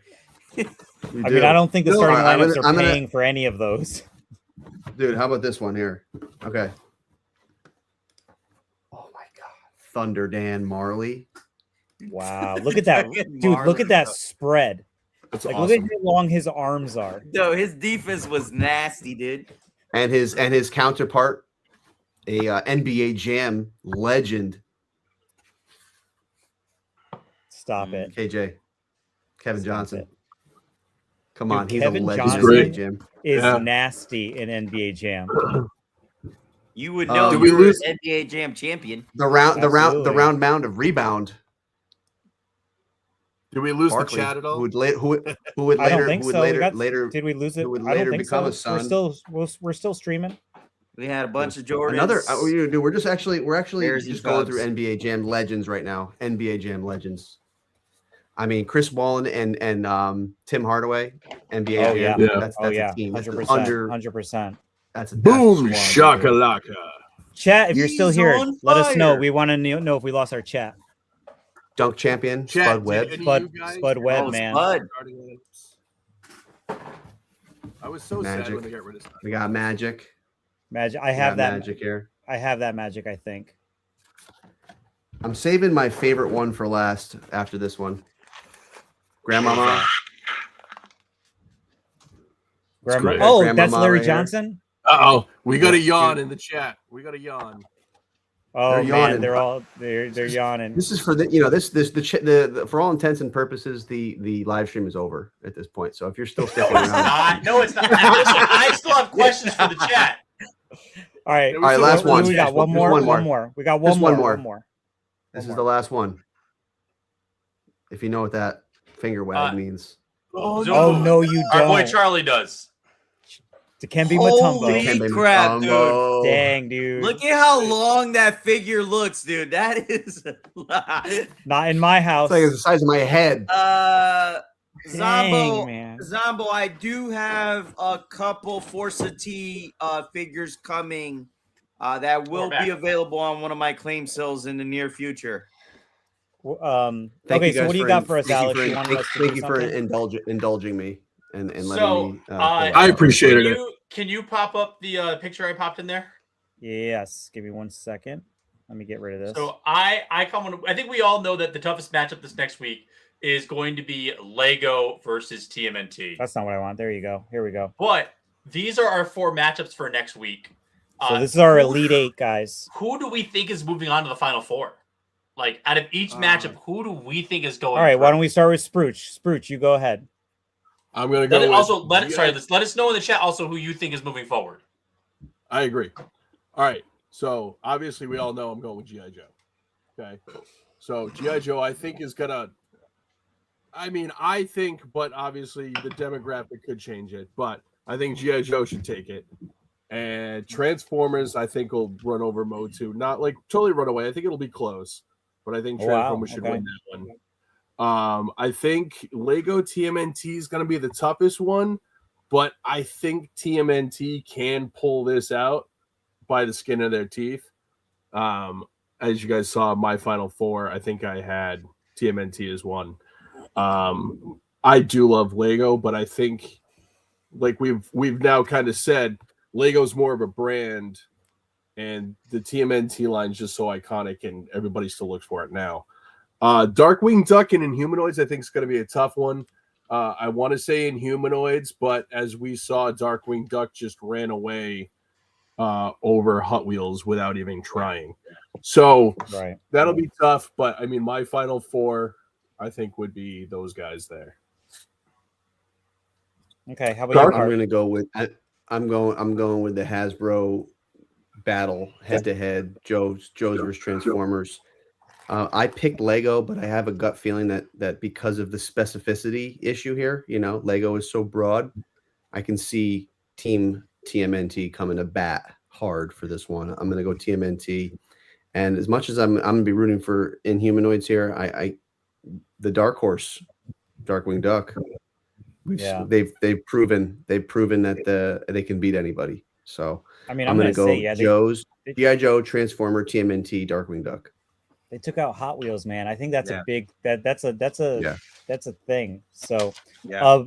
Speaker 1: I mean, I don't think the
Speaker 2: No,
Speaker 1: starting
Speaker 2: I'm
Speaker 1: lineups
Speaker 2: gonna-
Speaker 1: are
Speaker 2: I'm gonna-
Speaker 1: paying for any of those.
Speaker 2: Dude, how about this one here? Okay. Oh my God. Thunder Dan Marley.
Speaker 1: Wow. Look at that.
Speaker 5: Fucking
Speaker 1: Dude, look
Speaker 5: Marley,
Speaker 1: at that
Speaker 5: bro.
Speaker 1: spread.
Speaker 3: That's
Speaker 1: Like,
Speaker 3: awesome.
Speaker 1: look at how long his arms are.
Speaker 5: No, his defense was nasty, dude.
Speaker 2: And his counterpart, a NBA Jam legend,
Speaker 1: Stop it.
Speaker 2: KJ, Kevin
Speaker 1: Stop
Speaker 2: Johnson.
Speaker 1: it.
Speaker 2: Come
Speaker 1: Dude,
Speaker 2: on, he's
Speaker 1: Kevin
Speaker 2: a legend.
Speaker 1: Johnson
Speaker 2: in NBA Jam.
Speaker 1: Is
Speaker 3: Yeah.
Speaker 1: nasty in NBA Jam.
Speaker 5: You would know
Speaker 2: Did
Speaker 3: we
Speaker 5: you were
Speaker 3: lose-
Speaker 5: an NBA Jam champion.
Speaker 2: The
Speaker 1: Absolutely.
Speaker 2: round mound of rebound.
Speaker 3: Did we lose
Speaker 2: Barkley,
Speaker 3: the chat at all?
Speaker 2: who would later
Speaker 1: I don't think
Speaker 2: who would
Speaker 1: so.
Speaker 2: later
Speaker 1: Did we lose it?
Speaker 2: who would
Speaker 1: I don't
Speaker 2: later
Speaker 1: think
Speaker 2: become
Speaker 1: so.
Speaker 2: a son.
Speaker 1: We're still streaming.
Speaker 5: We had a bunch of Jordans.
Speaker 2: another we're actually
Speaker 5: Bears and
Speaker 2: just going
Speaker 5: Cubs.
Speaker 2: through NBA Jam legends right now. NBA Jam legends. I mean, Chris Wallen and Tim Hardaway, NBA
Speaker 1: Oh,
Speaker 2: Jam.
Speaker 3: yeah.
Speaker 2: That's
Speaker 1: Oh
Speaker 2: a
Speaker 1: yeah,
Speaker 2: team. That's
Speaker 1: 100%.
Speaker 2: under.
Speaker 1: 100%.
Speaker 2: That's a
Speaker 3: Boom
Speaker 2: that's a squad, dude.
Speaker 3: shakalaka.
Speaker 1: Chat, if you're still
Speaker 5: He's
Speaker 1: here,
Speaker 5: on
Speaker 1: let us know.
Speaker 5: fire.
Speaker 1: We want to know if we lost our chat.
Speaker 2: Dunk champion,
Speaker 3: Chat,
Speaker 2: Spud
Speaker 3: did
Speaker 2: Webb.
Speaker 3: any of
Speaker 1: Spud,
Speaker 3: you guys
Speaker 1: Spud Webb,
Speaker 5: Oh,
Speaker 1: man.
Speaker 5: Spud.
Speaker 3: I was so sad
Speaker 2: Magic.
Speaker 3: when they got rid of Spud.
Speaker 2: We got Magic.
Speaker 1: Magic. I
Speaker 2: We
Speaker 1: have
Speaker 2: got
Speaker 1: that.
Speaker 2: Magic here.
Speaker 1: I have that Magic, I think.
Speaker 2: I'm saving my favorite one for last after this one. Grandmama.
Speaker 3: great.
Speaker 1: Oh,
Speaker 2: Grandmama
Speaker 1: that's Larry
Speaker 2: right here.
Speaker 1: Johnson?
Speaker 3: Uh-oh. We got a
Speaker 2: Yeah.
Speaker 3: yawn in the chat. We got a yawn.
Speaker 1: Oh
Speaker 2: They're
Speaker 1: man,
Speaker 2: yawning.
Speaker 1: they're yawning.
Speaker 2: This is for the for all intents and purposes the live stream is over at this point. So if you're still sticking around,
Speaker 4: No, it's not. Listen, I still have questions for the chat.
Speaker 1: All right.
Speaker 3: All
Speaker 2: right, last one.
Speaker 1: We got one
Speaker 2: Just
Speaker 1: more.
Speaker 2: one more.
Speaker 1: One more. We got one
Speaker 2: Just
Speaker 1: more.
Speaker 2: one more.
Speaker 1: One more.
Speaker 2: this
Speaker 1: One
Speaker 2: is
Speaker 1: more.
Speaker 2: the last one. If you know what that finger wag means.
Speaker 4: Oh,
Speaker 1: Oh no, you
Speaker 4: Our boy
Speaker 1: don't.
Speaker 4: Charlie does.
Speaker 1: Dikembe
Speaker 5: Holy
Speaker 1: Mutombo.
Speaker 2: Dikembe
Speaker 5: crap, dude.
Speaker 2: Mutombo.
Speaker 1: Dang, dude.
Speaker 5: Look at how long that figure looks, dude. That is
Speaker 1: Not in my house.
Speaker 2: It's like it's the size of my head.
Speaker 1: Dang,
Speaker 5: Zombo.
Speaker 1: man.
Speaker 5: Zombo, I do have a couple Forza T figures coming that will
Speaker 4: back.
Speaker 5: be available on one of my claim sales in the near future.
Speaker 2: Thank
Speaker 1: Okay,
Speaker 2: you
Speaker 1: so
Speaker 2: guys
Speaker 1: what do you
Speaker 2: for-
Speaker 1: got for us,
Speaker 2: thank you
Speaker 1: Alex?
Speaker 2: for-
Speaker 1: You wanted
Speaker 2: thank-
Speaker 1: us to
Speaker 2: Thank
Speaker 1: do
Speaker 2: you for
Speaker 1: something?
Speaker 2: indulging me and letting
Speaker 4: So,
Speaker 2: me.
Speaker 3: I appreciated it.
Speaker 4: Can you pop up the picture I popped in there?
Speaker 1: Yes. Give me 1 second. Let me get rid of this.
Speaker 4: So I think we all know that the toughest matchup this next week is going to be Lego versus TMNT.
Speaker 1: That's not what I want. There you go. Here we go.
Speaker 4: But these are our 4 matchups for next week.
Speaker 1: So this is our Elite Eight, guys.
Speaker 4: Who do we think is moving on to the Final Four? Like, out of each matchup, who do we think is going?
Speaker 1: All right, why
Speaker 4: through?
Speaker 1: don't we start with Spruce? Spruce, you go ahead.
Speaker 3: I'm gonna go.
Speaker 4: Let it
Speaker 3: with
Speaker 4: also let it,
Speaker 3: GI
Speaker 4: sorry, let us know in the chat also who you think is moving forward.
Speaker 3: I agree. All right. So obviously we all know I'm going with G.I. Joe. Okay. So G.I. Joe, I think, is gonna. I think, but obviously the demographic could change it. But I think G.I. Joe should take it. And Transformers, I think, will run over Motu. Not like totally run away. I think it'll be close. But I think
Speaker 1: Oh, wow.
Speaker 3: Transformers should win that one. I think Lego TMNT is going to be the toughest one, but I think TMNT can pull this out by the skin of their teeth. As you guys saw, my Final Four, I think I had TMNT as one. I do love Lego, but I think, like we've now kind of said, Lego's more of a brand, and the TMNT line is just so iconic, and everybody still looks for it now. Darkwing Duck and Inhumanoids, I think, is going to be a tough one. I want to say Inhumanoids, but as we saw, Darkwing Duck just ran away over Hot Wheels without even trying. So
Speaker 1: Right.
Speaker 3: that'll be tough. But my Final Four, I think, would be those guys there.
Speaker 1: Okay, how about you,
Speaker 2: I'm
Speaker 1: Mark?
Speaker 2: going to go with. I'm going with the Hasbro battle head to head. Joe's versus Transformers. I picked Lego, but I have a gut feeling that because of the specificity issue here, Lego is so broad. I can see Team TMNT coming to bat hard for this one. I'm going to go TMNT, and as much as I'm going to be rooting for Inhumanoids here, the dark horse, Darkwing Duck. They've proven that they can beat anybody. So
Speaker 1: I mean,
Speaker 2: I'm going to go
Speaker 1: say,
Speaker 2: G.I. Joe, Transformer, TMNT, Darkwing Duck.
Speaker 1: They took out Hot Wheels, man. I think that's a big that's a thing. So,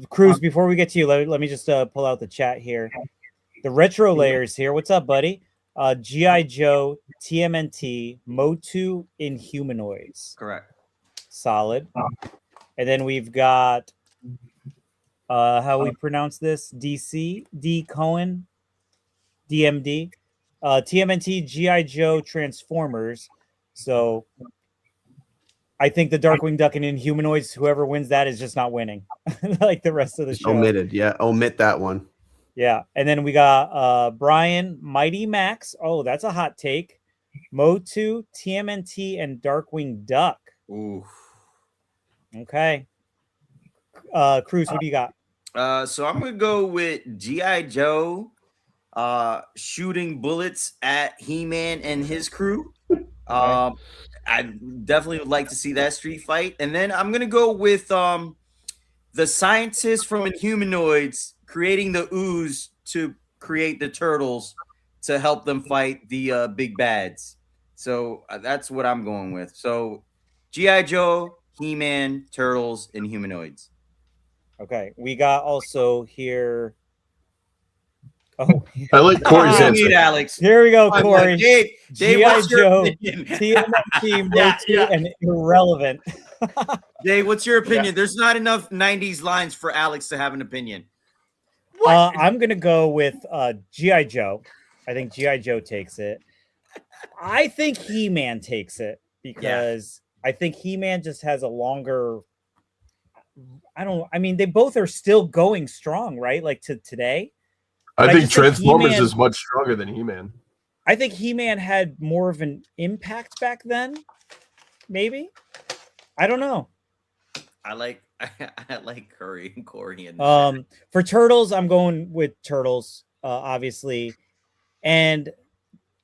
Speaker 1: Cruz, before we get to you, let me just pull out the chat here. The retro layers here. What's up, buddy? G.I. Joe, TMNT, Motu, Inhumanoids.
Speaker 5: Correct.
Speaker 1: Solid. And then we've got how we pronounce this? DC, D Cohen, DMD, TMNT, G.I. Joe, Transformers. So I think the Darkwing Duck and Inhumanoids, whoever wins that is just not winning like the rest of the show.
Speaker 2: Omitted. Yeah. Omit that one.
Speaker 1: Yeah. And then we got Brian, Mighty Max. Oh, that's a hot take. Motu, TMNT, and Darkwing Duck.
Speaker 5: Ooh.
Speaker 1: Okay. Cruz, what do you got?
Speaker 5: So I'm gonna go with G.I. Joe shooting bullets at He-Man and his crew. I definitely would like to see that street fight. And then I'm gonna go with the scientists from Inhumanoids creating the ooze to create the turtles to help them fight the big bads. So that's what I'm going with. So G.I. Joe, He-Man, Turtles, and Humanoids.
Speaker 1: Okay, we got also here. Oh,
Speaker 3: I like Corey's answer.
Speaker 5: Alex.
Speaker 1: Here we go,
Speaker 5: Come on,
Speaker 1: Corey.
Speaker 5: Dave,
Speaker 1: G.I.
Speaker 5: what's your
Speaker 1: Joe,
Speaker 5: opinion?
Speaker 1: TMNT,
Speaker 4: Yeah,
Speaker 1: Motu,
Speaker 4: yeah.
Speaker 1: and Irrelevant.
Speaker 5: Dave, what's your opinion? There's not enough 90s lines for Alex to have an opinion.
Speaker 1: I'm gonna go with G.I. Joe. I think G.I. Joe takes it. I think He-Man takes it because I think He-Man just has a longer. I mean, they both are still going strong, right? Like to today.
Speaker 3: I
Speaker 1: But
Speaker 3: think
Speaker 1: just think
Speaker 3: Transformers
Speaker 1: He-Man-
Speaker 3: is much stronger than He-Man.
Speaker 1: I think He-Man had more of an impact back then. Maybe. I don't know.
Speaker 5: I like Curry and Corey and
Speaker 1: For Turtles, I'm going with Turtles, obviously. And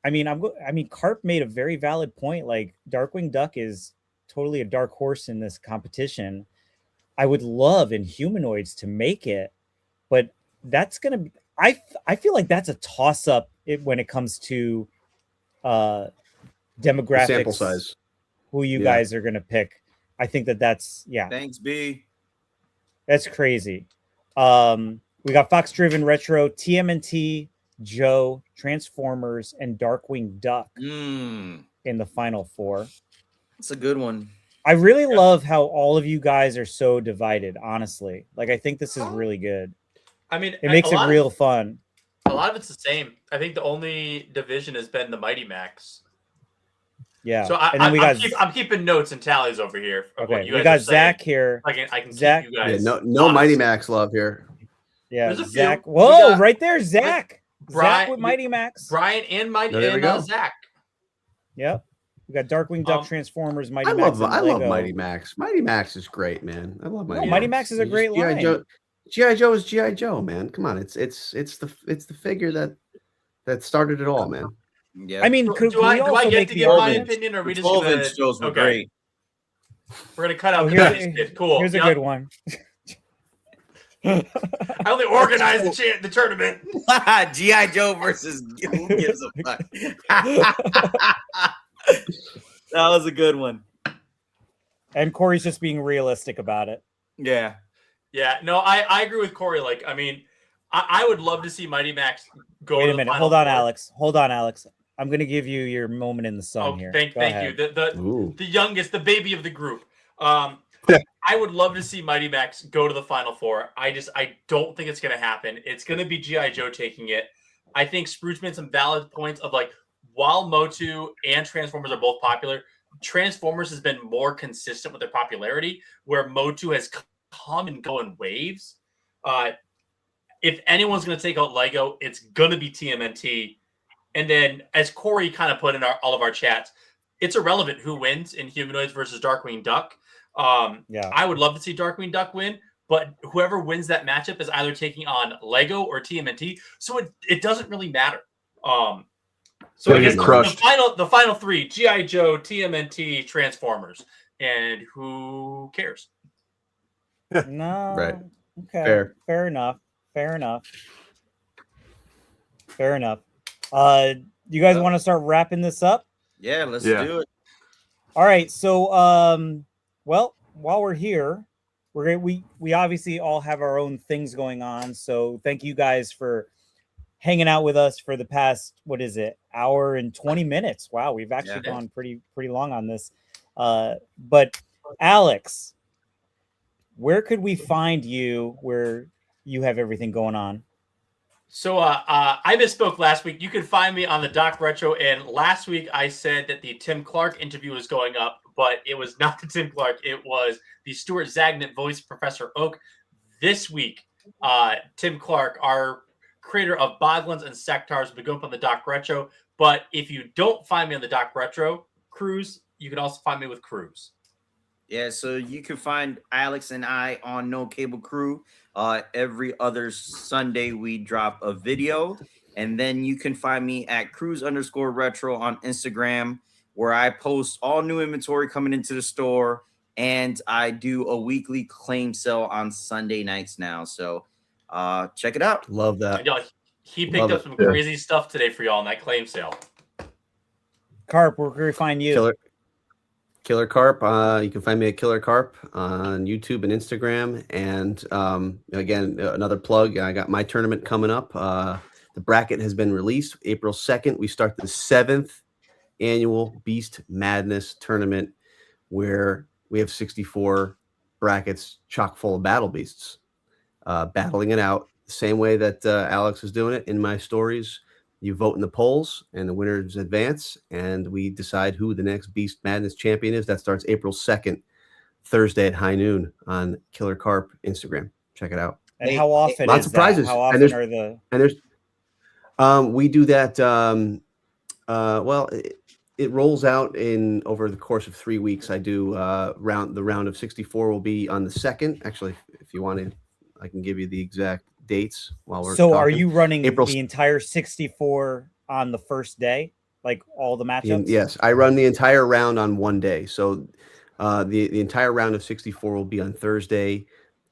Speaker 1: I mean, Carp made a very valid point. Like Darkwing Duck is totally a dark horse in this competition. I would love Inhumanoids to make it, but that's gonna be. I feel like that's a toss up when it comes to demographics.
Speaker 2: Sample size.
Speaker 1: Who you guys are gonna pick? I think that's
Speaker 5: Thanks, B.
Speaker 1: That's crazy. We got Fox Driven Retro, TMNT, Joe, Transformers, and Darkwing Duck in the final four.
Speaker 5: It's a good one.
Speaker 1: I really love how all of you guys are so divided, honestly. Like, I think this is really good.
Speaker 4: I mean,
Speaker 1: It makes it real fun.
Speaker 4: A lot of it's the same. I think the only division has been the Mighty Max.
Speaker 1: Yeah.
Speaker 4: So
Speaker 1: and then
Speaker 4: I'm keeping notes and tallies over here. Of what
Speaker 1: okay,
Speaker 4: you
Speaker 1: we
Speaker 4: guys
Speaker 1: got
Speaker 4: are saying.
Speaker 1: Zach here.
Speaker 4: I can
Speaker 1: Zach,
Speaker 4: keep you guys.
Speaker 2: Yeah, no
Speaker 4: honest.
Speaker 2: Mighty Max love here.
Speaker 1: Yeah,
Speaker 4: There's a few.
Speaker 1: Zach.
Speaker 4: We
Speaker 1: Whoa,
Speaker 4: got-
Speaker 1: right there, Zach.
Speaker 4: Brian-
Speaker 1: Zach with Mighty Max.
Speaker 4: Brian and Mighty
Speaker 2: There we
Speaker 4: and
Speaker 2: go.
Speaker 4: Zach.
Speaker 1: Yep. We got Darkwing Duck, Transformers, Mighty
Speaker 2: I
Speaker 1: Max.
Speaker 2: love
Speaker 1: and Lego.
Speaker 2: Mighty Max. Mighty Max is great, man. I love Mighty Max.
Speaker 1: Mighty Max is a great
Speaker 2: G.I.
Speaker 1: line.
Speaker 2: Joe, G.I. Joe is G.I. Joe, man. Come on, it's the figure that started it all, man.
Speaker 5: Yeah.
Speaker 1: I mean, could
Speaker 4: Do
Speaker 1: we
Speaker 4: I
Speaker 1: also
Speaker 4: get
Speaker 1: make
Speaker 4: to
Speaker 1: the
Speaker 4: give my
Speaker 1: argument?
Speaker 4: opinion, or are we
Speaker 5: The
Speaker 4: just gonna?
Speaker 5: 12-inch shows were
Speaker 4: Okay.
Speaker 5: great.
Speaker 4: We're gonna cut out
Speaker 1: Oh,
Speaker 4: the
Speaker 1: here's,
Speaker 4: nice bit. Cool.
Speaker 1: here's a
Speaker 4: Yep.
Speaker 1: good one.
Speaker 4: I only organized the tournament.
Speaker 5: G.I. Joe versus who gives a fuck? That was a good one.
Speaker 1: And Corey's just being realistic about it.
Speaker 5: Yeah.
Speaker 4: Yeah, no, I agree with Corey. Like, I mean, I would love to see Mighty Max go.
Speaker 1: Wait
Speaker 4: to
Speaker 1: a
Speaker 4: the
Speaker 1: minute.
Speaker 4: Final
Speaker 1: Hold on,
Speaker 4: Four.
Speaker 1: Alex. Hold on, Alex. I'm gonna give you your moment in the sun
Speaker 4: Oh,
Speaker 1: here.
Speaker 4: thank
Speaker 1: Go
Speaker 4: you.
Speaker 1: ahead.
Speaker 4: The youngest, the baby of the group. I would love to see Mighty Max go to the Final Four. I don't think it's going to happen. It's going to be G.I. Joe taking it. I think Spruce made some valid points of like, while Motu and Transformers are both popular, Transformers has been more consistent with their popularity, where Motu has come and go in waves. If anyone's going to take out Lego, it's going to be TMNT. And then, as Corey kind of put in all of our chats, it's irrelevant who wins in Humanoids versus Darkwing Duck. I would love to see Darkwing Duck win, but whoever wins that matchup is either taking on Lego or TMNT, so it doesn't really matter. So I guess the final three: G.I. Joe, TMNT, Transformers, and who cares?
Speaker 1: No.
Speaker 2: Right.
Speaker 1: Okay. Fair enough. You guys want to start wrapping this up?
Speaker 5: Yeah, let's do it.
Speaker 1: All right. So, well, while we're here, we obviously all have our own things going on. So thank you guys for hanging out with us for the past, what is it, hour and 20 minutes. Wow, we've actually gone pretty long on this. But Alex, where could we find you where you have everything going on?
Speaker 4: So I misspoke last week. You can find me on the Doc Retro, and last week I said that the Tim Clark interview was going up, but it was not the Tim Clark. It was the Stuart Zagnut voice Professor Oak. This week, Tim Clark, our creator of Boglins and Sectars, will be going up on the Doc Retro. But if you don't find me on the Doc Retro, Cruz, you can also find me with Cruz.
Speaker 5: Yeah, so you can find Alex and I on No Cable Crew. Every other Sunday we drop a video, and then you can find me at Cruz_retro on Instagram, where I post all new inventory coming into the store, and I do a weekly claim sale on Sunday nights now. So check it out.
Speaker 2: Love that.
Speaker 4: Y'all, he picked up some crazy stuff today for y'all on that claim sale.
Speaker 1: Carp, where can we find you?
Speaker 2: Killer Carp. You can find me at Killer Carp on YouTube and Instagram. And again, another plug. I got my tournament coming up. The bracket has been released. April 2nd, we start the 7th annual Beast Madness tournament, where we have 64 brackets chock full of battle beasts, battling it out the same way that Alex is doing it in my stories. You vote in the polls, and the winners advance, and we decide who the next Beast Madness champion is. That starts April 2nd, Thursday at high noon on Killer Carp Instagram. Check it out.
Speaker 1: And how often
Speaker 2: lots
Speaker 1: is
Speaker 2: of prizes.
Speaker 1: that? How often are the?
Speaker 2: And there's we do that. Well, it rolls out in over the course of 3 weeks. I do the round of 64 will be on the 2nd. Actually, if you want to, I can give you the exact dates while we're
Speaker 1: So
Speaker 2: talking.
Speaker 1: are you running
Speaker 2: April
Speaker 1: the entire 64 on the first day, like all the matchups?
Speaker 2: Yes, I run the entire round on one day. So the entire round of 64 will be on Thursday,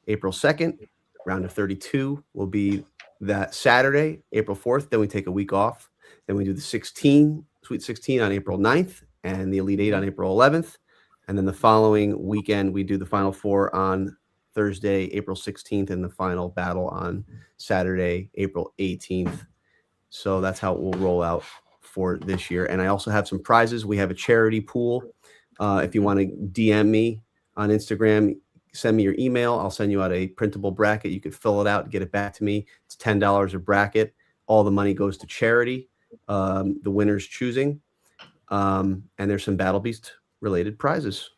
Speaker 2: April 2nd. Round of 32 will be that Saturday, April 4th. Then we take a week off. Then we do the Sweet 16 on April 9th and the Elite 8 on April 11th. And then the following weekend, we do the Final Four on Thursday, April 16th, and the final battle on Saturday, April 18th. So that's how it will roll out for this year. And I also have some prizes. We have a charity pool. If you want to DM me on Instagram, send me your email. I'll send you out a printable bracket. You could fill it out and get it back to me. It's $10 a bracket. All the money goes to charity, the winner's choosing. And there's some Battle Beast related prizes.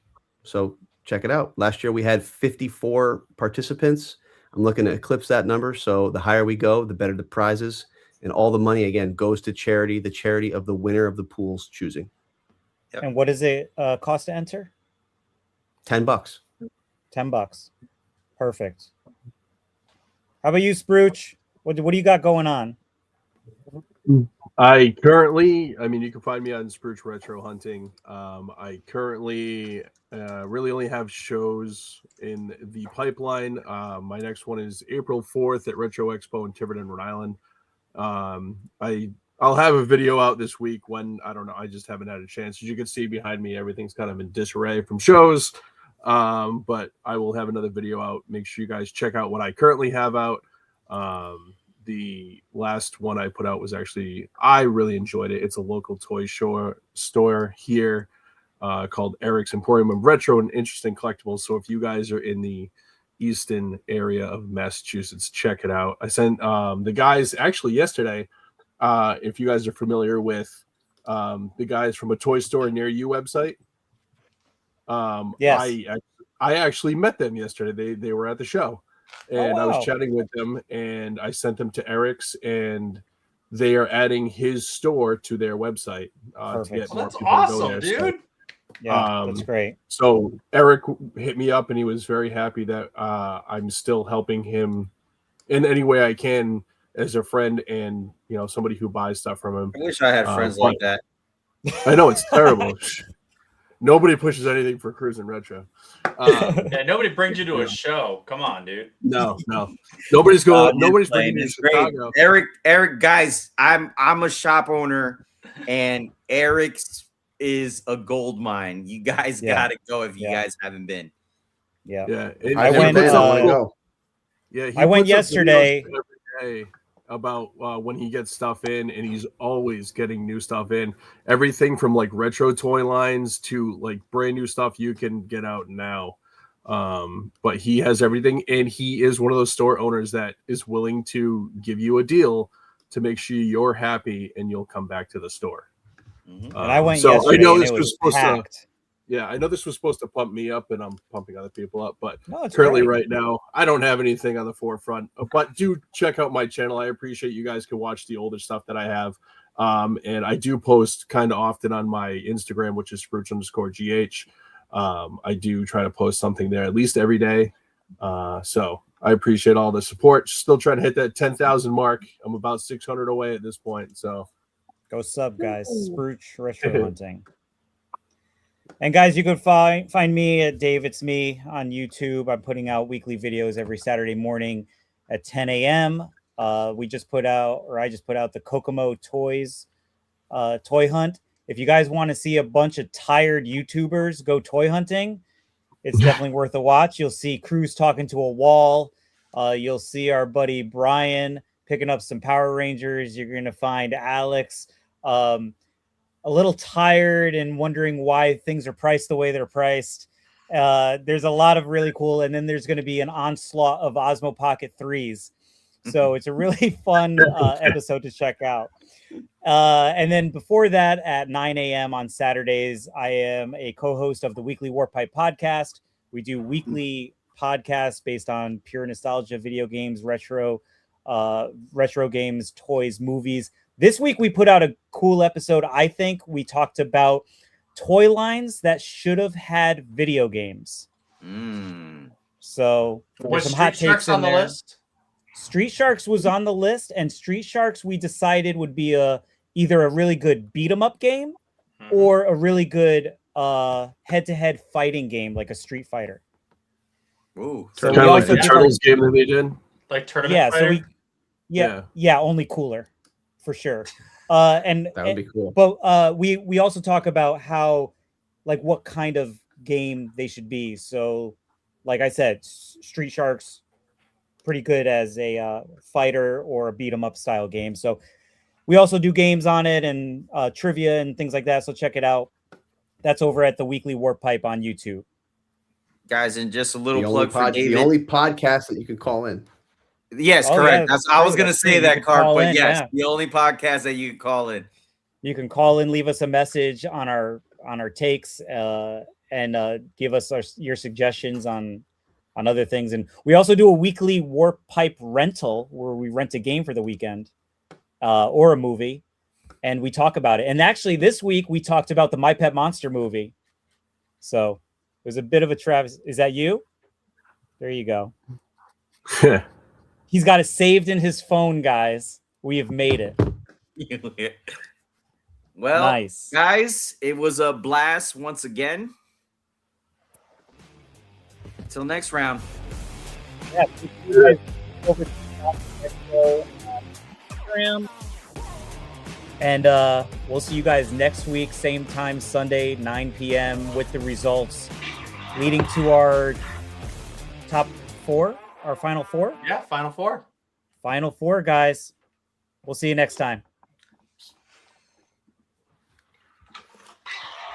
Speaker 2: So check it out. Last year we had 54 participants. I'm looking to eclipse that number. So the higher we go, the better the prizes. And all the money, again, goes to charity, the charity of the winner of the pool's choosing.
Speaker 5: Yep.
Speaker 1: And what does it cost to enter?
Speaker 2: $10.
Speaker 1: $10. Perfect. How about you, Spruch? What do you got going on?
Speaker 3: I currently, you can find me on Spruch Retro Hunting. I currently really only have shows in the pipeline. My next one is April 4th at Retro Expo in Tiverton, Rhode Island. I'll have a video out this week when, I don't know, I just haven't had a chance. As you can see behind me, everything's kind of in disarray from shows. But I will have another video out. Make sure you guys check out what I currently have out. The last one I put out was actually, I really enjoyed it. It's a local toy store here called Eric's Emporium of Retro and Interesting Collectibles. So if you guys are in the Easton area of Massachusetts, check it out. I sent the guys actually yesterday, if you guys are familiar with the guys from A Toy Store Near You website.
Speaker 1: Yes.
Speaker 3: I actually met them yesterday. They were at the show. And I was chatting with them, and I sent them to Eric's, and they are adding his store to their website to get more
Speaker 4: that's
Speaker 3: people
Speaker 4: awesome,
Speaker 3: to go there.
Speaker 4: dude.
Speaker 1: Yeah, that's great.
Speaker 3: So Eric hit me up, and he was very happy that I'm still helping him in any way I can as a friend and somebody who buys stuff from him.
Speaker 5: I wish I had friends like that.
Speaker 3: I know, it's terrible. Nobody pushes anything for Cruising Retro.
Speaker 4: Yeah, nobody brings you to a show. Come on, dude.
Speaker 3: No. Nobody's going. Nobody's bringing you to Chicago.
Speaker 5: Eric, guys, I'm a shop owner, and Eric's is a gold mine. You guys gotta go if you guys haven't been.
Speaker 3: Yeah.
Speaker 1: I went. I went yesterday.
Speaker 3: Every day about when he gets stuff in, and he's always getting new stuff in. Everything from like retro toy lines to like brand new stuff you can get out now. But he has everything, and he is one of those store owners that is willing to give you a deal to make sure you're happy and you'll come back to the store.
Speaker 1: And I went yesterday.
Speaker 3: I know
Speaker 1: and
Speaker 3: this
Speaker 1: it
Speaker 3: was supposed
Speaker 1: packed.
Speaker 3: to. Yeah, I know this was supposed to pump me up, and I'm pumping other people up. But
Speaker 1: it's
Speaker 3: currently,
Speaker 1: great.
Speaker 3: right now, I don't have anything on the forefront. But do check out my channel. I appreciate you guys can watch the older stuff that I have. And I do post kind of often on my Instagram, which is Spruch_GH. I do try to post something there at least every day. So I appreciate all the support. Still trying to hit that 10,000 mark. I'm about 600 away at this point. So
Speaker 1: go sub, guys. Spruch Retro Hunting. And guys, you can find me at Dave It's Me on YouTube. I'm putting out weekly videos every Saturday morning at 10 a.m. I just put out the Kokomo Toys toy hunt. if you guys want to see a bunch of tired YouTubers go toy hunting, it's definitely worth a watch. You'll see Cruz talking to a wall. You'll see our buddy Brian picking up some Power Rangers. You're going to find Alex a little tired and wondering why things are priced the way they're priced. There's a lot of really cool, and then there's going to be an onslaught of Osmo Pocket 3s. So it's a really fun episode to check out. And then before that, at 9 a.m. on Saturdays, I am a co-host of the Weekly Warp Pipe podcast. We do weekly podcasts based on pure nostalgia, video games, retro games, toys, movies. This week we put out a cool episode. I think we talked about toy lines that should have had video games. So
Speaker 4: was
Speaker 1: some hot
Speaker 4: Street
Speaker 1: takes
Speaker 4: Sharks on the
Speaker 1: there.
Speaker 4: list?
Speaker 1: Street Sharks was on the list, and Street Sharks we decided would be either a really good beat 'em up game or a really good head-to-head fighting game like a Street Fighter.
Speaker 5: Ooh,
Speaker 1: So
Speaker 3: Kind
Speaker 1: we
Speaker 3: of like
Speaker 1: also
Speaker 3: the
Speaker 1: did,
Speaker 3: Turtles game that they did.
Speaker 4: Like Tournament
Speaker 1: yeah,
Speaker 4: Fighter?
Speaker 1: so yeah, only cooler for sure. And
Speaker 2: That would be cool.
Speaker 1: But we also talk about how, like, what kind of game they should be. So, like I said, Street Sharks pretty good as a fighter or a beat 'em up style game. So we also do games on it and trivia and things like that. So check it out. That's over at the Weekly Warp Pipe on YouTube.
Speaker 5: guys, and just a little
Speaker 2: The
Speaker 5: plug for David.
Speaker 2: the only podcast that you can call in.
Speaker 5: Yes,
Speaker 1: Oh,
Speaker 5: correct.
Speaker 1: yeah,
Speaker 5: I was
Speaker 1: great.
Speaker 5: gonna
Speaker 1: That's
Speaker 5: say
Speaker 1: great. You
Speaker 5: that,
Speaker 1: can
Speaker 5: Card,
Speaker 1: call
Speaker 5: but
Speaker 1: in,
Speaker 5: yes,
Speaker 1: yeah.
Speaker 5: the only podcast that you can call in.
Speaker 1: You can call and leave us a message on our takes and give us your suggestions on other things. And we also do a weekly Warp Pipe rental where we rent a game for the weekend or a movie, and we talk about it. And actually, this week we talked about the My Pet Monster movie. So it was a bit of a Travis. Is that you? There you go. He's got it saved in his phone, guys. We have made it.
Speaker 5: Well,
Speaker 1: Nice.
Speaker 5: guys, it was a blast once again. Till next round.
Speaker 1: Yeah, thank you guys over to Instagram. And we'll see you guys next week, same time, Sunday, 9 p.m. with the results leading to our top four, our final four.
Speaker 4: Yeah, Final Four.
Speaker 1: Final four, guys. We'll see you next time.